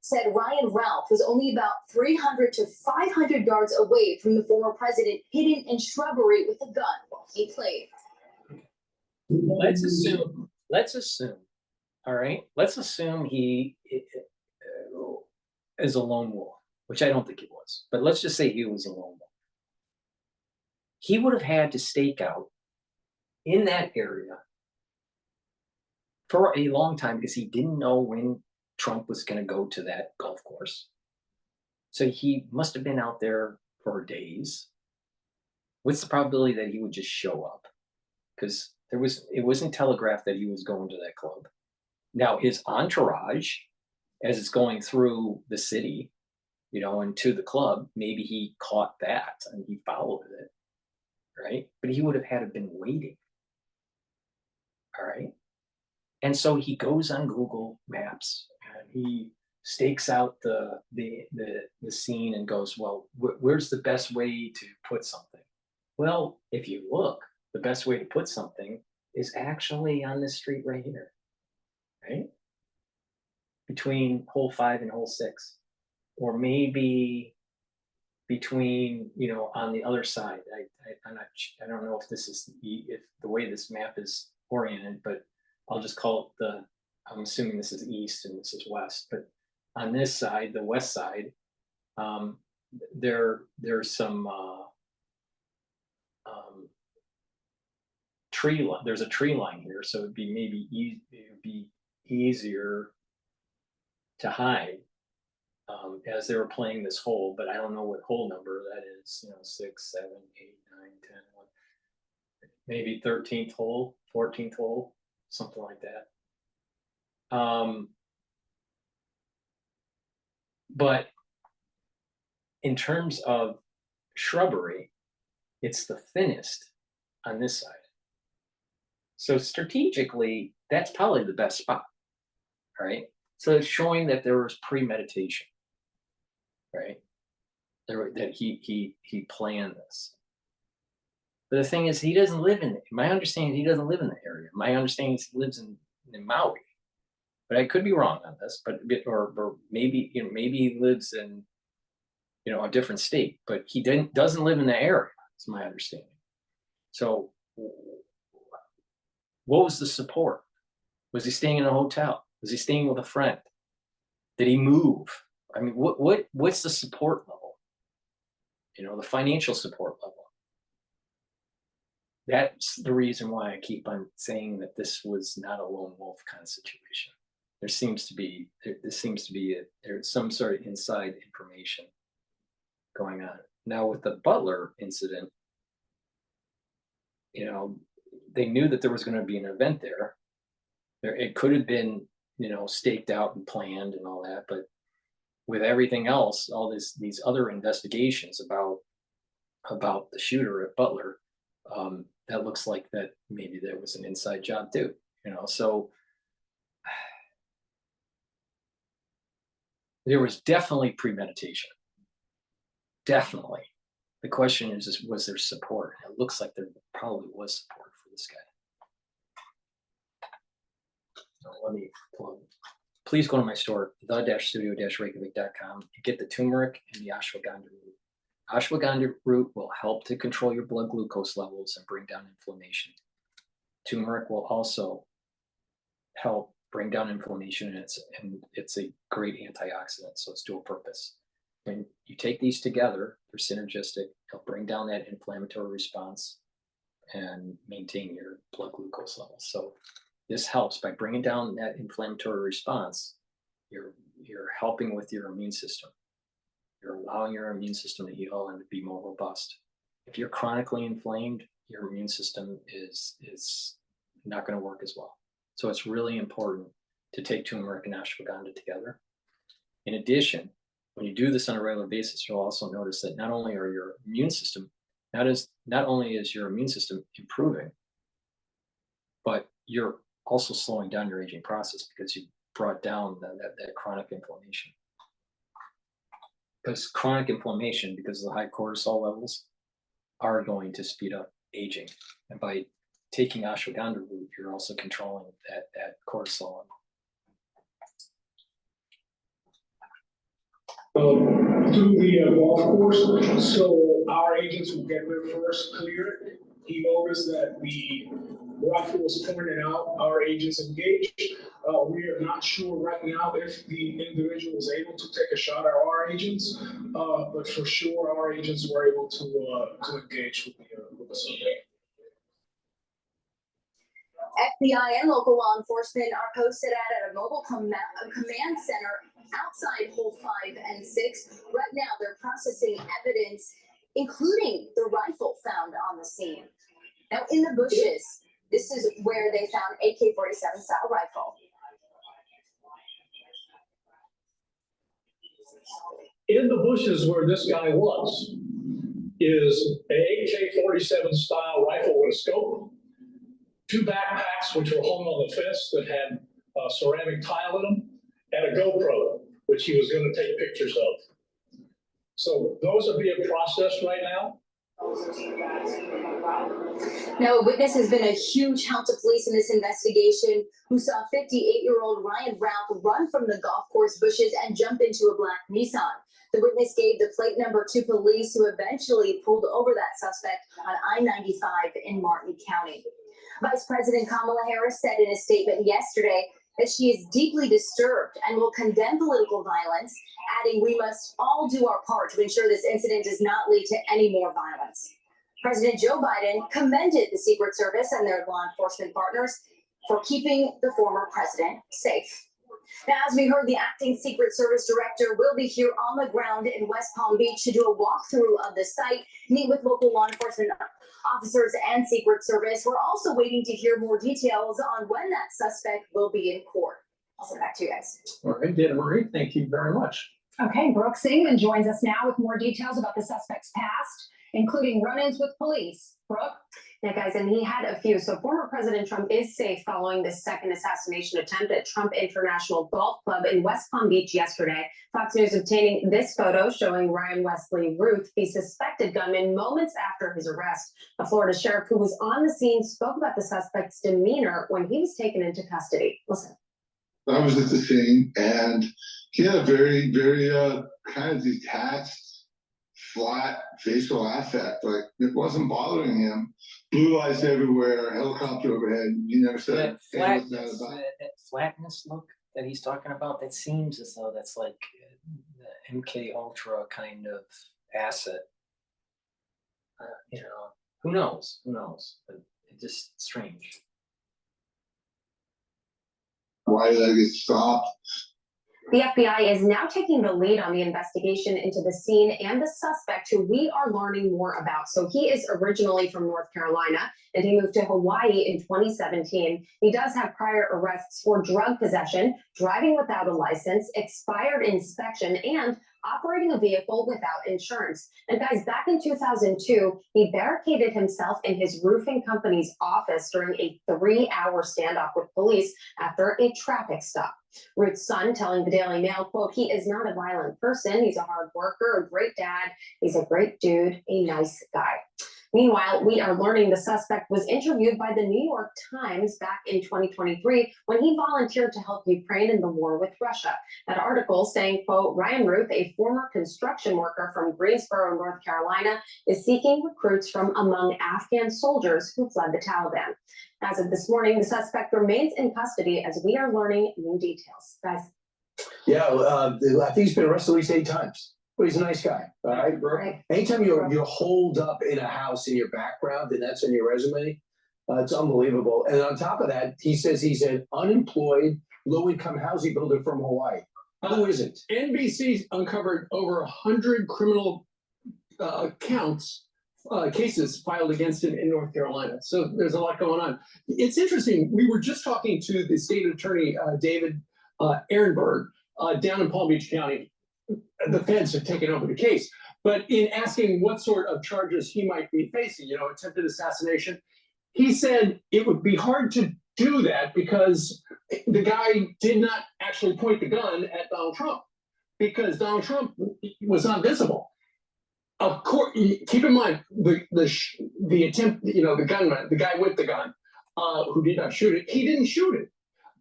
said Ryan Routh was only about 300 to 500 yards away from the former president, hidden in shrubbery with a gun while he played. Let's assume, all right, let's assume he is a lone wolf, which I don't think he was, but let's just say he was a lone wolf. He would have had to stake out in that area for a long time because he didn't know when Trump was going to go to that golf course. So he must have been out there for days. What's the probability that he would just show up? Because it wasn't telegraphed that he was going to that club. Now his entourage, as it's going through the city, you know, and to the club, maybe he caught that and he followed it, right? But he would have had to been waiting. All right. And so he goes on Google Maps and he stakes out the scene and goes, well, where's the best way to put something? Well, if you look, the best way to put something is actually on this street right here, right? Between hole 5 and hole 6, or maybe between, you know, on the other side. I don't know if this is if the way this map is oriented, but I'll just call it I'm assuming this is east and this is west, but on this side, the west side, there's some there's a tree line here, so it'd be easier to hide as they were playing this hole, but I don't know what hole number that is, you know, 6, 7, 8, 9, 10, 11, maybe 13th hole, 14th hole, something like that. But in terms of shrubbery, it's the thinnest on this side. So strategically, that's probably the best spot, right? So it's showing that there was premeditation, right? That he planned this. But the thing is, he doesn't live in it. My understanding is he doesn't live in the area. My understanding is he lives in Maui. But I could be wrong on this, but or maybe, you know, maybe he lives in, you know, a different state, but he doesn't live in the area. It's my understanding. So what was the support? Was he staying in a hotel? Was he staying with a friend? Did he move? I mean, what's the support level? You know, the financial support level. That's the reason why I keep on saying that this was not a lone wolf kind of situation. There seems to be there's some sort of inside information going on. Now with the Butler incident, you know, they knew that there was going to be an event there. It could have been, you know, staked out and planned and all that, but with everything else, all these other investigations about the shooter at Butler, that looks like that maybe there was an inside job too, you know. So there was definitely premeditation. Definitely. The question is was there support? It looks like there probably was support for this guy. So let me plug. Please go to my store, the-studio-reykjavik.com, and get the turmeric and the ashwagandha root. Ashwagandha root will help to control your blood glucose levels and bring down inflammation. Turmeric will also help bring down inflammation, and it's a great antioxidant, so it's dual purpose. When you take these together, they're synergistic. They'll bring down that inflammatory response and maintain your blood glucose levels. So this helps by bringing down that inflammatory response. You're helping with your immune system. You're allowing your immune system to heal and to be more robust. If you're chronically inflamed, your immune system is not going to work as well. So it's really important to take turmeric and ashwagandha together. In addition, when you do this on a regular basis, you'll also notice that not only are your immune system, not only is your immune system improving, but you're also slowing down your aging process because you brought down that chronic inflammation. Because chronic inflammation, because of the high cortisol levels, are going to speed up aging. And by taking ashwagandha root, you're also controlling that cortisol level. Through the golf course, so our agents will get there first, clear it. He noticed that the rifle was pointed out, our agents engaged. We are not sure right now if the individual was able to take a shot at our agents, but for sure our agents were able to engage with the subject. FBI and local law enforcement are posted at a mobile command center outside hole 5 and 6. Right now, they're processing evidence, including the rifle found on the scene. Now, in the bushes, this is where they found AK-47 style rifle. In the bushes where this guy was is a AK-47 style rifle with a scope, 2 backpacks which were hung on the fence that had ceramic tile in them, and a GoPro, which he was going to take pictures of. So those are being processed right now. Now, a witness has been a huge help to police in this investigation, who saw 58-year-old Ryan Routh run from the golf course bushes and jump into a black Nissan. The witness gave the plate number to police, who eventually pulled over that suspect on I-95 in Martin County. Vice President Kamala Harris said in a statement yesterday that she is deeply disturbed and will condemn political violence, adding, "We must all do our part to ensure this incident does not lead to any more violence." President Joe Biden commended the Secret Service and their law enforcement partners for keeping the former president safe. Now, as we heard, the acting Secret Service director will be here on the ground in West Palm Beach to do a walkthrough of the site, meet with local law enforcement officers and Secret Service. We're also waiting to hear more details on when that suspect will be in court. I'll send it back to you guys. All right, Dana Marie, thank you very much. Okay, Brooke Singman joins us now with more details about the suspect's past, including run-ins with police. Brooke? Yeah, guys, and he had a few. So former President Trump is safe following this second assassination attempt at Trump International Golf Club in West Palm Beach yesterday. Fox News obtaining this photo showing Ryan Wesley Routh, the suspected gunman, moments after his arrest. A Florida sheriff who was on the scene spoke about the suspect's demeanor when he was taken into custody. Listen. I was at the scene, and he had a very, very kind of detached, flat facial affect. Like, it wasn't bothering him. Blue lights everywhere, helicopter overhead. He never said anything that flatness look that he's talking about, that seems as though that's like the MK Ultra kind of asset. Who knows? But it's just strange. Why did I get stopped? The FBI is now taking the lead on the investigation into the scene and the suspect, who we are learning more about. So he is originally from North Carolina, and he moved to Hawaii in 2017. He does have prior arrests for drug possession, driving without a license, expired inspection, and operating a vehicle without insurance. And guys, back in 2002, he barricaded himself in his roofing company's office during a 3-hour standoff with police after a traffic stop. Routh's son telling the Daily Mail, quote, "He is not a violent person. He's a hard worker, a great dad. He's a great dude, a nice guy." Meanwhile, we are learning the suspect was interviewed by the New York Times back in 2023 when he volunteered to help Ukraine in the war with Russia. That article saying, quote, "Ryan Routh, a former construction worker from Greensboro, North Carolina, is seeking recruits from among Afghan soldiers who fled the Taliban." As of this morning, the suspect remains in custody as we are learning new details. Guys. Yeah, I think he's been arrested at least 8 times. But he's a nice guy, all right, bro? Right. Anytime you're holed up in a house in your background and that's in your resume, it's unbelievable. And on top of that, he says he's an unemployed, low-income housing builder from Hawaii. Who isn't? NBC uncovered over 100 criminal counts cases filed against him in North Carolina. So there's a lot going on. It's interesting. We were just talking to the state attorney, David Ehrenberg, down in Palm Beach County. The feds have taken over the case. But in asking what sort of charges he might be facing, attempted assassination, he said it would be hard to do that because the guy did not actually point the gun at Donald Trump because Donald Trump was not visible. Of course, keep in mind the attempt, the gunman, the guy with the gun, who did not shoot it, he didn't shoot it,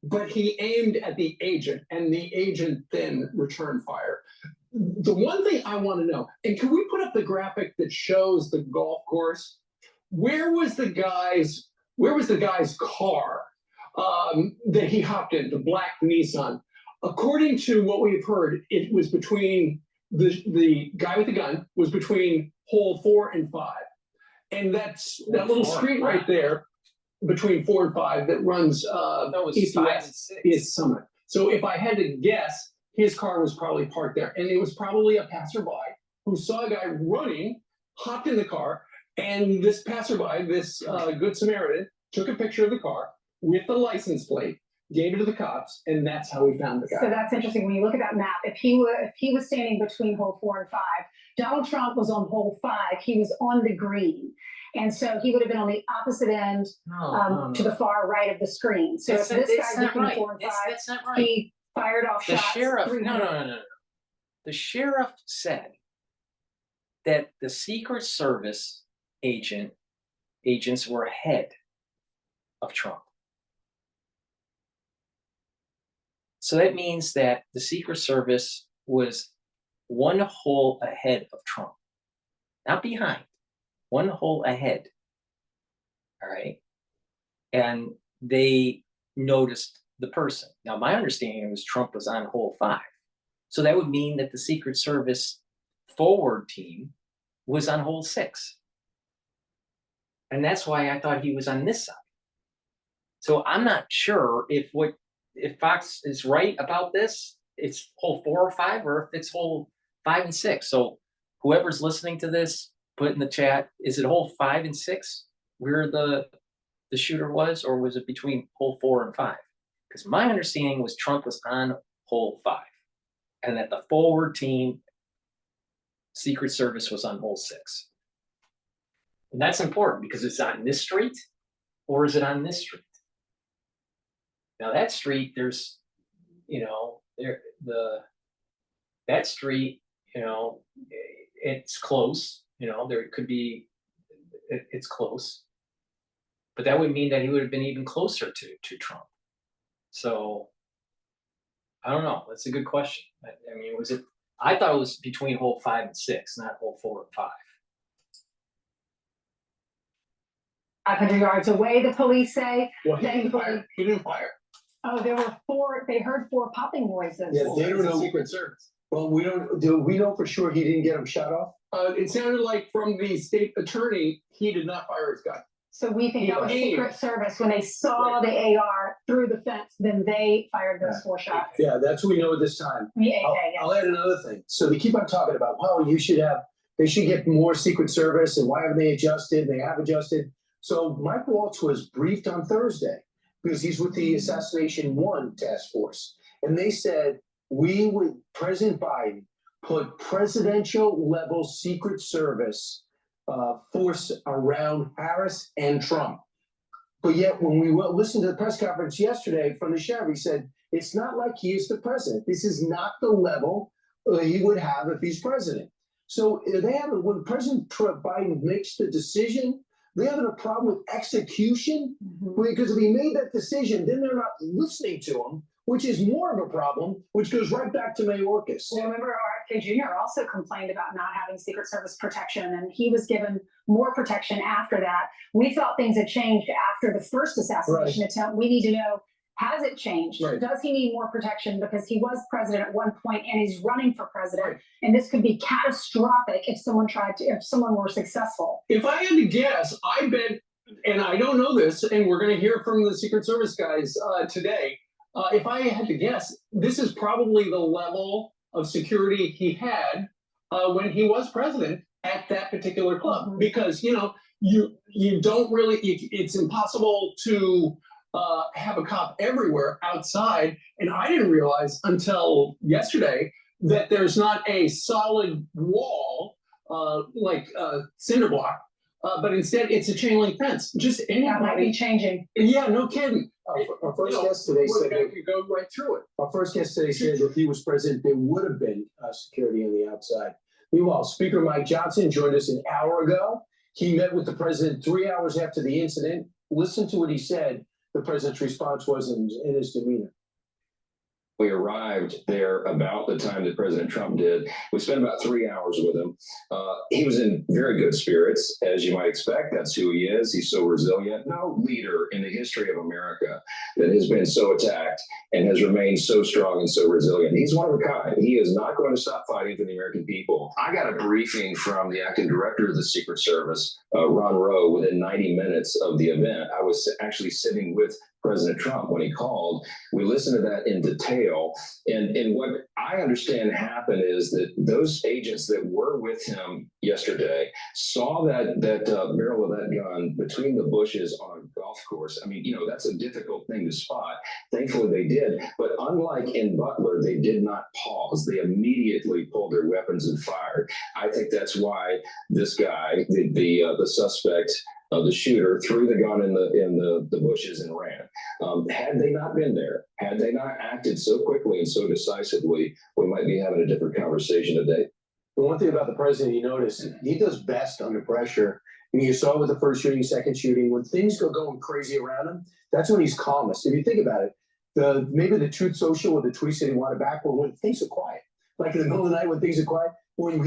but he aimed at the agent and the agent then returned fire. The one thing I want to know, and can we put up the graphic that shows the golf course? Where was the guy's car that he hopped in, the black Nissan? According to what we've heard, it was between the guy with the gun was between hole 4 and 5. And that's that little street right there between 4 and 5 that runs east to west is Summit. So if I had to guess, his car was probably parked there. And it was probably a passerby who saw a guy running, hopped in the car, and this passerby, this Good Samaritan, took a picture of the car with the license plate, gave it to the cops, and that's how we found the guy. So that's interesting. When you look at that map, if he was standing between hole 4 and 5, Donald Trump was on hole 5. He was on the green. And so he would have been on the opposite end to the far right of the screen. So if this guy between 4 and 5, that's not right. he fired off The shots. sheriff, no. The sheriff said that the Secret Service agents were ahead of Trump. So that means that the Secret Service was one hole ahead of Trump, not behind, one hole ahead. All right. And they noticed the person. Now, my understanding was Trump was on hole 5. So that would mean that the Secret Service forward team was on hole 6. And that's why I thought he was on this side. So I'm not sure if Fox is right about this, it's hole 4 or 5, or if it's hole 5 and 6. So whoever's listening to this, put in the chat, is it hole 5 and 6 where the shooter was, or was it between hole 4 and 5? Because my understanding was Trump was on hole 5 and that the forward team, Secret Service, was on hole 6. And that's important because it's on this street, or is it on this street? Now that street, there's, that street, it's close, there could be, it's close, but that would mean that he would have been even closer to Trump. So I don't know. That's a good question. I mean, I thought it was between hole 5 and 6, not hole 4 and 5. 500 yards away, the police say. Well, he didn't fire. Oh, there were 4. They heard 4 popping noises. Yeah, they don't know. Secret Service. Well, do we know for sure he didn't get him shot off? It sounded like from the state attorney, he did not fire his gun. So we think that was Secret Service. When they saw the AR through the fence, then they fired those 4 shots. Yeah, that's what we know at this time. I'll add another thing. So they keep on talking about, well, they should get more Secret Service, and why haven't they adjusted? They have adjusted. So Mike Waltz was briefed on Thursday because he's with the Assassination 1 task force. And they said, President Biden put presidential level Secret Service force around Harris and Trump. But yet when we listened to the press conference yesterday from the sheriff, he said, it's not like he is the president. This is not the level he would have if he's president. So when President Biden makes the decision, they're having a problem with execution, because if he made that decision, then they're not listening to him, which is more of a problem, which goes right back to Mayorkas. Well, remember, RFK Jr. also complained about not having Secret Service protection, and he was given more protection after that. We thought things had changed after the first assassination attempt. We need to know, has it changed? Right. Does he need more protection? Because he was president at one point and he's running for president. And this could be catastrophic if someone were successful. If I had to guess, I bet, and I don't know this, and we're going to hear from the Secret Service guys today, if I had to guess, this is probably the level of security he had when he was president at that particular club, because you don't really, it's impossible to have a cop everywhere outside. And I didn't realize until yesterday that there's not a solid wall like cinder block, but instead it's a chain link fence. Just anybody. That might be changing. Yeah, no kidding. Our first guest today said that you go right through it. our first guest today said if he was president, there would have been security on the outside. Meanwhile, Speaker Mike Johnson joined us an hour ago. He met with the president 3 hours after the incident. Listen to what he said. The president's response was in his demeanor. We arrived there about the time that President Trump did. We spent about 3 hours with him. He was in very good spirits, as you might expect. That's who he is. He's so resilient. No leader in the history of America that has been so attacked and has remained so strong and so resilient. He's one of a kind. He is not going to stop fighting for the American people. I got a briefing from the acting director of the Secret Service, Ron Rowe, within 90 minutes of the event. I was actually sitting with President Trump when he called. We listened to that in detail. And what I understand happened is that those agents that were with him yesterday saw that barrel of that gun between the bushes on a golf course. I mean, that's a difficult thing to spot. Thankfully they did. But unlike in Butler, they did not pause. They immediately pulled their weapons and fired. I think that's why this guy, the suspect, the shooter, threw the gun in the bushes and ran. Had they not been there, had they not acted so quickly and so decisively, we might be having a different conversation today. The one thing about the president, you notice, he does best under pressure. And you saw with the first shooting, second shooting, when things go going crazy around him, that's when he's calmest. If you think about it, maybe the Truth Social or the tweets that he wanted back were when things are quiet. Like in the middle of the night when things are quiet. When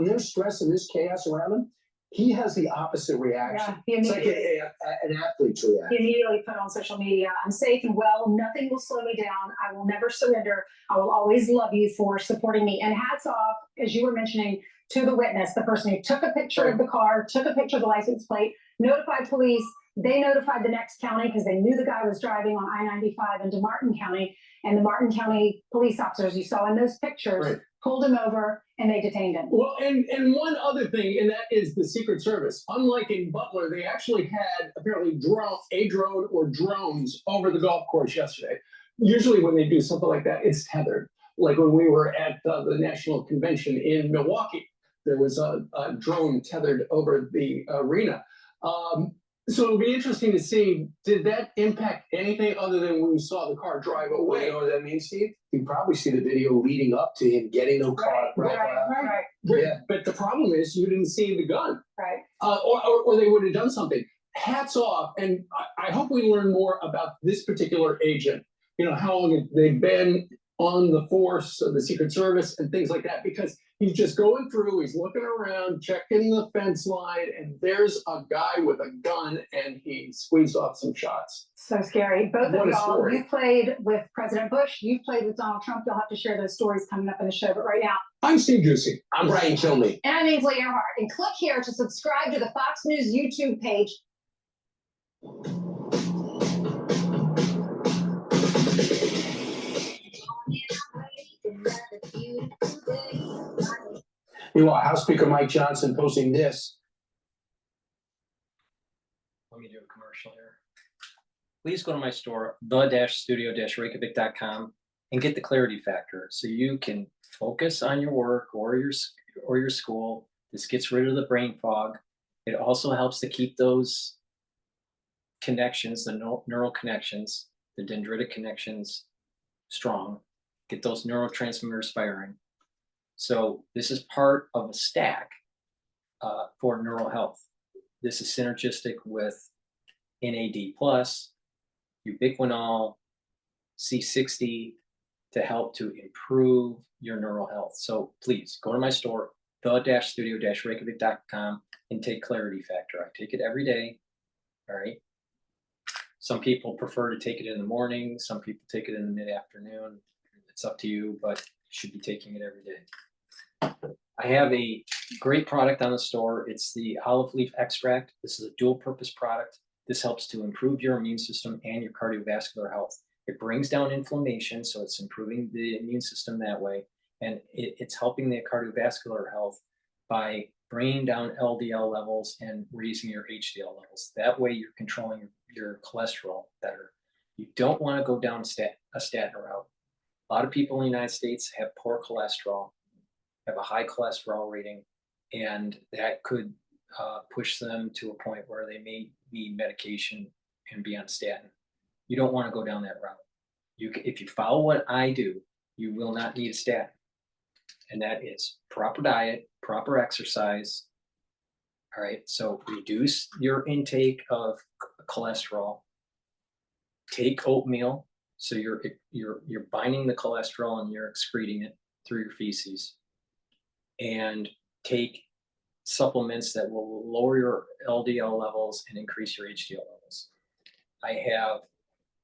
there's stress and there's chaos around him, he has the opposite reaction. Yeah, it's like an athlete's reaction. He immediately put on social media, I'm safe and well. Nothing will slow me down. I will never surrender. I will always love you for supporting me. And hats off, as you were mentioning, to the witness, the person who took a picture of the car, took a picture of the license plate, notified police. They notified the next county because they knew the guy was driving on I-95 into Martin County. And the Martin County police officers you saw in those pictures pulled him over and they detained him. Well, and one other thing, and that is the Secret Service. Unlike in Butler, they actually had apparently a drone or drones over the golf course yesterday. Usually when they do something like that, it's tethered. Like when we were at the National Convention in Milwaukee, there was a drone tethered over the arena. So it'll be interesting to see, did that impact anything other than when we saw the car drive away? You know what that means, Steve? You probably see the video leading up to him getting the car. Right. But the problem is you didn't see the gun. Right. Or they would have done something. Hats off. And I hope we learn more about this particular agent. How long they've been on the force of the Secret Service and things like that, because he's just going through, he's looking around, checking the fence line, and there's a guy with a gun and he squeezed off some shots. So scary. Both What of a y'all, story. you played with President Bush, you played with Donald Trump. You'll have to share those stories coming up in the show. But right now, I'm Steve Juicy. I'm Brian Kilmeade. And I'm Ainsley Earhart. And click here to subscribe to the Fox News YouTube page. Meanwhile, House Speaker Mike Johnson posting this. Let me do a commercial here. Please go to my store, the-studio-reykjavik.com, and get the Clarity Factor so you can focus on your work or your school. This gets rid of the brain fog. It also helps to keep those connections, the neural connections, the dendritic connections strong, get those neurotransmitters firing. So this is part of a stack for neural health. This is synergistic with NAD+, ubiquinol, C60 to help to improve your neural health. So please go to my store, the-studio-reykjavik.com, and take Clarity Factor. I take it every day. All right. Some people prefer to take it in the morning. Some people take it in the mid-afternoon. It's up to you, but you should be taking it every day. I have a great product on the store. It's the olive leaf extract. This is a dual purpose product. This helps to improve your immune system and your cardiovascular health. It brings down inflammation, so it's improving the immune system that way. And it's helping the cardiovascular health by bringing down LDL levels and raising your HDL levels. That way you're controlling your cholesterol better. You don't want to go down a statin route. A lot of people in the United States have poor cholesterol, have a high cholesterol rating, and that could push them to a point where they may need medication and be on statin. You don't want to go down that route. If you follow what I do, you will not need a statin. And that is proper diet, proper exercise. All right, so reduce your intake of cholesterol. Take oatmeal, so you're binding the cholesterol and you're excreting it through your feces. And take supplements that will lower your LDL levels and increase your HDL levels. I have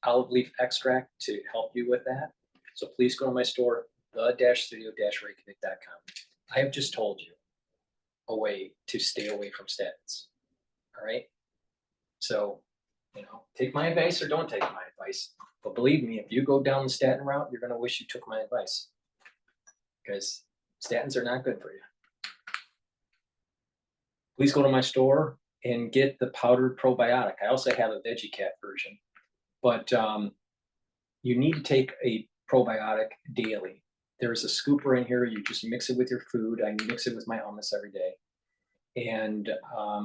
olive leaf extract to help you with that. So please go to my store, the-studio-reykjavik.com. I have just told you a way to stay away from statins. All right. So, take my advice or don't take my advice. But believe me, if you go down the statin route, you're going to wish you took my advice, because statins are not good for you. Please go to my store and get the powdered probiotic. I also have a VeggieCat version, but you need to take a probiotic daily. There's a scooper in here. You just mix it with your food. I mix it with my hummus every day, and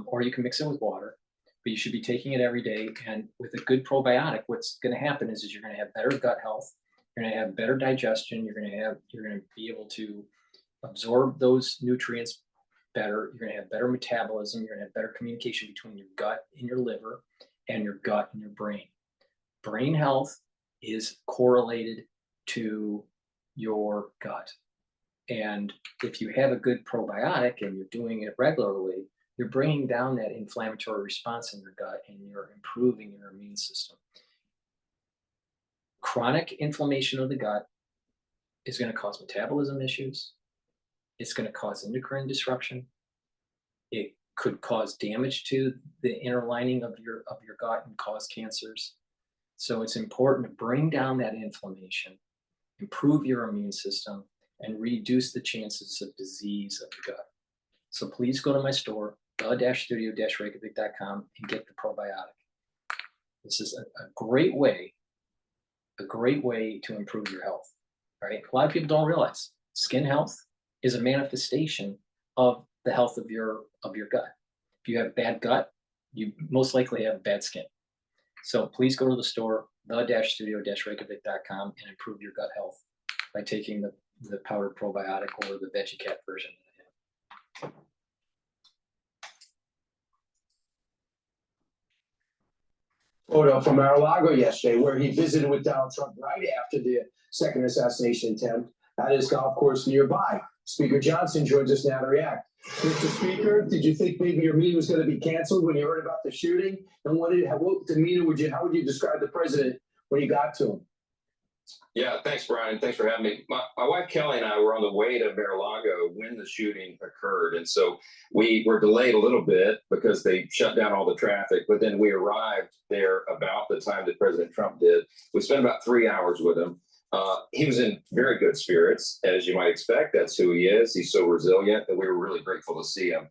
or you can mix it with water. But you should be taking it every day. And with a good probiotic, what's going to happen is you're going to have better gut health. You're going to have better digestion. You're going to be able to absorb those nutrients better. You're going to have better metabolism. You're going to have better communication between your gut and your liver and your gut and your brain. Brain health is correlated to your gut. And if you have a good probiotic and you're doing it regularly, you're bringing down that inflammatory response in your gut and you're improving your immune system. Chronic inflammation of the gut is going to cause metabolism issues. It's going to cause endocrine disruption. It could cause damage to the inner lining of your gut and cause cancers. So it's important to bring down that inflammation, improve your immune system, and reduce the chances of disease of the gut. So please go to my store, the-studio-reykjavik.com, and get the probiotic. This is a great way to improve your health. All right. A lot of people don't realize skin health is a manifestation of the health of your gut. If you have bad gut, you most likely have bad skin. So please go to the store, the-studio-reykjavik.com, and improve your gut health by taking the powdered probiotic or the VeggieCat version. Photo from Mar-a-Lago yesterday, where he visited with Donald Trump right after the second assassination attempt at his golf course nearby. Speaker Johnson joins us now to react. Mr. Speaker, did you think maybe your meeting was going to be canceled when you heard about the shooting? And what demeanor how would you describe the president when you got to him? Yeah, thanks, Brian. Thanks for having me. My wife Kelly and I were on the way to Mar-a-Lago when the shooting occurred. And so we were delayed a little bit because they shut down all the traffic. But then we arrived there about the time that President Trump did. We spent about 3 hours with him. He was in very good spirits, as you might expect. That's who he is. He's so resilient that we were really grateful to see him.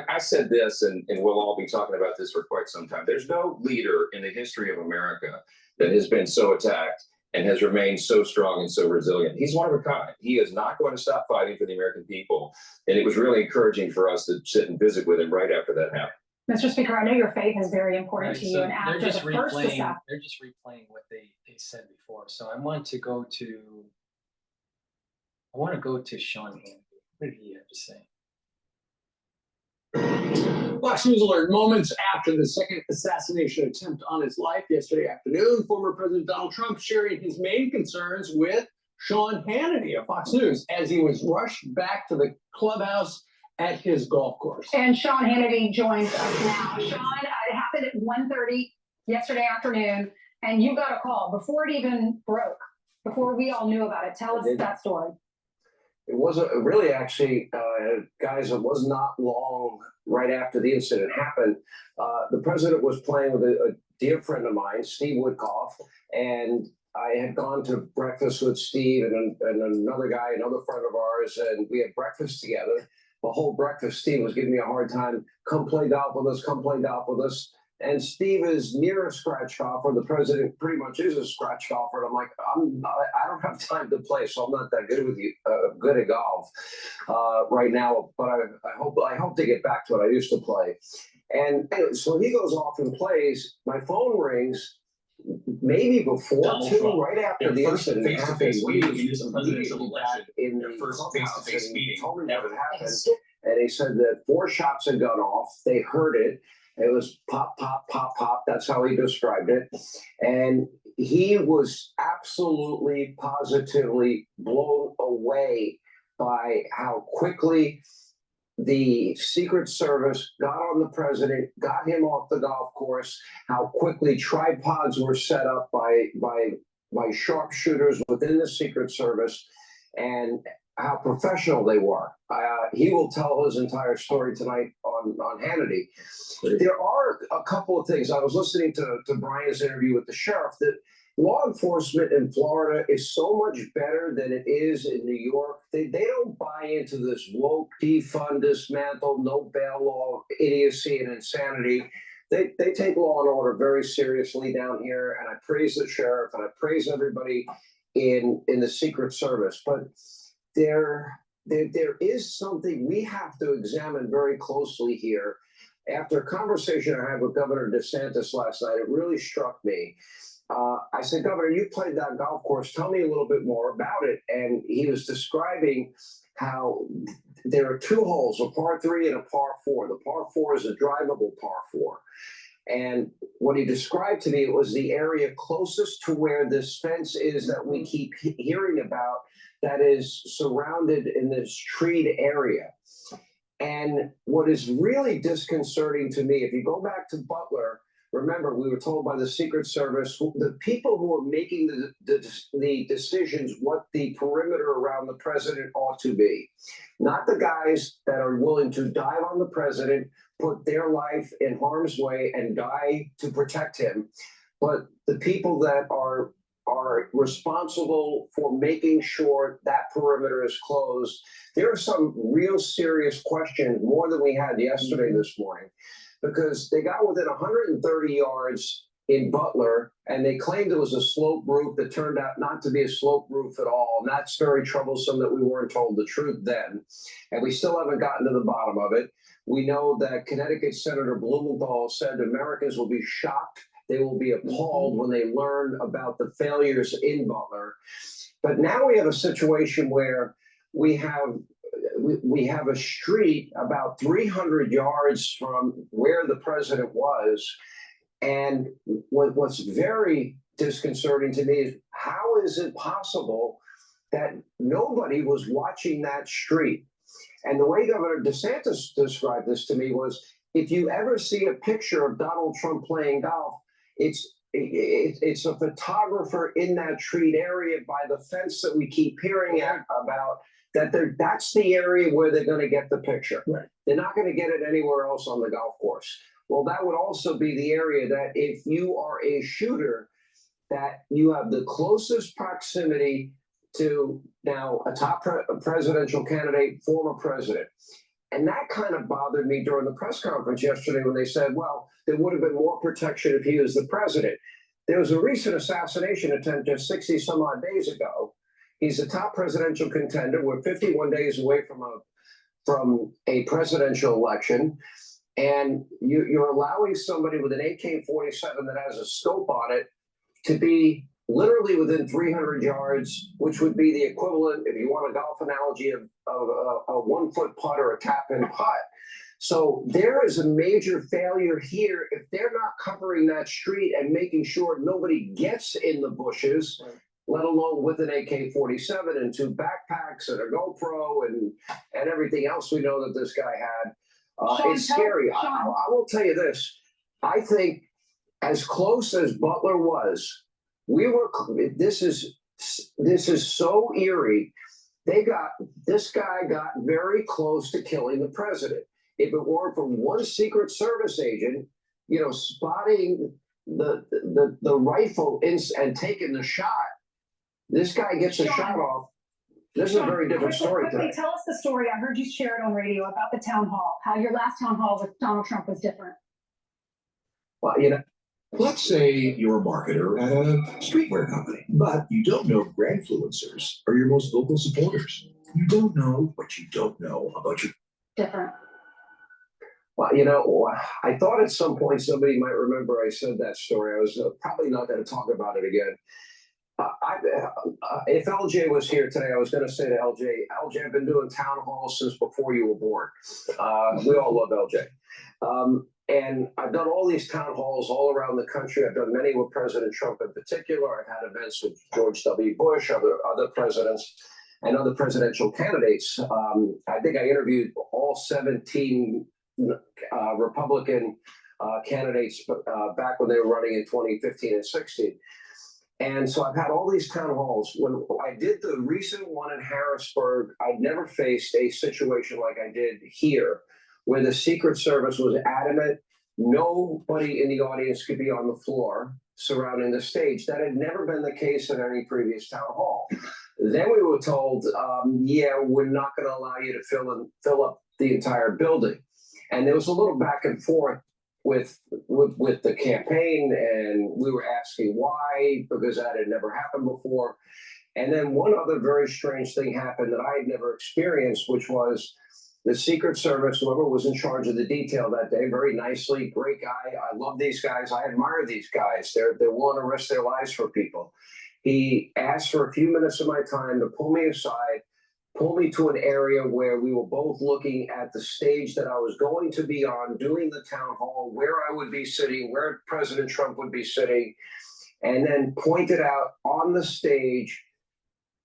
I said this, and we'll all be talking about this for quite some time. There's no leader in the history of America that has been so attacked and has remained so strong and so resilient. He's one of a kind. He is not going to stop fighting for the American people. And it was really encouraging for us to sit and visit with him right after that happened. Mr. Speaker, I know your faith is very important to you, So and after they're just the first assassination, they're just replaying what they said before. So I want to go to Sean Hannity. What did he have to say? Fox News alert: moments after the second assassination attempt on his life yesterday afternoon, former President Donald Trump sharing his main concerns with Sean Hannity of Fox News as he was rushed back to the clubhouse at his golf course. and Sean Hannity joins us now. Sean, it happened at 1:30 yesterday afternoon, and you got a call before it even broke, before we all knew about it. Tell us that story. It wasn't really, actually, guys, it was not long right after the incident happened. The president was playing with a dear friend of mine, Steve Woodcoff, and I had gone to breakfast with Steve and another guy, another friend of ours, and we had breakfast together. The whole breakfast, Steve was giving me a hard time. Come play golf with us. Come play golf with us. And Steve is near a scratch golfer. The president pretty much is a scratch golfer. And I'm like, I don't have time to play, so I'm not that good with you, good at golf right now. But I hope to get back to it. I used to play. And so he goes off and plays. My phone rings. Maybe before Donald two, Trump, right after their the first incident face-to-face happened, meeting in his presidential election, in their the first clubhouse, face-to-face and meeting he told me what ever. had happened, and he said that 4 shots had gone off. They heard it. It was pop, pop, pop, pop. That's how he described it, and he was absolutely, positively blown away by how quickly the Secret Service got on the president, got him off the golf course, how quickly tripods were set up by sharpshooters within the Secret Service, and how professional they were. He will tell his entire story tonight on Hannity. There are a couple of things. I was listening to Brian's interview with the sheriff that law enforcement in Florida is so much better than it is in New York. They don't buy into this woke, defund, dismantle, no bail law, idiocy and insanity. They take law and order very seriously down here, and I praise the sheriff and I praise everybody in the Secret Service. But there is something we have to examine very closely here. After a conversation I had with Governor DeSantis last night, it really struck me. I said, Governor, you played that golf course. Tell me a little bit more about it. And he was describing how there are 2 holes, a par 3 and a par 4. The par 4 is a drivable par 4. And what he described to me was the area closest to where this fence is that we keep hearing about, that is surrounded in this treed area. And what is really disconcerting to me, if you go back to Butler, remember, we were told by the Secret Service, the people who are making the decisions what the perimeter around the president ought to be, not the guys that are willing to dive on the president, put their life in harm's way and die to protect him, but the people that are responsible for making sure that perimeter is closed. There are some real serious questions, more than we had yesterday this morning, because they got within 130 yards in Butler, and they claimed it was a slope roof that turned out not to be a slope roof at all. And that's very troublesome that we weren't told the truth then. And we still haven't gotten to the bottom of it. We know that Connecticut Senator Blumenthal said Americans will be shocked. They will be appalled when they learn about the failures in Butler. But now we have a situation where we have a street about 300 yards from where the president was. And what's very disconcerting to me is, how is it possible that nobody was watching that street? And the way Governor DeSantis described this to me was, if you ever see a picture of Donald Trump playing golf, it's a photographer in that treed area by the fence that we keep hearing about, that's the area where they're going to get the picture. Right. They're not going to get it anywhere else on the golf course. Well, that would also be the area that if you are a shooter, that you have the closest proximity to now a top presidential candidate, former president. And that kind of bothered me during the press conference yesterday when they said, well, there would have been more protection if he was the president. There was a recent assassination attempt just 60 some odd days ago. He's a top presidential contender. We're 51 days away from a presidential election. And you're allowing somebody with an AK-47 that has a scope on it to be literally within 300 yards, which would be the equivalent, if you want a golf analogy, of a 1-foot putt or a tap-in putt. So there is a major failure here if they're not covering that street and making sure nobody gets in the bushes, let alone with an AK-47 and 2 backpacks and a GoPro and everything else we know that this guy had. It's scary. I will tell you this. I think as close as Butler was, this is so eerie. This guy got very close to killing the president. If it weren't for one Secret Service agent, spotting the rifle and taking the shot. This guy gets a shot off. This is a very different story Quickly, today. tell us the story. I heard you share it on radio about the town hall, how your last town hall with Donald Trump was different. Well, you know, let's say you're a marketer at a streetwear company, but you don't know influencers are your most vocal supporters. You don't know what you don't know about your Different. Well, you know, I thought at some point somebody might remember I said that story. I was probably not going to talk about it again. If LJ was here today, I was going to say to LJ, I've been doing town halls since before you were born. We all love LJ. And I've done all these town halls all around the country. I've done many with President Trump in particular. I've had events with George W. Bush, other presidents, and other presidential candidates. I think I interviewed all 17 Republican candidates back when they were running in 2015 and 16. And so I've had all these town halls. When I did the recent one in Harrisburg, I'd never faced a situation like I did here, where the Secret Service was adamant nobody in the audience could be on the floor surrounding the stage. That had never been the case at any previous town hall. Then we were told, yeah, we're not going to allow you to fill up the entire building. And there was a little back and forth with the campaign, and we were asking why, because that had never happened before. And then one other very strange thing happened that I had never experienced, which was the Secret Service, whoever was in charge of the detail that day, very nicely, great guy. I love these guys. I admire these guys. They're willing to risk their lives for people. He asked for a few minutes of my time to pull me aside, pull me to an area where we were both looking at the stage that I was going to be on, doing the town hall, where I would be sitting, where President Trump would be sitting, and then pointed out on the stage,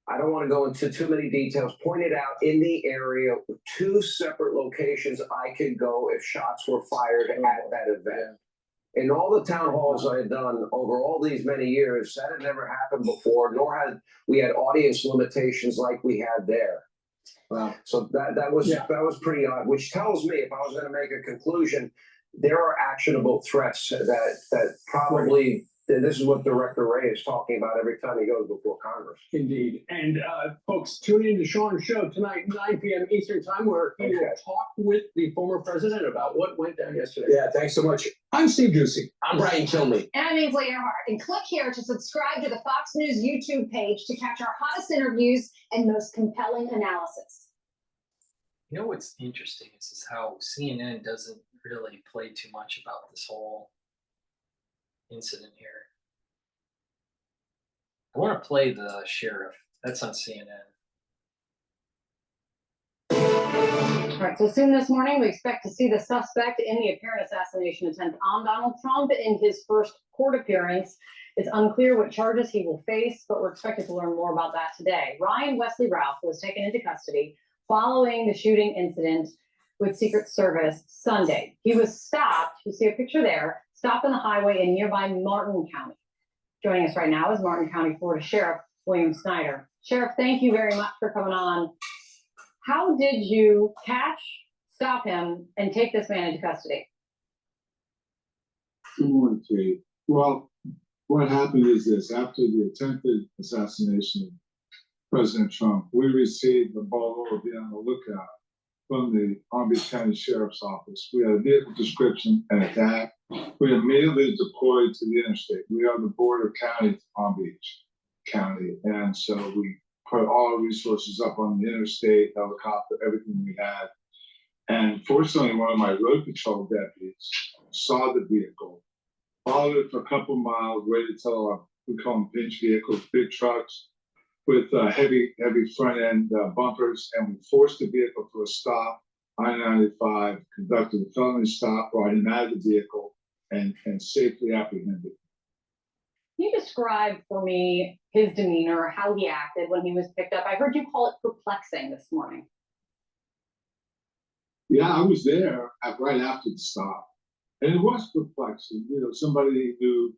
I don't want to go into too many details, pointed out in the area 2 separate locations I could go if shots were fired at that event. In all the town halls I had done over all these many years, that had never happened before, nor had we had audience limitations like we had there. Wow. So that was pretty odd, which tells me, if I was going to make a conclusion, there are actionable threats that probably, and this is what Director Ray is talking about every time he goes before Congress. Indeed. And folks, tune in to Sean's show tonight, 9 p.m. Eastern time, where he will talk with the former president about what went down yesterday. Yeah, thanks so much. I'm Steve Ducey. I'm Brian Kilmeade. And I'm Ainsley Earhart. And click here to subscribe to the Fox News YouTube page to catch our hottest interviews and most compelling analysis. You know what's interesting is how CNN doesn't really play too much about this whole incident here. I want to play the sheriff. That's on CNN. All right, so soon this morning, we expect to see the suspect in the apparent assassination attempt on Donald Trump in his first court appearance. It's unclear what charges he will face, but we're expected to learn more about that today. Wesley Routh was taken into custody following the shooting incident with Secret Service Sunday. He was stopped, you see a picture there, stopped on the highway in nearby Martin County. Joining us right now is Martin County, Florida Sheriff William Snyder. Sheriff, thank you very much for coming on. How did you catch, stop him, and take this man into custody? Good morning, Kate. Well, what happened is this. After the attempted assassination of President Trump, we received the ball over be on the lookout from the Palm Beach County Sheriff's Office. We had a vehicle description and a tag. We immediately deployed to the interstate. We are the border county to Palm Beach County. And so we put all our resources up on the interstate, helicopter, everything we had. And fortunately, one of my road patrol deputies saw the vehicle, followed it for a couple miles, waited till we call them pinch vehicles, big trucks with heavy front end bumpers, and we forced the vehicle to a stop. I-95 conducted a felony stop, brought him out of the vehicle, and safely apprehended. Can you describe for me his demeanor, how he acted when he was picked up? I heard you call it perplexing this morning. Yeah, I was there right after the stop, and it was perplexing. You know, somebody who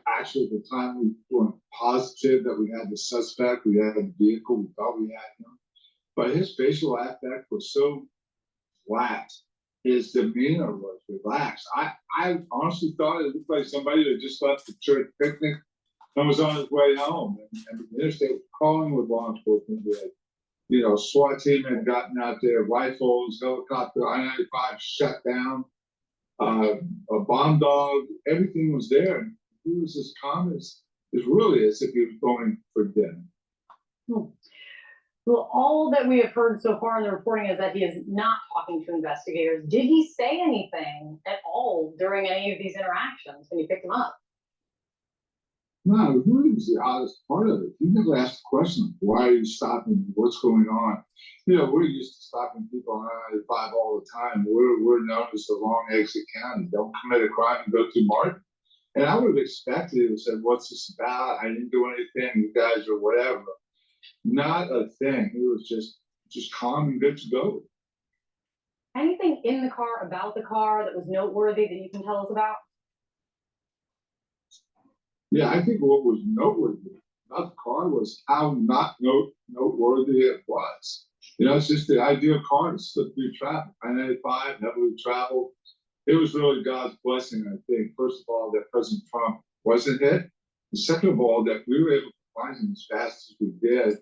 actually at the time we weren't positive that we had the suspect, we had the vehicle, we thought we had him, but his facial affect was so flat his demeanor was relaxed. I honestly thought it looked like somebody who had just left the church picnic and was on his way home. And the interstate was calling with law enforcement. SWAT team had gotten out there, rifles, helicopter, I-95 shut down, a bomb dog, everything was there. And he was as calm as really as if he was going for dinner. Well, all that we have heard so far in the reporting is that he is not talking to investigators. Did he say anything at all during any of these interactions when you picked him up? No, it really was the oddest part of it. He never asked the question, why are you stopping? What's going on? We're used to stopping people on I-95 all the time. We're known as the wrong exit county. Don't commit a crime and go to Martin. And I would have expected he would have said, what's this about? I didn't do anything, you guys, or whatever. Not a thing. He was just calm and good to go. Anything in the car about the car that was noteworthy that you can tell us about? Yeah, I think what was noteworthy about the car was how not noteworthy it was. It's just the ideal car to slip through traffic. I-95, heavily traveled. It was really God's blessing, I think. First of all, that President Trump wasn't hit. And second of all, that we were able to find him as fast as we did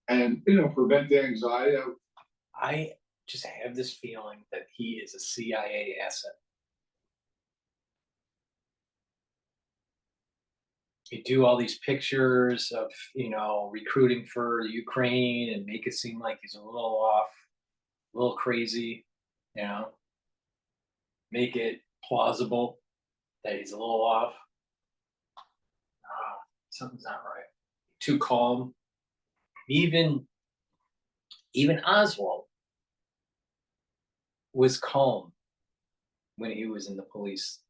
and, prevent the anxiety. I just have this feeling that he is a CIA asset. You do all these pictures of, recruiting for Ukraine and make it seem like he's a little off, a little crazy, make it plausible that he's a little off. Something's not right. Too calm. Even Oswald was calm when he was in the police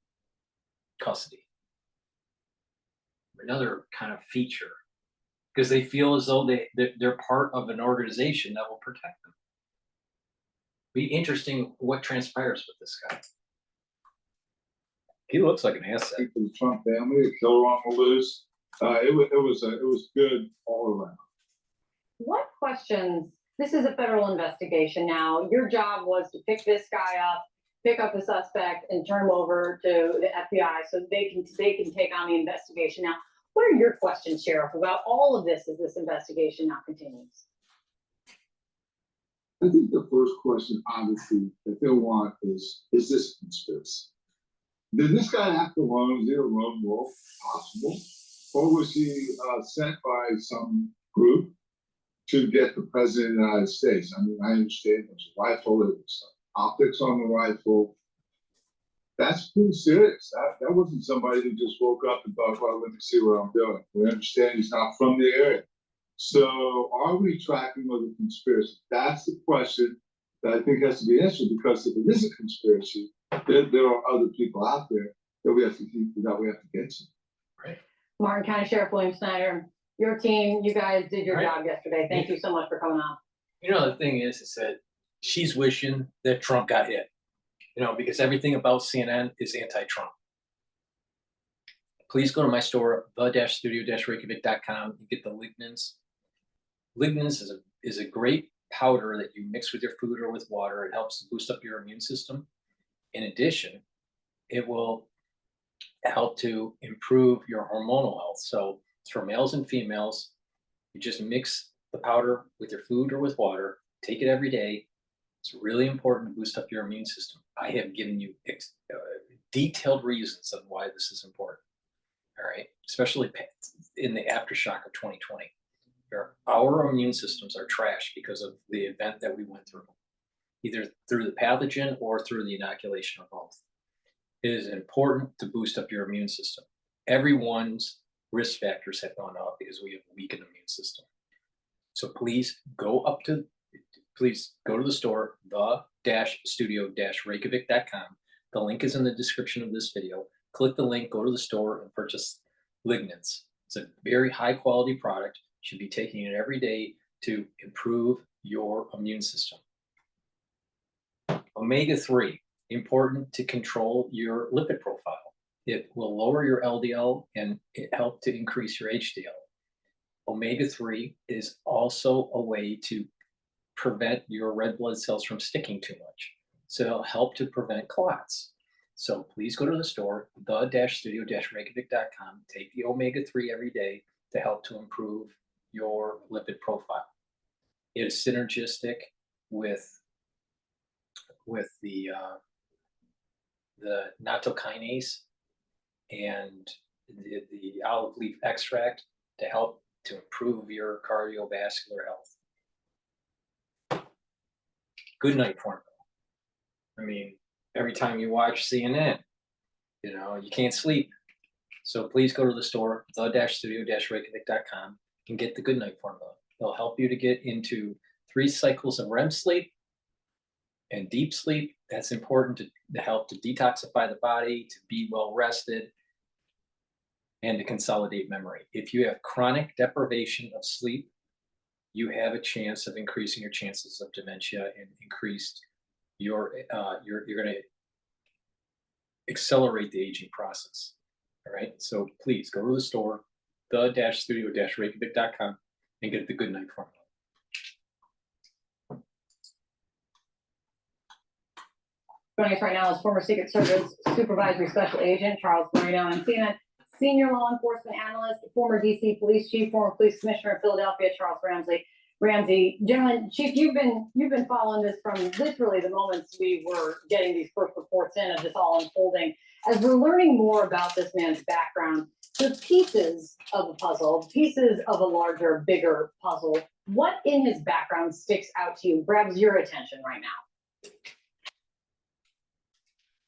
custody. Another kind of feature, because they feel as though they're part of an organization that will protect them. Be interesting what transpires with this guy. He looks like an asset. For the Trump family, a killer on the loose. It was good all around. What questions? This is a federal investigation now. Your job was to pick this guy up, pick up a suspect, and turn him over to the FBI so they can take on the investigation. Now, what are your questions, Sheriff, about all of this as this investigation now continues? I think the first question, obviously, that they'll want is this a conspiracy? Did this guy act alone? Was he a lone wolf? Possible. Or was he sent by some group to get the president of the United States? I mean, I understand there's a rifle, there was optics on the rifle. That's pretty serious. That wasn't somebody who just woke up and thought, well, let me see what I'm doing. We understand he's not from the area. So are we tracking with a conspiracy? That's the question that I think has to be answered, because if it is a conspiracy, there are other people out there that we have to get to. Right. Martin County Sheriff William Snyder, your team, you guys did your job yesterday. Thank you so much for coming on. The thing is that she's wishing that Trump got hit, because everything about CNN is anti-Trump. Please go to my store, the-studio-reykjavik.com, and get the lignans. Lignans is a great powder that you mix with your food or with water. It helps to boost up your immune system. In addition, it will help to improve your hormonal health. So it's for males and females. You just mix the powder with your food or with water. Take it every day. It's really important to boost up your immune system. I have given you detailed reasons of why this is important. All right, especially in the aftershock of 2020. Our immune systems are trashed because of the event that we went through, either through the pathogen or through the inoculation of both. It is important to boost up your immune system. Everyone's risk factors have gone up because we have a weakened immune system. So please go to the store, the-studio-reykjavik.com. The link is in the description of this video. Click the link, go to the store, and purchase lignans. It's a very high quality product. You should be taking it every day to improve your immune system. Omega-3, important to control your lipid profile. It will lower your LDL and it helps to increase your HDL. Omega-3 is also a way to prevent your red blood cells from sticking too much. So it'll help to prevent clots. So please go to the store, the-studio-reykjavik.com. Take the omega-3 every day to help to improve your lipid profile. It is synergistic with the nattokinase and the olive leaf extract to help to improve your cardiovascular health. Good night formula. I mean, every time you watch CNN, you know, you can't sleep. So please go to the store, the-studio-reykjavik.com, and get the good night formula. It'll help you to get into 3 cycles of REM sleep and deep sleep. That's important to help to detoxify the body, to be well rested, and to consolidate memory. If you have chronic deprivation of sleep, you have a chance of increasing your chances of dementia and increased you're going to accelerate the aging process. All right. So please go to the store, the-studio-reykjavik.com, and get the good night formula. Joining us right now is former Secret Service Supervisory Special Agent Charles Moreno and CNN Senior Law Enforcement Analyst, former DC Police Chief, former Police Commissioner of Philadelphia, Charles Ramsey. Gentlemen, Chief, you've been following this from literally the moments we were getting these first reports in of this all unfolding. As we're learning more about this man's background, the pieces of the puzzle, pieces of a larger, bigger puzzle, what in his background sticks out to you, grabs your attention right now?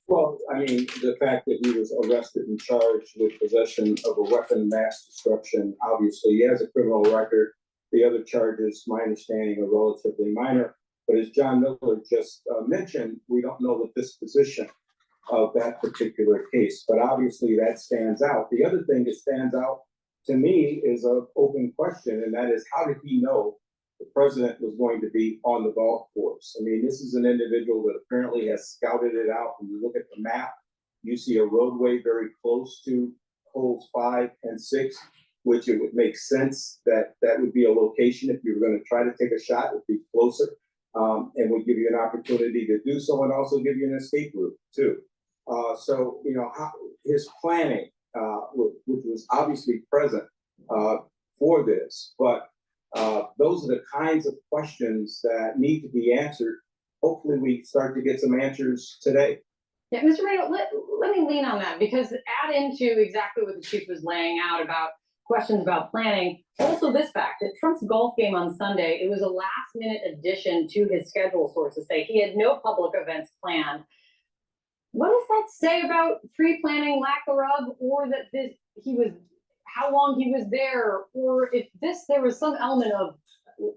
Well, I mean, the fact that he was arrested and charged with possession of a weapon of mass destruction, obviously, he has a criminal record. The other charges, my understanding, are relatively minor. But as John Miller just mentioned, we don't know the disposition of that particular case. But obviously, that stands out. The other thing that stands out to me is an open question, and that is, how did he know the president was going to be on the golf course? I mean, this is an individual that apparently has scouted it out. When you look at the map, you see a roadway very close to holes 5 and 6, which it would make sense that that would be a location if you were going to try to take a shot, it would be closer, and would give you an opportunity to do so and also give you an escape route too. So, you know, his planning, which was obviously present for this, but those are the kinds of questions that need to be answered. Hopefully we start to get some answers today. Yeah, Mr. Moreno, let me lean on that, because add into exactly what the chief was laying out about questions about planning. Also this fact that Trump's golf game on Sunday, it was a last minute addition to his schedule, sources say. He had no public events planned. What does that say about pre-planning, lack thereof, or that how long he was there, or if there was some element of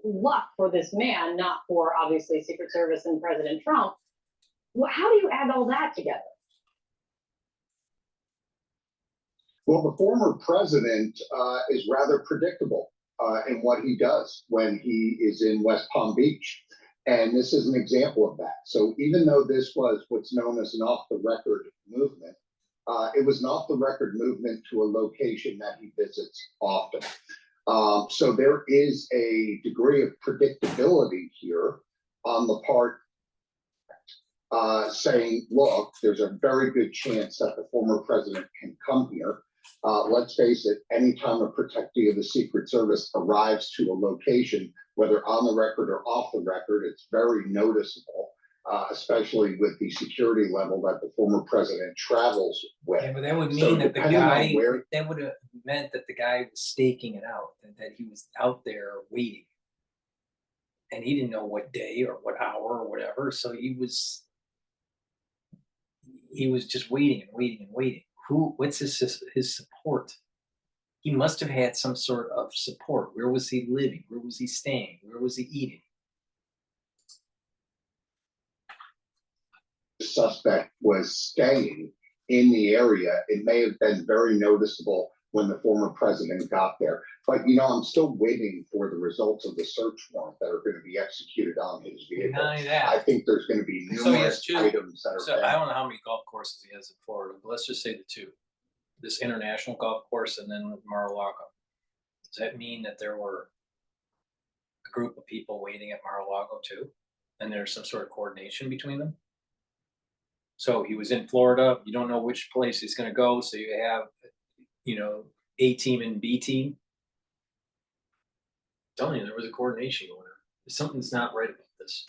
luck for this man, not for obviously Secret Service and President Trump? Well, how do you add all that together? Well, the former president is rather predictable in what he does when he is in West Palm Beach. And this is an example of that. So even though this was what's known as an off-the-record movement, it was an off-the-record movement to a location that he visits often. So there is a degree of predictability here on the part saying, look, there's a very good chance that the former president can come here. Let's face it, anytime a protectee of the Secret Service arrives to a location, whether on the record or off the record, it's very noticeable, especially with the security level that the former president travels with. Yeah, but that would mean that that would have meant that the guy was staking it out, and that he was out there waiting. And he didn't know what day or what hour or whatever, so he was just waiting and waiting and waiting. What's his support? He must have had some sort of support. Where was he living? Where was he staying? Where was he eating? The suspect was staying in the area. It may have been very noticeable when the former president got there. But, you know, I'm still waiting for the results of the search warrant that are going to be executed on his vehicle. Not only that, I think there's going to be numerous items that are So I don't know how many golf courses he has in Florida, but let's just say the 2. This international golf course and then Mar-a-Lago. Does that mean that there were a group of people waiting at Mar-a-Lago too? And there's some sort of coordination between them? So he was in Florida. You don't know which place he's going to go. So you have, A team and B team. I'm telling you, there was a coordination going on. Something's not right about this.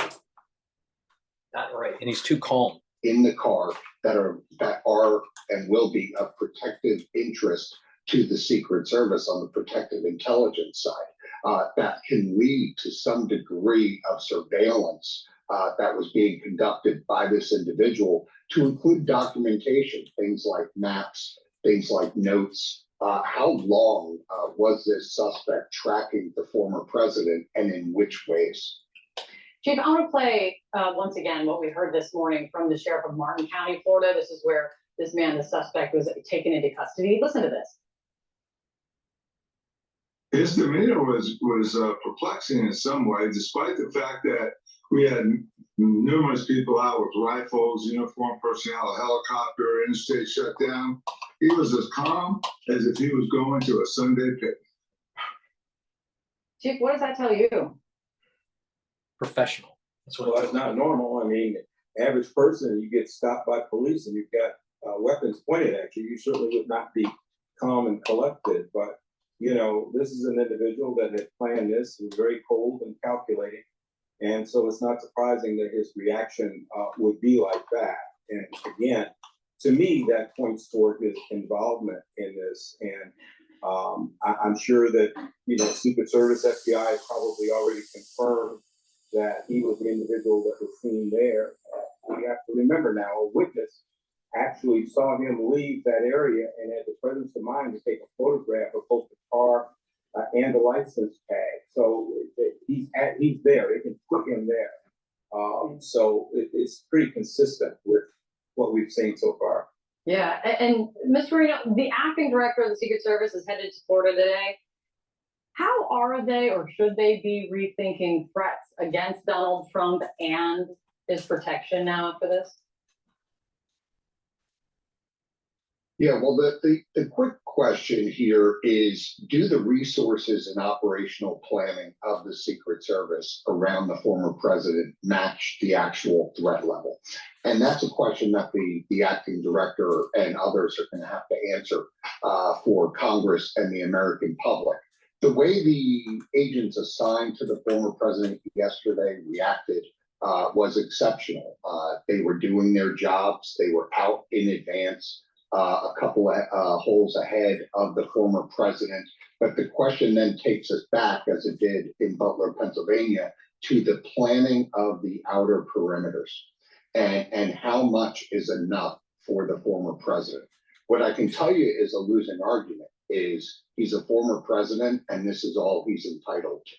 Not right. And he's too calm. In the car that are and will be of protective interest to the Secret Service on the protective intelligence side, that can lead to some degree of surveillance that was being conducted by this individual, to include documentation, things like maps, things like notes. How long was this suspect tracking the former president, and in which ways? Chief, I want to play once again what we heard this morning from the sheriff of Martin County, Florida. This is where this man, the suspect, was taken into custody. Listen to this. His demeanor was perplexing in some way, despite the fact that we had numerous people out with rifles, uniformed personnel, a helicopter, interstate shutdown. He was as calm as if he was going to a Sunday picnic. Chief, what does that tell you? Professional. That's not normal. I mean, average person, you get stopped by police and you've got weapons pointed at you, you certainly would not be calm and collected. But, this is an individual that had planned this, was very cold and calculating. And so it's not surprising that his reaction would be like that. And again, to me, that points toward his involvement in this. And I'm sure that, Secret Service, FBI probably already confirmed that he was the individual that was seen there. We have to remember now, a witness actually saw him leave that area and had the presence of mind to take a photograph of both the car and the license tag. So he's there. They can put him there. So it's pretty consistent with what we've seen so far. Yeah, and Ms. Marino, the acting director of the Secret Service is headed to Florida today. How are they, or should they be rethinking threats against Donald Trump and his protection now after this? Yeah, well, the quick question here is, do the resources and operational planning of the Secret Service around the former president match the actual threat level? And that's a question that the acting director and others are going to have to answer for Congress and the American public. The way the agents assigned to the former president yesterday reacted was exceptional. They were doing their jobs. They were out in advance, a couple of holes ahead of the former president. But the question then takes us back, as it did in Butler, Pennsylvania, to the planning of the outer perimeters and how much is enough for the former president. What I can tell you is a losing argument is he's a former president and this is all he's entitled to.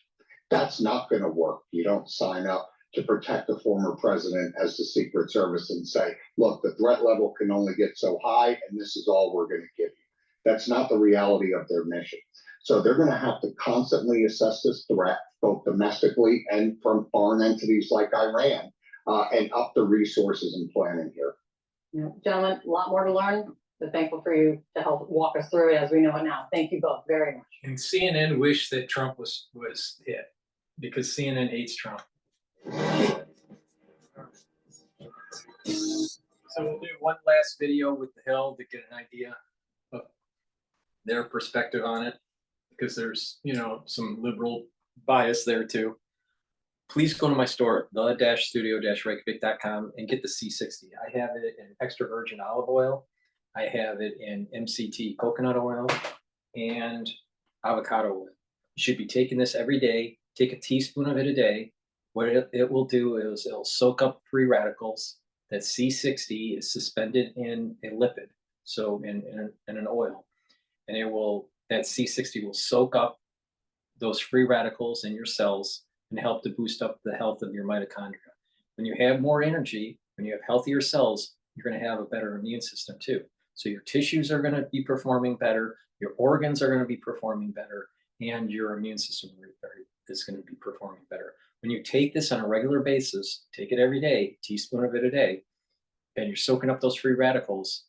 That's not going to work. You don't sign up to protect the former president as the Secret Service and say, look, the threat level can only get so high and this is all we're going to give you. That's not the reality of their mission. So they're going to have to constantly assess this threat, both domestically and from foreign entities like Iran, and up the resources and planning here. Yeah, gentlemen, a lot more to learn, but thankful for you to help walk us through it as we know it now. Thank you both very much. And CNN wished that Trump was hit because CNN hates Trump. So we'll do one last video with the Hill to get an idea of their perspective on it, because there's, some liberal bias there too. Please go to my store, the-studio-reykjavik.com, and get the C60. I have it in extra virgin olive oil. I have it in MCT coconut oil and avocado oil. You should be taking this every day. Take a teaspoon of it a day. What it will do is it'll soak up free radicals. That C60 is suspended in a lipid, so in an oil, and that C60 will soak up those free radicals in your cells and help to boost up the health of your mitochondria. When you have more energy, when you have healthier cells, you're going to have a better immune system too. So your tissues are going to be performing better, your organs are going to be performing better, and your immune system is going to be performing better. When you take this on a regular basis, take it every day, teaspoon of it a day, and you're soaking up those free radicals,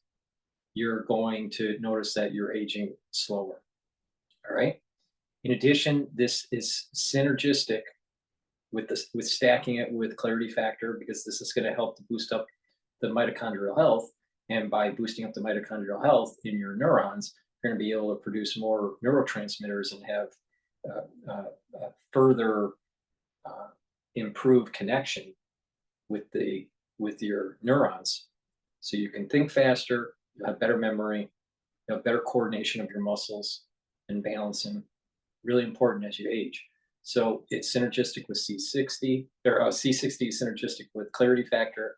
you're going to notice that you're aging slower. All right. In addition, this is synergistic with stacking it with Clarity Factor, because this is going to help to boost up the mitochondrial health. And by boosting up the mitochondrial health in your neurons, you're going to be able to produce more neurotransmitters and have further improved connection with your neurons. So you can think faster, you have better memory, you have better coordination of your muscles and balancing. Really important as you age. So it's synergistic with C60, or C60 is synergistic with clarity factor.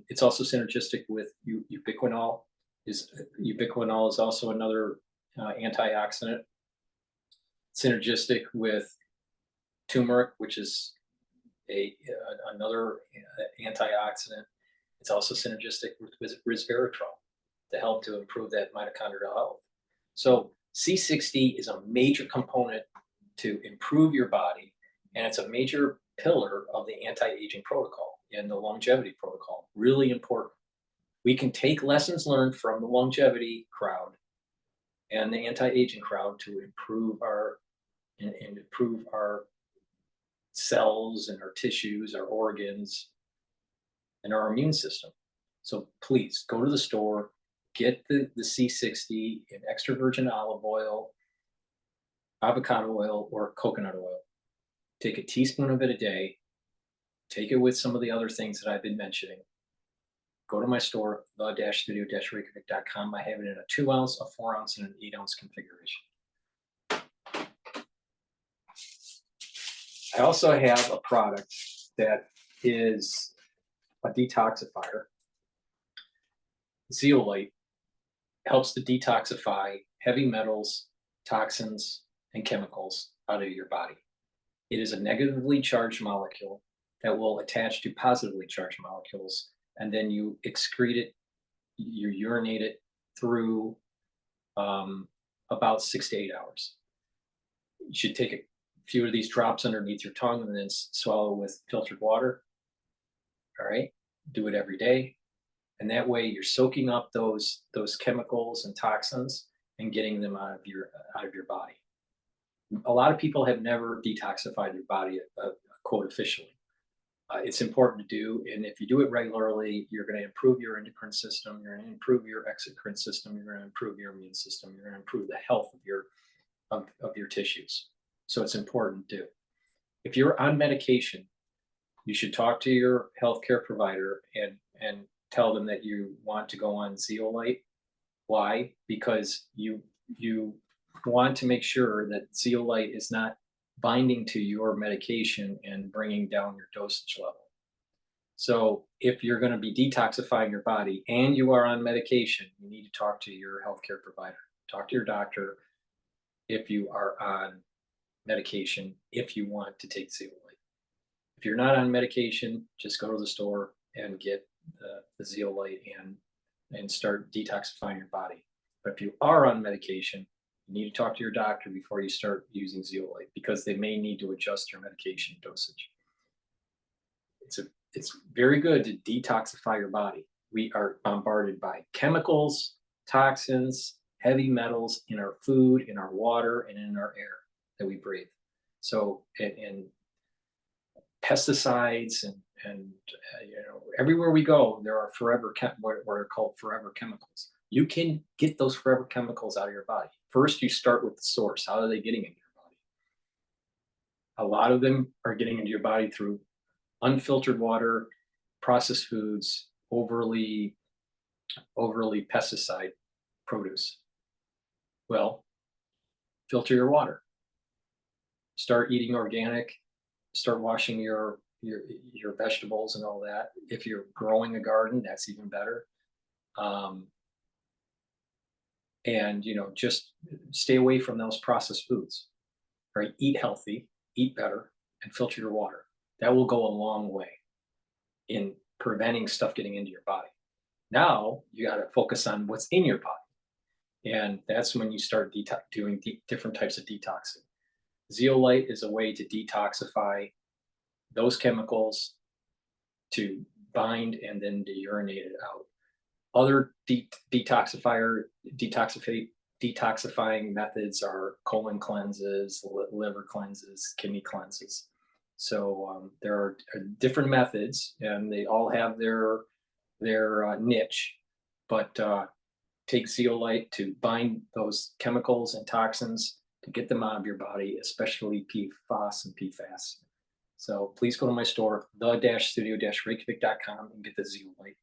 It's also synergistic with ubiquinol. Ubiquinol is also another antioxidant. Synergistic with turmeric, which is another antioxidant. It's also synergistic with resveratrol to help to improve that mitochondrial health. So C60 is a major component to improve your body, and it's a major pillar of the anti-aging protocol and the longevity protocol. Really important. We can take lessons learned from the longevity crowd and the anti-aging crowd to improve our cells and our tissues, our organs, and our immune system. So please go to the store, get the C60 in extra virgin olive oil, avocado oil, or coconut oil. Take a teaspoon of it a day. Take it with some of the other things that I've been mentioning. Go to my store, the-studio-reykjavik.com. I have it in a 2 ounce, a 4 ounce, and an 8 ounce configuration. I also have a product that is a detoxifier. Zeolite helps to detoxify heavy metals, toxins, and chemicals out of your body. It is a negatively charged molecule that will attach to positively charged molecules, and then you excrete it, you urinate it through about 6 to 8 hours. You should take a few of these drops underneath your tongue and then swallow with filtered water. All right, do it every day. And that way you're soaking up those chemicals and toxins and getting them out of your body. A lot of people have never detoxified their body, quote, officially. It's important to do, and if you do it regularly, you're going to improve your endocrine system, you're going to improve your exocrine system, you're going to improve your immune system, you're going to improve the health of your tissues. So it's important to do. If you're on medication, you should talk to your healthcare provider and tell them that you want to go on zeolite. Why? Because you want to make sure that zeolite is not binding to your medication and bringing down your dosage level. So if you're going to be detoxifying your body and you are on medication, you need to talk to your healthcare provider. Talk to your doctor if you are on medication, if you want to take zeolite. If you're not on medication, just go to the store and get the zeolite and start detoxifying your body. But if you are on medication, you need to talk to your doctor before you start using zeolite, because they may need to adjust your medication dosage. It's very good to detoxify your body. We are bombarded by chemicals, toxins, heavy metals in our food, in our water, and in our air that we breathe. So, and pesticides and everywhere we go, there are what are called forever chemicals. You can get those forever chemicals out of your body. First, you start with the source. How are they getting into your body? A lot of them are getting into your body through unfiltered water, processed foods, overly pesticide produce. Well, filter your water. Start eating organic. Start washing your vegetables and all that. If you're growing a garden, that's even better. And just stay away from those processed foods. Right? Eat healthy, eat better, and filter your water. That will go a long way in preventing stuff getting into your body. Now you got to focus on what's in your body, and that's when you start doing different types of detoxing. Zeolite is a way to detoxify those chemicals, to bind and then to urinate it out. Other detoxifying methods are colon cleanses, liver cleanses, kidney cleanses. So there are different methods, and they all have their niche, but take zeolite to bind those chemicals and toxins to get them out of your body, especially PFAS and PFAS. So please go to my store, the-studio-reykjavik.com, and get the zeolite.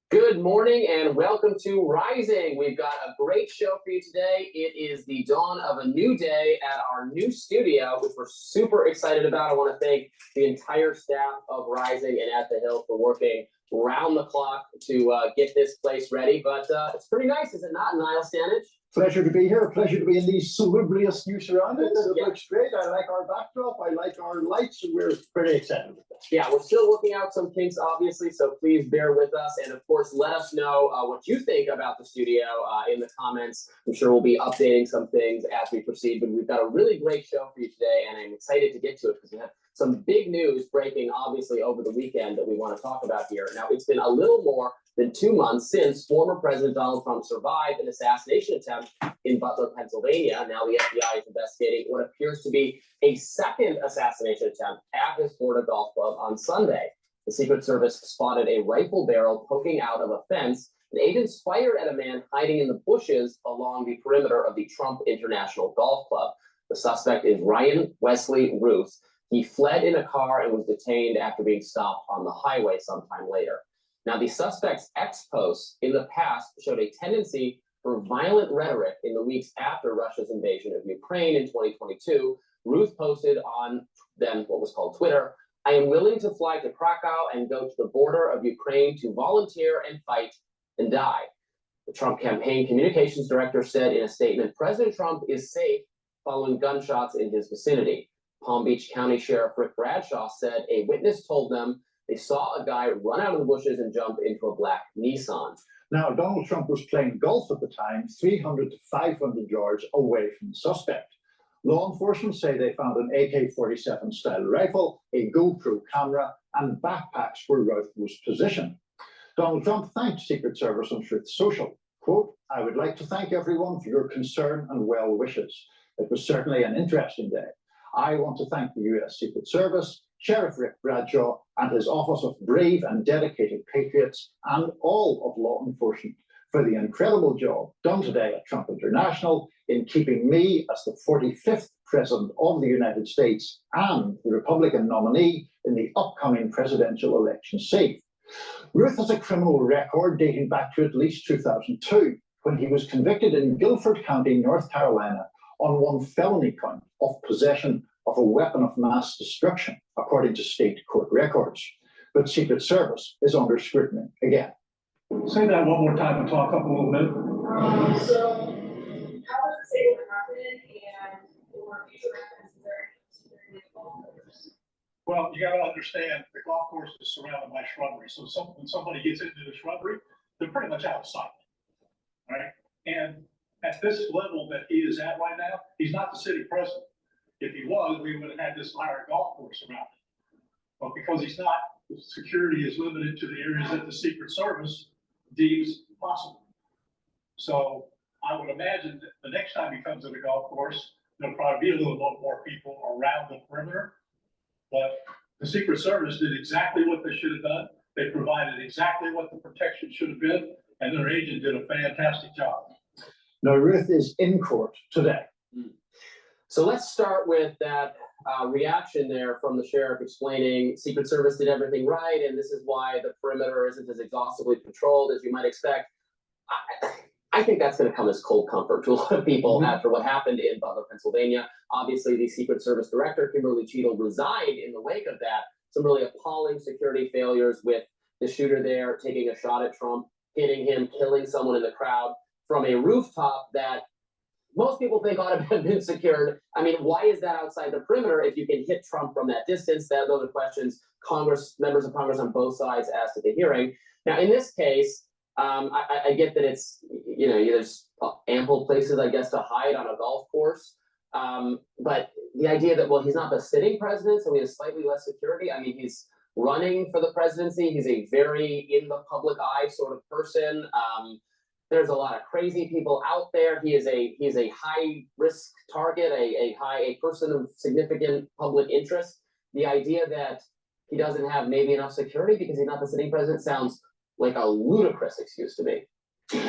Good morning and welcome to Rising. We've got a great show for you today. It is the dawn of a new day at our new studio, which we're super excited about. I want to thank the entire staff of Rising and At the Hill for working round the clock to get this place ready. But it's pretty nice, is it not, Niall Stanage? Pleasure to be here. Pleasure to be in these salubrious new surroundings. It looks great. I like our backdrop. I like our lights. We're pretty excited with that. Yeah, we're still working out some kinks, obviously, so please bear with us. And of course, let us know what you think about the studio in the comments. I'm sure we'll be updating some things as we proceed, but we've got a really great show for you today, and I'm excited to get to it because we have some big news breaking, obviously, over the weekend that we want to talk about here. Now, it's been a little more than 2 months since former President Donald Trump survived an assassination attempt in Butler, Pennsylvania. Now the FBI is investigating what appears to be a second assassination attempt at his Florida golf club on Sunday. The Secret Service spotted a rifle barrel poking out of a fence, and agents fired at a man hiding in the bushes along the perimeter of the Trump International Golf Club. The suspect is Ryan Wesley Routh. He fled in a car and was detained after being stopped on the highway sometime later. Now, the suspect's ex-posts in the past showed a tendency for violent rhetoric in the weeks after Russia's invasion of Ukraine in 2022. Routh posted on then what was called Twitter, "I am willing to fly to Krakow and go to the border of Ukraine to volunteer and fight and die." The Trump campaign communications director said in a statement, President Trump is safe following gunshots in his vicinity. Palm Beach County Sheriff Rick Bradshaw said a witness told them they saw a guy run out of the bushes and jump into a black Nissan. Now, Donald Trump was playing golf at the time, 300 to 500 yards away from the suspect. Law enforcement say they found an AK-47 style rifle, a GoPro camera, and backpacks where Routh was positioned. Donald Trump thanked Secret Service on Truth Social. Quote, "I would like to thank everyone for your concern and well wishes. It was certainly an interesting day. I want to thank the U.S. Secret Service, Sheriff Rick Bradshaw, and his Office of Brave and Dedicated Patriots, and all of law enforcement for the incredible job done today at Trump International in keeping me as the 45th President of the United States and the Republican nominee in the upcoming presidential election safe." Routh has a criminal record dating back to at least 2002, when he was convicted in Guilford County, North Carolina, on one felony count of possession of a weapon of mass destruction, according to state court records. But Secret Service is under scrutiny again. Say that one more time and talk up a little bit. So, how does it say what happened and for future reference, is there any golf course? Well, you got to understand the golf course is surrounded by shrubbery. So when somebody gets into the shrubbery, they're pretty much out of sight, right? And at this level that he is at right now, he's not the city president. If he was, we would have had this entire golf course around him. But because he's not, the security is limited to the areas that the Secret Service deems possible. So I would imagine that the next time he comes to the golf course, there'll probably be a little bit more people around the perimeter. But the Secret Service did exactly what they should have done. They provided exactly what the protection should have been, and their agent did a fantastic job. Now, Routh is in court today. So let's start with that reaction there from the sheriff explaining Secret Service did everything right, and this is why the perimeter isn't as exhaustively patrolled as you might expect. I think that's going to come as cold comfort to a lot of people after what happened in Butler, Pennsylvania. Obviously, the Secret Service director, Kimberly Cheadle, resigned in the wake of that. Some really appalling security failures with the shooter there taking a shot at Trump, hitting him, killing someone in the crowd from a rooftop that most people think ought to have been secured. I mean, why is that outside the perimeter if you can hit Trump from that distance? Those are questions members of Congress on both sides asked at the hearing. Now, in this case, I get that it's, there's ample places, I guess, to hide on a golf course. But the idea that, well, he's not the sitting president, so he has slightly less security. I mean, he's running for the presidency. He's a very in the public eye sort of person. There's a lot of crazy people out there. He is a high risk target, a person of significant public interest. The idea that he doesn't have maybe enough security because he's not the sitting president sounds like a ludicrous excuse to me.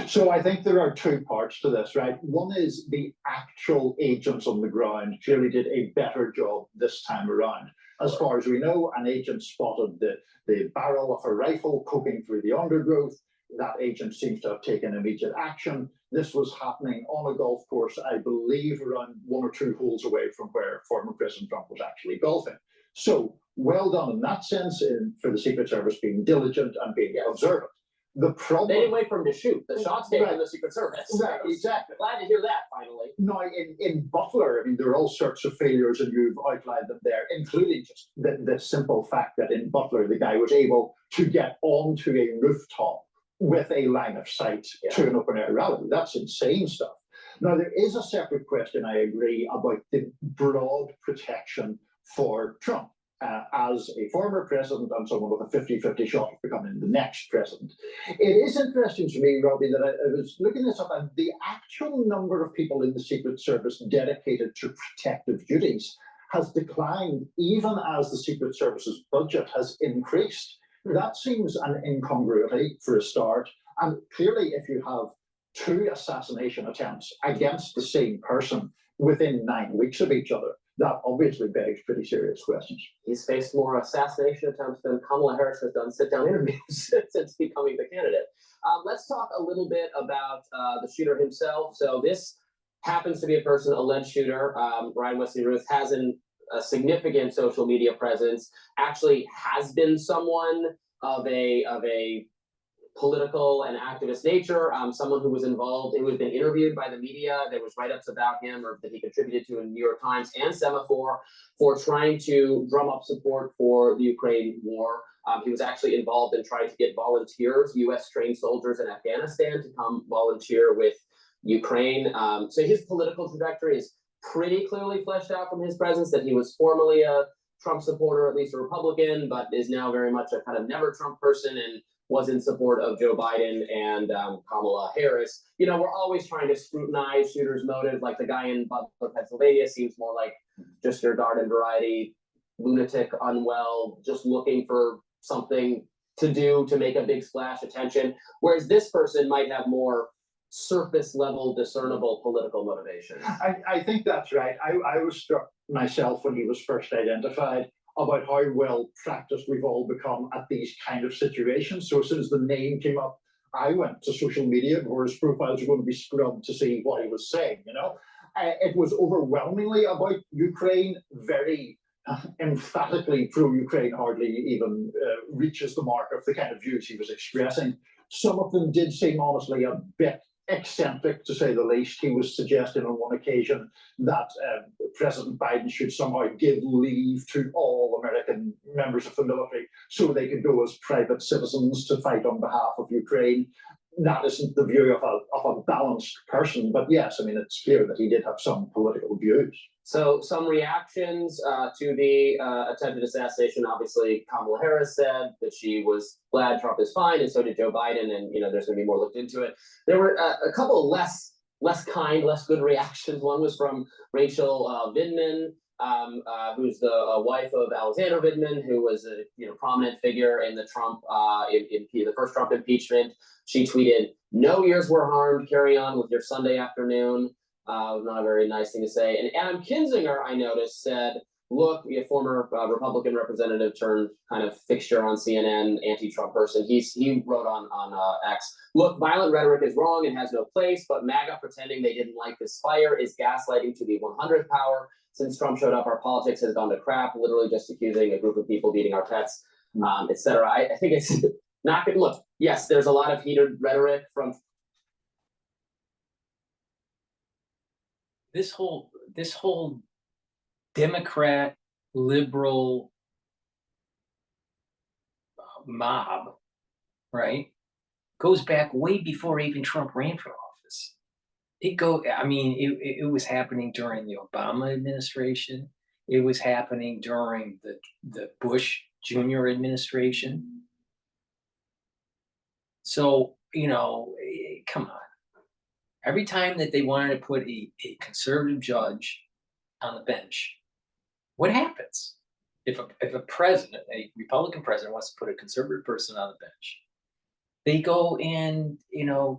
So I think there are two parts to this, right? One is the actual agents on the ground clearly did a better job this time around. As far as we know, an agent spotted the barrel of a rifle poking through the undergrowth. That agent seems to have taken immediate action. This was happening on a golf course, I believe, around 1 or 2 holes away from where former President Trump was actually golfing. So well done in that sense for the Secret Service being diligent and being observant. The problem, they didn't wait for him to shoot. The shots came from the Secret Service. Right, exactly. Glad to hear that finally. Now, in Butler, I mean, there are all sorts of failures, and you've outlined them there, including just the simple fact that in Butler, the guy was able to get onto a rooftop with a line of sight to an open air rally. That's insane stuff. Now, there is a separate question, I agree, about the broad protection for Trump. As a former president and someone with a 50-50 shot of becoming the next president. It is interesting to me, Robbie, that I was looking this up, and the actual number of people in the Secret Service dedicated to protective duties has declined even as the Secret Service's budget has increased. That seems an incongruity for a start, and clearly if you have 2 assassination attempts against the same person within 9 weeks of each other, that obviously begs pretty serious questions. He's faced more assassination attempts than Kamala Harris has done sit-down interviews since becoming the candidate. Let's talk a little bit about the shooter himself. So this happens to be a person, alleged shooter. Wesley Routh has a significant social media presence, actually has been someone of a political and activist nature, someone who was involved, who had been interviewed by the media. There was write-ups about him or that he contributed to in New York Times and Semaphore for trying to drum up support for the Ukraine war. He was actually involved in trying to get volunteers, U.S. trained soldiers in Afghanistan to come volunteer with Ukraine. So his political trajectory is pretty clearly fleshed out from his presence, that he was formerly a Trump supporter, at least a Republican, but is now very much a kind of never Trump person and was in support of Joe Biden and Kamala Harris. You know, we're always trying to scrutinize shooters' motives. Like the guy in Butler, Pennsylvania seems more like just your garden variety lunatic, unwell, just looking for something to do to make a big splash attention. Whereas this person might have more surface level discernible political motivation. I think that's right. I was struck myself when he was first identified about how well practiced we've all become at these kind of situations. So as soon as the name came up, I went to social media where his profiles were going to be scrubbed to see what he was saying, you know. It was overwhelmingly about Ukraine, very emphatically pro-Ukraine, hardly even reaches the mark of the kind of views he was expressing. Some of them did seem honestly a bit eccentric, to say the least. He was suggesting on one occasion that President Biden should somehow give leave to all American members of the military so they could go as private citizens to fight on behalf of Ukraine. That isn't the view of a balanced person, but yes, I mean, it's clear that he did have some political views. So some reactions to the attempted assassination. Obviously, Kamala Harris said that she was glad Trump is fine, and so did Joe Biden, and you know there's going to be more looked into it. There were a couple less kind, less good reactions. One was from Rachel Vindman, who's the wife of Alexander Vindman, who was a prominent figure in the Trump the first Trump impeachment. She tweeted, "No ears were harmed. Carry on with your Sunday afternoon." Not a very nice thing to say. And Adam Kinzinger, I noticed, said, look, a former Republican representative turned kind of fixture on CNN, anti-Trump person. He wrote on X, look, violent rhetoric is wrong and has no place, but MAGA pretending they didn't like this fire is gaslighting to the 100th power. Since Trump showed up, our politics has gone to crap, literally just accusing a group of people beating our pets, etc. I think it's not good. Look, yes, there's a lot of heated rhetoric from this whole Democrat liberal mob, right, goes back way before even Trump ran for office. It was happening during the Obama administration. It was happening during the Bush junior administration. So, come on. Every time that they wanted to put a conservative judge on the bench, what happens? If a president, a Republican president, wants to put a conservative person on the bench, they go and,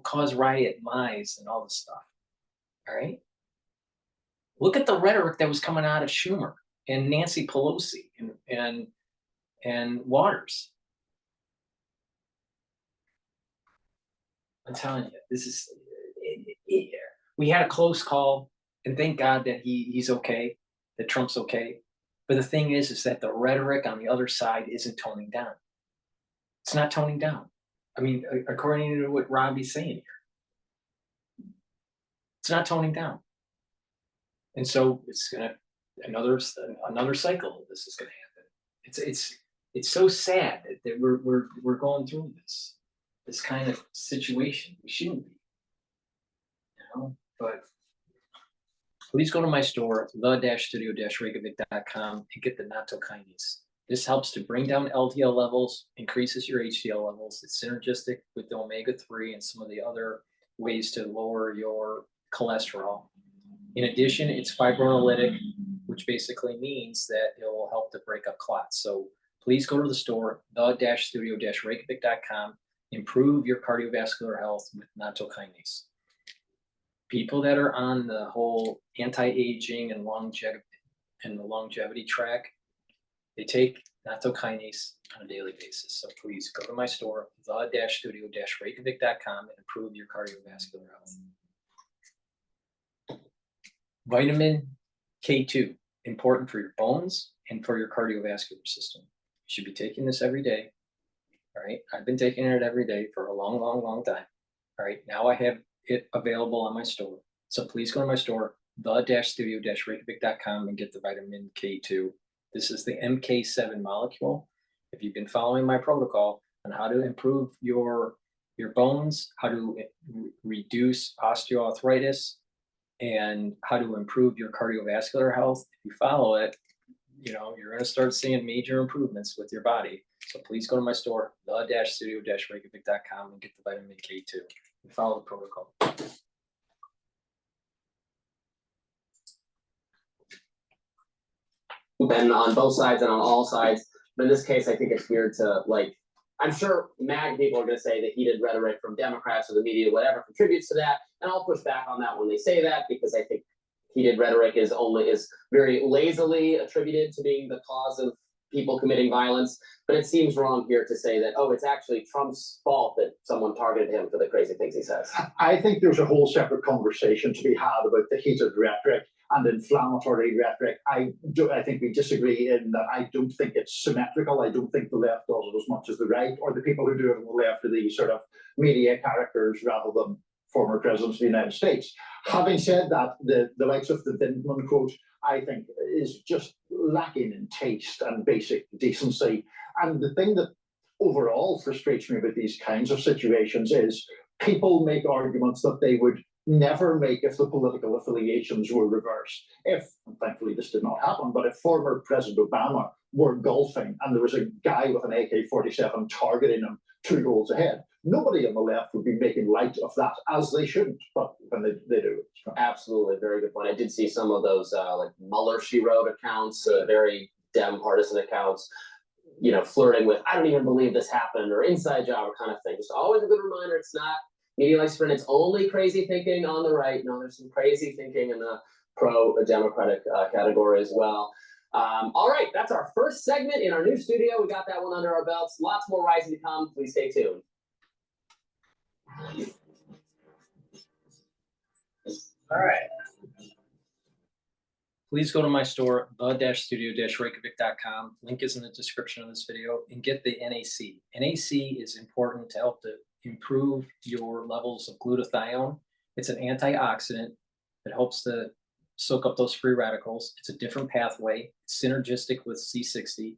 cause riot, lies, and all this stuff. All right? Look at the rhetoric that was coming out of Schumer and Nancy Pelosi and Waters. I'm telling you, this is. We had a close call, and thank God that he's okay, that Trump's okay. But the thing is that the rhetoric on the other side isn't toning down. It's not toning down. I mean, according to what Robbie's saying here, it's not toning down. And so it's gonna another cycle of this is gonna happen. It's so sad that we're going through this kind of situation. We shouldn't be. But please go to my store, the-studio-reykjavik.com, and get the nattokinase. This helps to bring down LDL levels, increases your HDL levels. It's synergistic with the omega-3 and some of the other ways to lower your cholesterol. In addition, it's fibrinolytic, which basically means that it will help to break up clots. So please go to the store, the-studio-reykjavik.com, improve your cardiovascular health with nattokinase. People that are on the whole anti-aging and the longevity track, they take nattokinase on a daily basis. So please go to my store, the-studio-reykjavik.com, and improve your cardiovascular health. Vitamin K2, important for your bones and for your cardiovascular system. You should be taking this every day. All right. I've been taking it every day for a long, long, long time. All right. Now I have it available on my store. So please go to my store, the-studio-reykjavik.com, and get the vitamin K2. This is the MK7 molecule. If you've been following my protocol on how to improve your bones, how to reduce osteoarthritis, and how to improve your cardiovascular health, if you follow it, you're going to start seeing major improvements with your body. So please go to my store, the-studio-reykjavik.com, and get the vitamin K2 and follow the protocol. And on both sides and on all sides. But in this case, I think it's weird to I'm sure MAG people are going to say that heated rhetoric from Democrats or the media, whatever, contributes to that. And I'll push back on that when they say that, because I think heated rhetoric is very lazily attributed to being the cause of people committing violence. But it seems wrong here to say that, it's actually Trump's fault that someone targeted him for the crazy things he says. I think there's a whole separate conversation to be had about the heated rhetoric and inflammatory rhetoric. I think we disagree in that I don't think it's symmetrical. I don't think the left does it as much as the right, or the people who do it on the left are these sort of media characters rather than former presidents of the United States. Having said that, the likes of the Vindman quote, I think, is just lacking in taste and basic decency. And the thing that overall frustrates me about these kinds of situations is people make arguments that they would never make if the political affiliations were reversed. If, and thankfully this did not happen, but if former President Obama were golfing and there was a guy with an AK-47 targeting him 2 goals ahead, nobody on the left would be making light of that, as they shouldn't, but when they do. Absolutely, very good point. I did see some of those Mueller she wrote accounts, very Dem partisan accounts, flirting with, I don't even believe this happened, or inside job kind of thing. Just always a good reminder, it's not media likes to it's only crazy thinking on the right. No, there's some crazy thinking in the pro-democratic category as well. All right, that's our first segment in our new studio. We got that one under our belts. Lots more rising to come. Please stay tuned. All right. Please go to my store, the-studio-reykjavik.com. Link is in the description of this video, and get the NAC. NAC is important to help to improve your levels of glutathione. It's an antioxidant that helps to soak up those free radicals. It's a different pathway. It's synergistic with C60.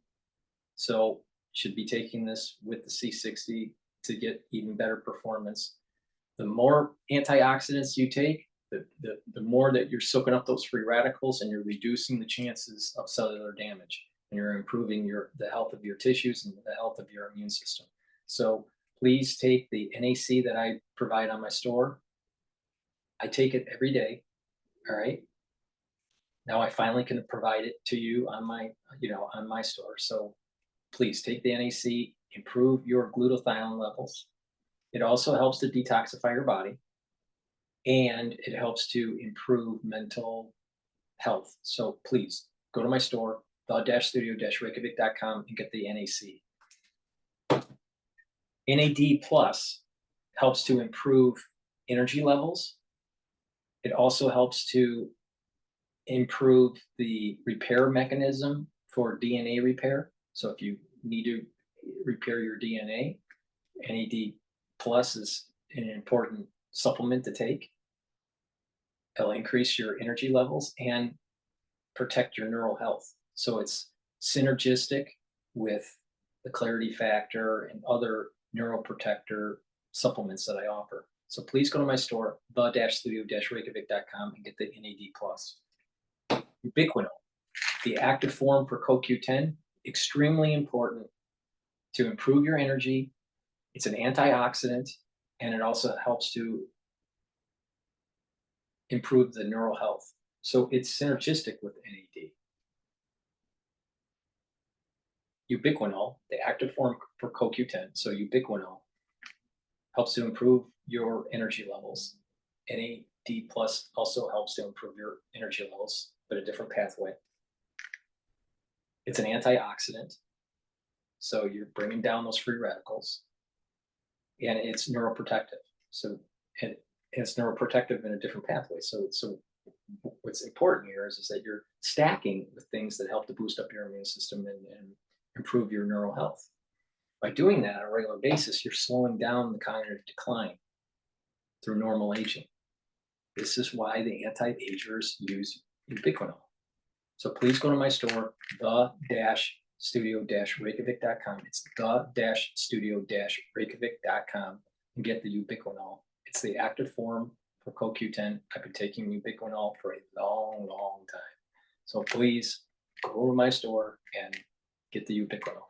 So you should be taking this with the C60 to get even better performance. The more antioxidants you take, the more that you're soaking up those free radicals and you're reducing the chances of cellular damage. and you're improving the health of your tissues and the health of your immune system. So please take the NAC that I provide on my store. I take it every day. All right. Now I finally can provide it to you on my, on my store. So please take the NAC, improve your glutathione levels. It also helps to detoxify your body, and it helps to improve mental health. So please go to my store, the-studio-reykjavik.com, and get the NAC. NAD plus helps to improve energy levels. It also helps to improve the repair mechanism for DNA repair. So if you need to repair your DNA, NAD plus is an important supplement to take. It'll increase your energy levels and protect your neural health. So it's synergistic with the clarity factor and other neuroprotector supplements that I offer. So please go to my store, the-studio-reykjavik.com, and get the NAD plus. Ubiquinol, the active form for CoQ10, extremely important to improve your energy. It's an antioxidant, and it also helps to improve the neural health. So it's synergistic with NAD. Ubiquinol, the active form for CoQ10, so ubiquinol helps to improve your energy levels. NAD plus also helps to improve your energy levels, but a different pathway. It's an antioxidant, so you're bringing down those free radicals, and it's neuroprotective. So it's neuroprotective in a different pathway. So what's important here is that you're stacking with things that help to boost up your immune system and improve your neural health. By doing that on a regular basis, you're slowing down the cognitive decline through normal aging. This is why the anti-agers use ubiquinol. So please go to my store, the-studio-reykjavik.com. It's the-studio-reykjavik.com, and get the ubiquinol. It's the active form for CoQ10. I've been taking ubiquinol for a long, long time. So please go to my store and get the ubiquinol.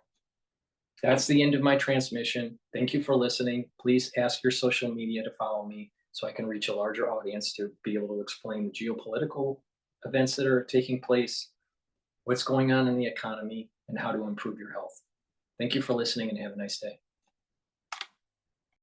That's the end of my transmission. Thank you for listening. Please ask your social media to follow me so I can reach a larger audience to be able to explain the geopolitical events that are taking place, what's going on in the economy, and how to improve your health. Thank you for listening, and have a nice day.